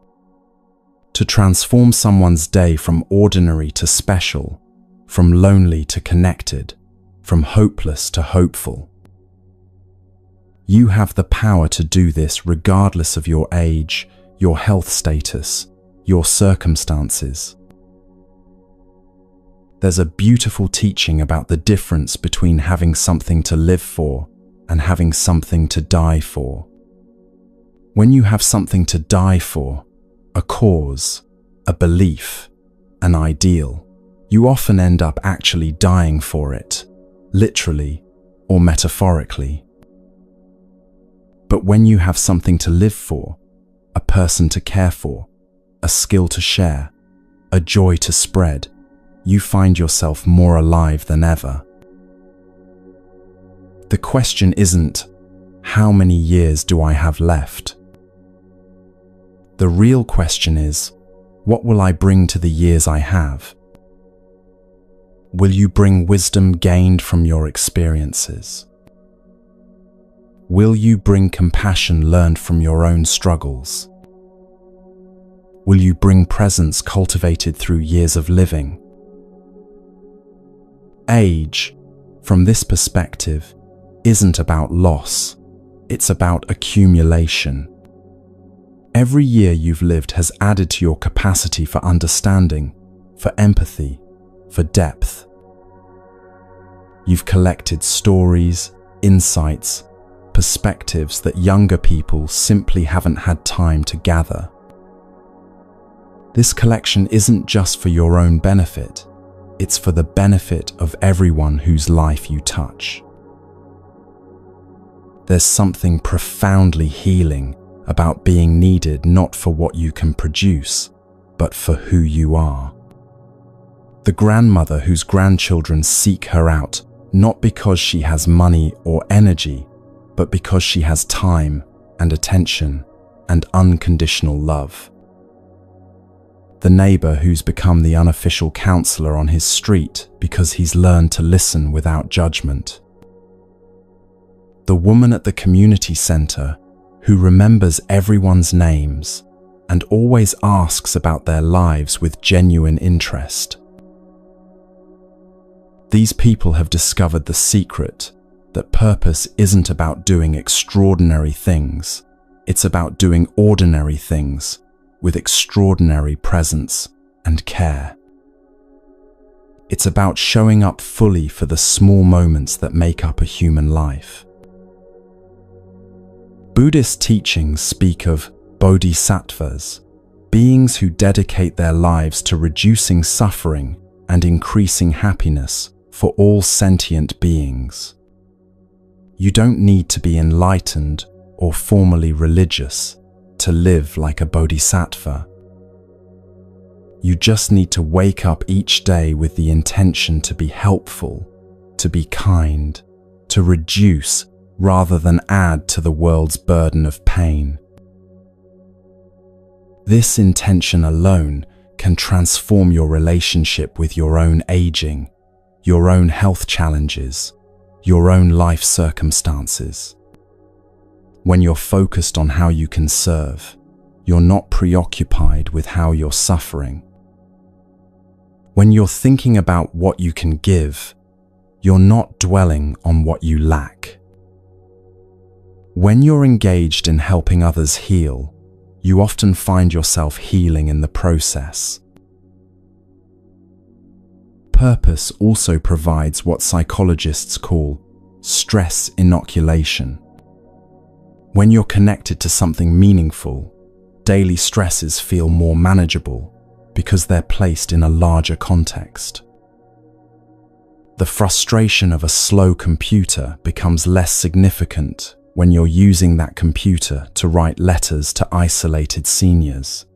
To transform someone's day from ordinary to special, from lonely to connected, from hopeless to hopeful. You have the power to do this regardless of your age, your health status, your circumstances. There's a beautiful teaching about the difference between having something to live for and having something to die for. When you have something to die for, a cause, a belief, an ideal, you often end up actually dying for it, literally or metaphorically. But when you have something to live for, a person to care for, a skill to share, a joy to spread, you find yourself more alive than ever. The question isn't, how many years do I have left? The real question is, what will I bring to the years I have? Will you bring wisdom gained from your experiences? Will you bring compassion learned from your own struggles? Will you bring presence cultivated through years of living? Age, from this perspective, isn't about loss. It's about accumulation. Every year you've lived has added to your capacity for understanding, for empathy, for depth. You've collected stories, insights, perspectives that younger people simply haven't had time to gather. This collection isn't just for your own benefit, it's for the benefit of everyone whose life you touch. There's something profoundly healing about being needed not for what you can produce, but for who you are. The grandmother whose grandchildren seek her out, not because she has money or energy, but because she has time and attention and unconditional love. The neighbor who's become the unofficial counselor on his street because he's learned to listen without judgment. The woman at the community center who remembers everyone's names and always asks about their lives with genuine interest. These people have discovered the secret that purpose isn't about doing extraordinary things, it's about doing ordinary things with extraordinary presence and care. It's about showing up fully for the small moments that make up a human life. Buddhist teachings speak of bodhisattvas, beings who dedicate their lives to reducing suffering and increasing happiness for all sentient beings. You don't need to be enlightened or formally religious to live like a bodhisattva. You just need to wake up each day with the intention to be helpful, to be kind, to reduce rather than add to the world's burden of pain. This intention alone can transform your relationship with your own aging, your own health challenges, your own life circumstances. When you're focused on how you can serve, you're not preoccupied with how you're suffering. When you're thinking about what you can give, you're not dwelling on what you lack. When you're engaged in helping others heal, you often find yourself healing in the process. Purpose also provides what psychologists call stress inoculation. When you're connected to something meaningful, daily stresses feel more manageable because they're placed in a larger context. The frustration of a slow computer becomes less significant when you're using that computer to write letters to isolated seniors.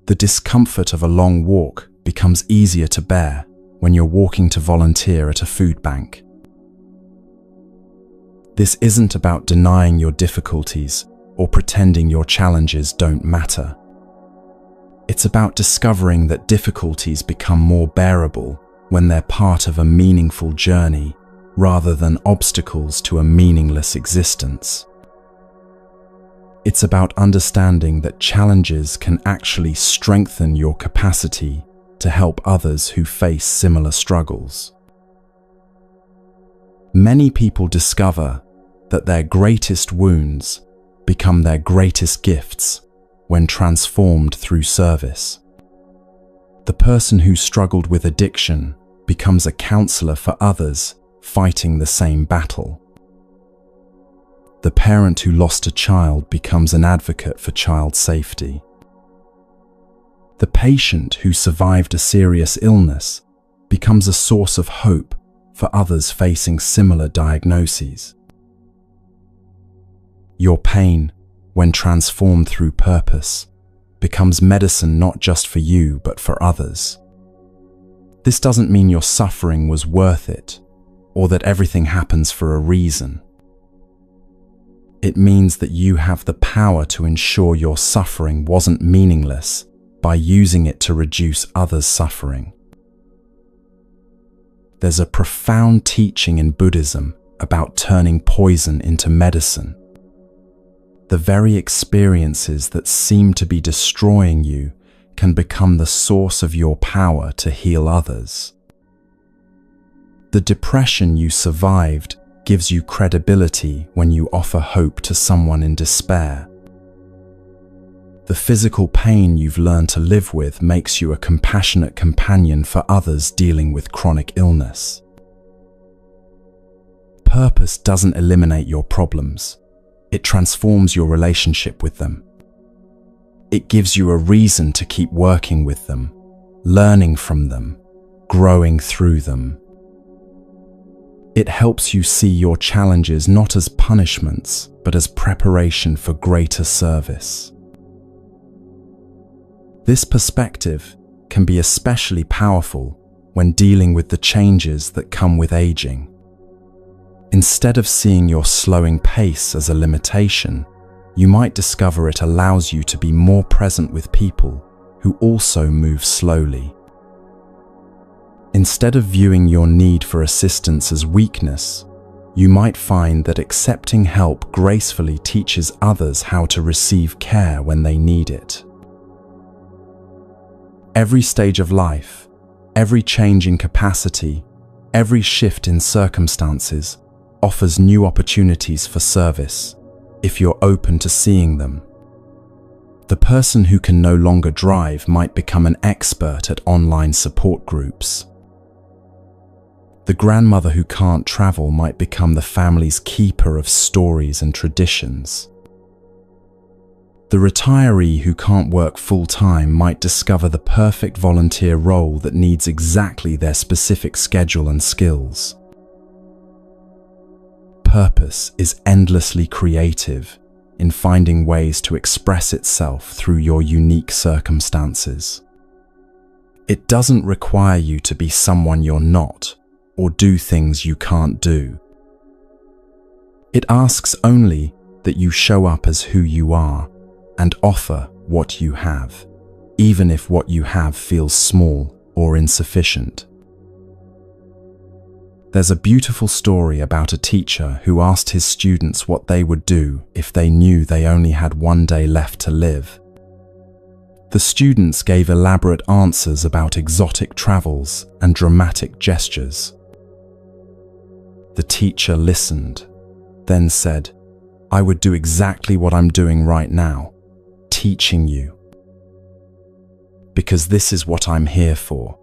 The discomfort of a long walk becomes easier to bear when you're walking to volunteer at a food bank. This isn't about denying your difficulties or pretending your challenges don't matter. It's about discovering that difficulties become more bearable when they're part of a meaningful journey rather than obstacles to a meaningless existence. It's about understanding that challenges can actually strengthen your capacity to help others who face similar struggles. Many people discover that their greatest wounds become their greatest gifts when transformed through service. The person who struggled with addiction becomes a counselor for others fighting the same battle. The parent who lost a child becomes an advocate for child safety. The patient who survived a serious illness becomes a source of hope for others facing similar diagnoses. Your pain, when transformed through purpose, becomes medicine not just for you but for others. This doesn't mean your suffering was worth it, or that everything happens for a reason. It means that you have the power to ensure your suffering wasn't meaningless by using it to reduce others' suffering. There's a profound teaching in Buddhism about turning poison into medicine. the very experiences that seem to be destroying you can become the source of your power to heal others. The depression you survived gives you credibility when you offer hope to someone in despair. The physical pain you've learned to live with makes you a compassionate companion for others dealing with chronic illness. Purpose doesn't eliminate your problems. It transforms your relationship with them. It gives you a reason to keep working with them, learning from them, growing through them. It helps you see your challenges not as punishments, but as preparation for greater service. This perspective can be especially powerful when dealing with the changes that come with aging. Instead of seeing your slowing pace as a limitation, you might discover it allows you to be more present with people who also move slowly. Instead of viewing your need for assistance as weakness, you might find that accepting help gracefully teaches others how to receive care when they need it. Every stage of life, every change in capacity, every shift in circumstances offers new opportunities for service, if you're open to seeing them. The person who can no longer drive might become an expert at online support groups. The grandmother who can't travel might become the family's keeper of stories and traditions. The retiree who can't work full-time might discover the perfect volunteer role that needs exactly their specific schedule and skills. Purpose is endlessly creative in finding ways to express itself through your unique circumstances. It doesn't require you to be someone you're not or do things you can't do. It asks only that you show up as who you are and offer what you have, even if what you have feels small or insufficient. There's a beautiful story about a teacher who asked his students what they would do if they knew they only had one day left to live. The students gave elaborate answers about exotic travels and dramatic gestures. The teacher listened, then said, "I would do exactly what I'm doing right now, teaching you. Because this is what I'm here for.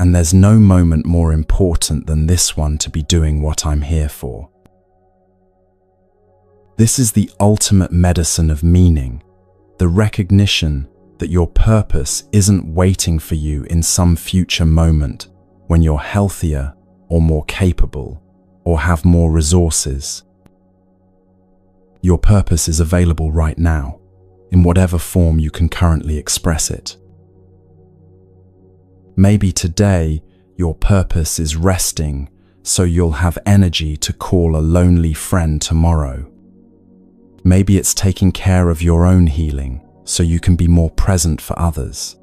And there's no moment more important than this one to be doing what I'm here for." This is the ultimate medicine of meaning, the recognition that your purpose isn't waiting for you in some future moment when you're healthier or more capable or have more resources. Your purpose is available right now, in whatever form you can currently express it. Maybe today your purpose is resting so you'll have energy to call a lonely friend tomorrow. Maybe it's taking care of your own healing so you can be more present for others.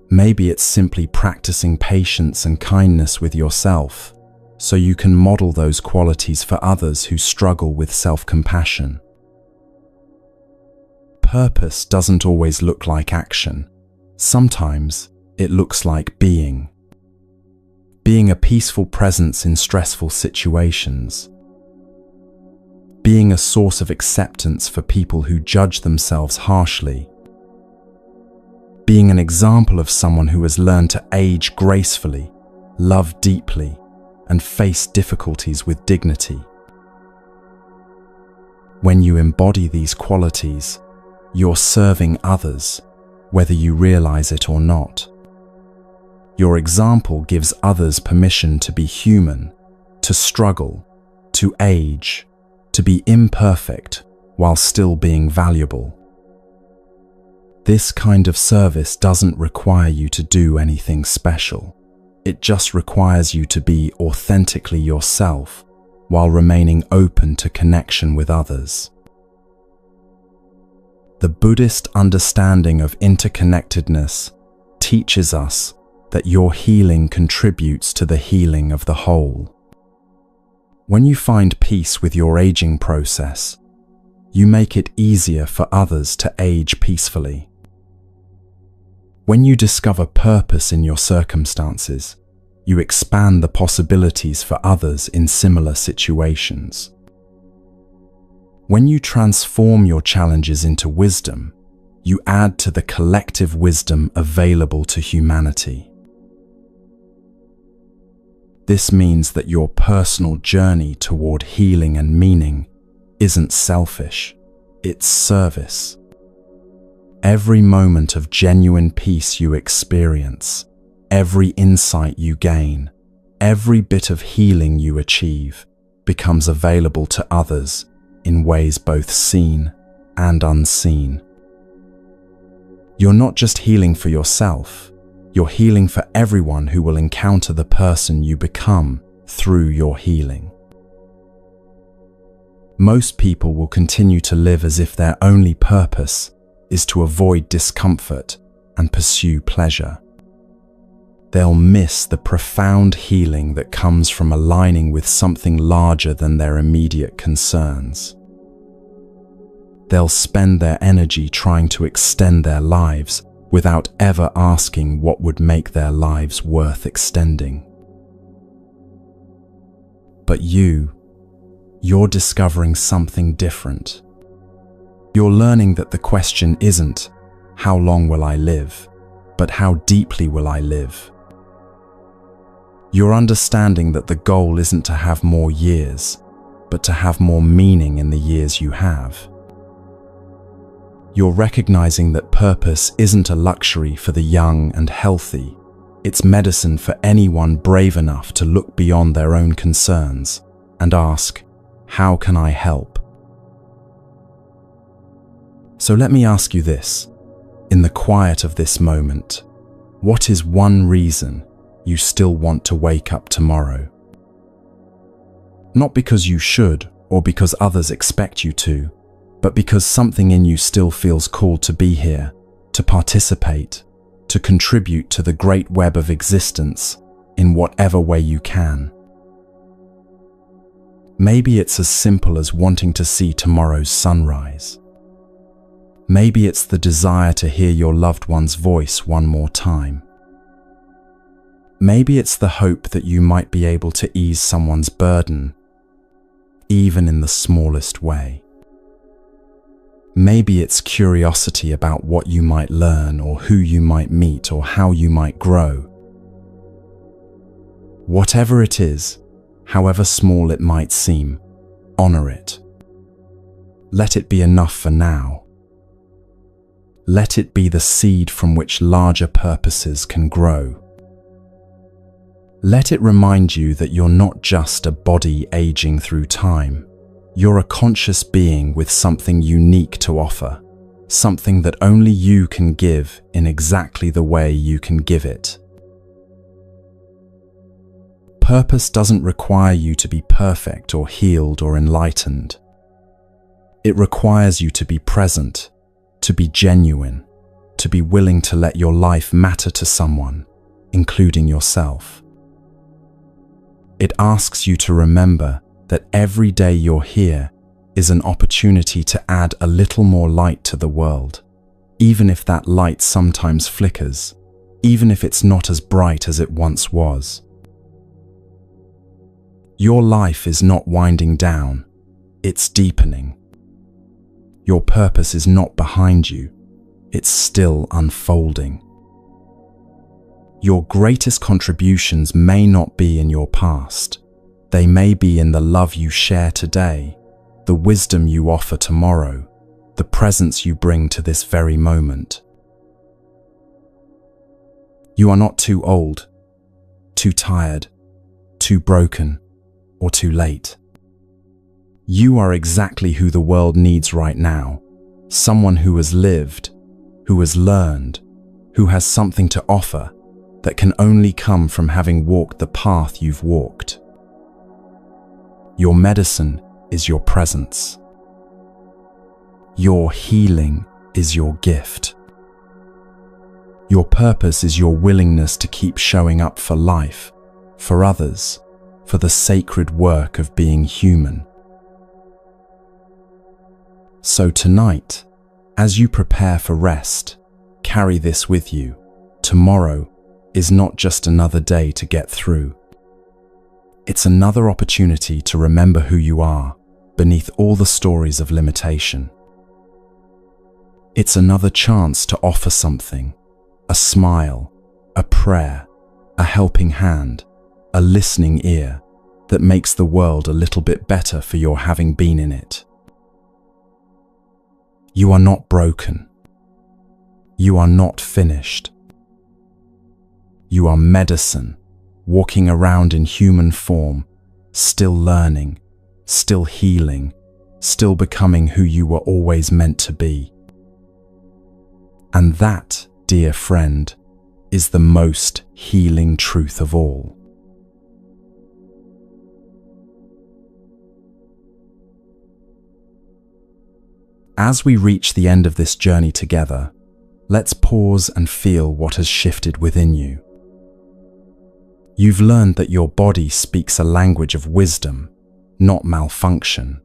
Maybe it's simply practicing patience and kindness with yourself so you can model those qualities for others who struggle with self-compassion. Purpose doesn't always look like action. Sometimes it looks like being. Being a peaceful presence in stressful situations. Being a source of acceptance for people who judge themselves harshly. Being an example of someone who has learned to age gracefully, love deeply, and face difficulties with dignity. When you embody these qualities, you're serving others, whether you realize it or not. Your example gives others permission to be human, to struggle, to age, to be imperfect while still being valuable. This kind of service doesn't require you to do anything special. It just requires you to be authentically yourself while remaining open to connection with others. The Buddhist understanding of interconnectedness teaches us that your healing contributes to the healing of the whole. When you find peace with your aging process, you make it easier for others to age peacefully. When you discover purpose in your circumstances, you expand the possibilities for others in similar situations. When you transform your challenges into wisdom, you add to the collective wisdom available to humanity. This means that your personal journey toward healing and meaning isn't selfish, it's service. Every moment of genuine peace you experience, every insight you gain, every bit of healing you achieve becomes available to others in ways both seen and unseen. You're not just healing for yourself, you're healing for everyone who will encounter the person you become through your healing. Most people will continue to live as if their only purpose is to avoid discomfort and pursue pleasure. They'll miss the profound healing that comes from aligning with something larger than their immediate concerns. They'll spend their energy trying to extend their lives without ever asking what would make their lives worth extending. But you're discovering something different. You're learning that the question isn't, how long will I live, but how deeply will I live? You're understanding that the goal isn't to have more years, but to have more meaning in the years you have. You're recognizing that purpose isn't a luxury for the young and healthy. It's medicine for anyone brave enough to look beyond their own concerns and ask, how can I help? So let me ask you this, in the quiet of this moment, what is one reason you still want to wake up tomorrow? Not because you should or because others expect you to, but because something in you still feels called to be here, to participate, to contribute to the great web of existence in whatever way you can. Maybe it's as simple as wanting to see tomorrow's sunrise. Maybe it's the desire to hear your loved one's voice one more time. Maybe it's the hope that you might be able to ease someone's burden, even in the smallest way. Maybe it's curiosity about what you might learn or who you might meet or how you might grow. Whatever it is, however small it might seem, honor it. Let it be enough for now. Let it be the seed from which larger purposes can grow. Let it remind you that you're not just a body aging through time. You're a conscious being with something unique to offer, something that only you can give in exactly the way you can give it. Purpose doesn't require you to be perfect or healed or enlightened. It requires you to be present, to be genuine, to be willing to let your life matter to someone, including yourself. It asks you to remember that every day you're here is an opportunity to add a little more light to the world, even if that light sometimes flickers, even if it's not as bright as it once was. Your life is not winding down, it's deepening. Your purpose is not behind you, it's still unfolding. Your greatest contributions may not be in your past. They may be in the love you share today, the wisdom you offer tomorrow, the presence you bring to this very moment. You are not too old, too tired, too broken, or too late. You are exactly who the world needs right now, someone who has lived, who has learned, who has something to offer that can only come from having walked the path you've walked. Your medicine is your presence. Your healing is your gift. Your purpose is your willingness to keep showing up for life, for others, for the sacred work of being human. So tonight, as you prepare for rest, carry this with you. Tomorrow is not just another day to get through. It's another opportunity to remember who you are beneath all the stories of limitation. It's another chance to offer something, a smile, a prayer, a helping hand, a listening ear that makes the world a little bit better for your having been in it. You are not broken. You are not finished. You are medicine, walking around in human form, still learning, still healing, still becoming who you were always meant to be. And that, dear friend, is the most healing truth of all. As we reach the end of this journey together, let's pause and feel what has shifted within you. You've learned that your body speaks a language of wisdom, not malfunction.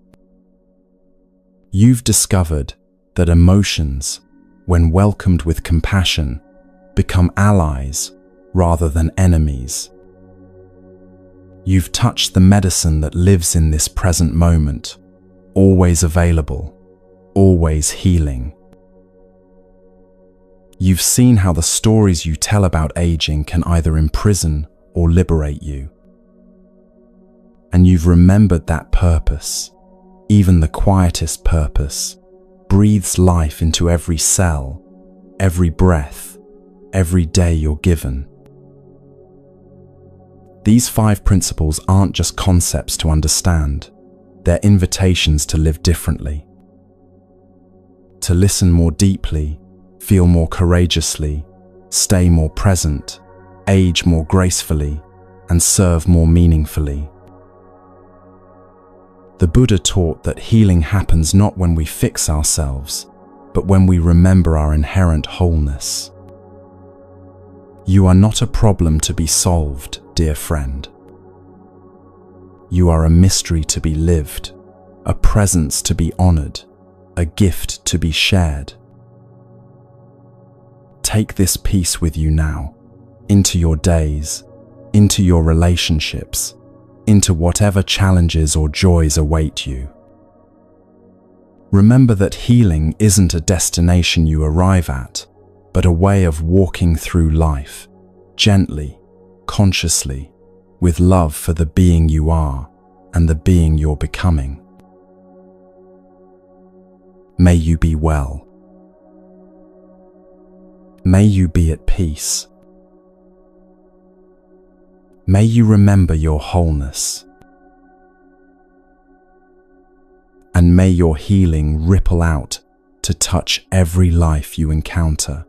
You've discovered that emotions, when welcomed with compassion, become allies rather than enemies. You've touched the medicine that lives in this present moment, always available, always healing. You've seen how the stories you tell about aging can either imprison or liberate you. And you've remembered that purpose, even the quietest purpose, breathes life into every cell, every breath, every day you're given. These 5 principles aren't just concepts to understand, they're invitations to live differently. To listen more deeply, feel more courageously, stay more present, age more gracefully, and serve more meaningfully. The Buddha taught that healing happens not when we fix ourselves, but when we remember our inherent wholeness. You are not a problem to be solved, dear friend. You are a mystery to be lived, a presence to be honored, a gift to be shared. Take this peace with you now, into your days, into your relationships, into whatever challenges or joys await you. Remember that healing isn't a destination you arrive at, but a way of walking through life, gently, consciously, with love for the being you are and the being you're becoming. May you be well. May you be at peace. May you remember your wholeness. And may your healing ripple out to touch every life you encounter.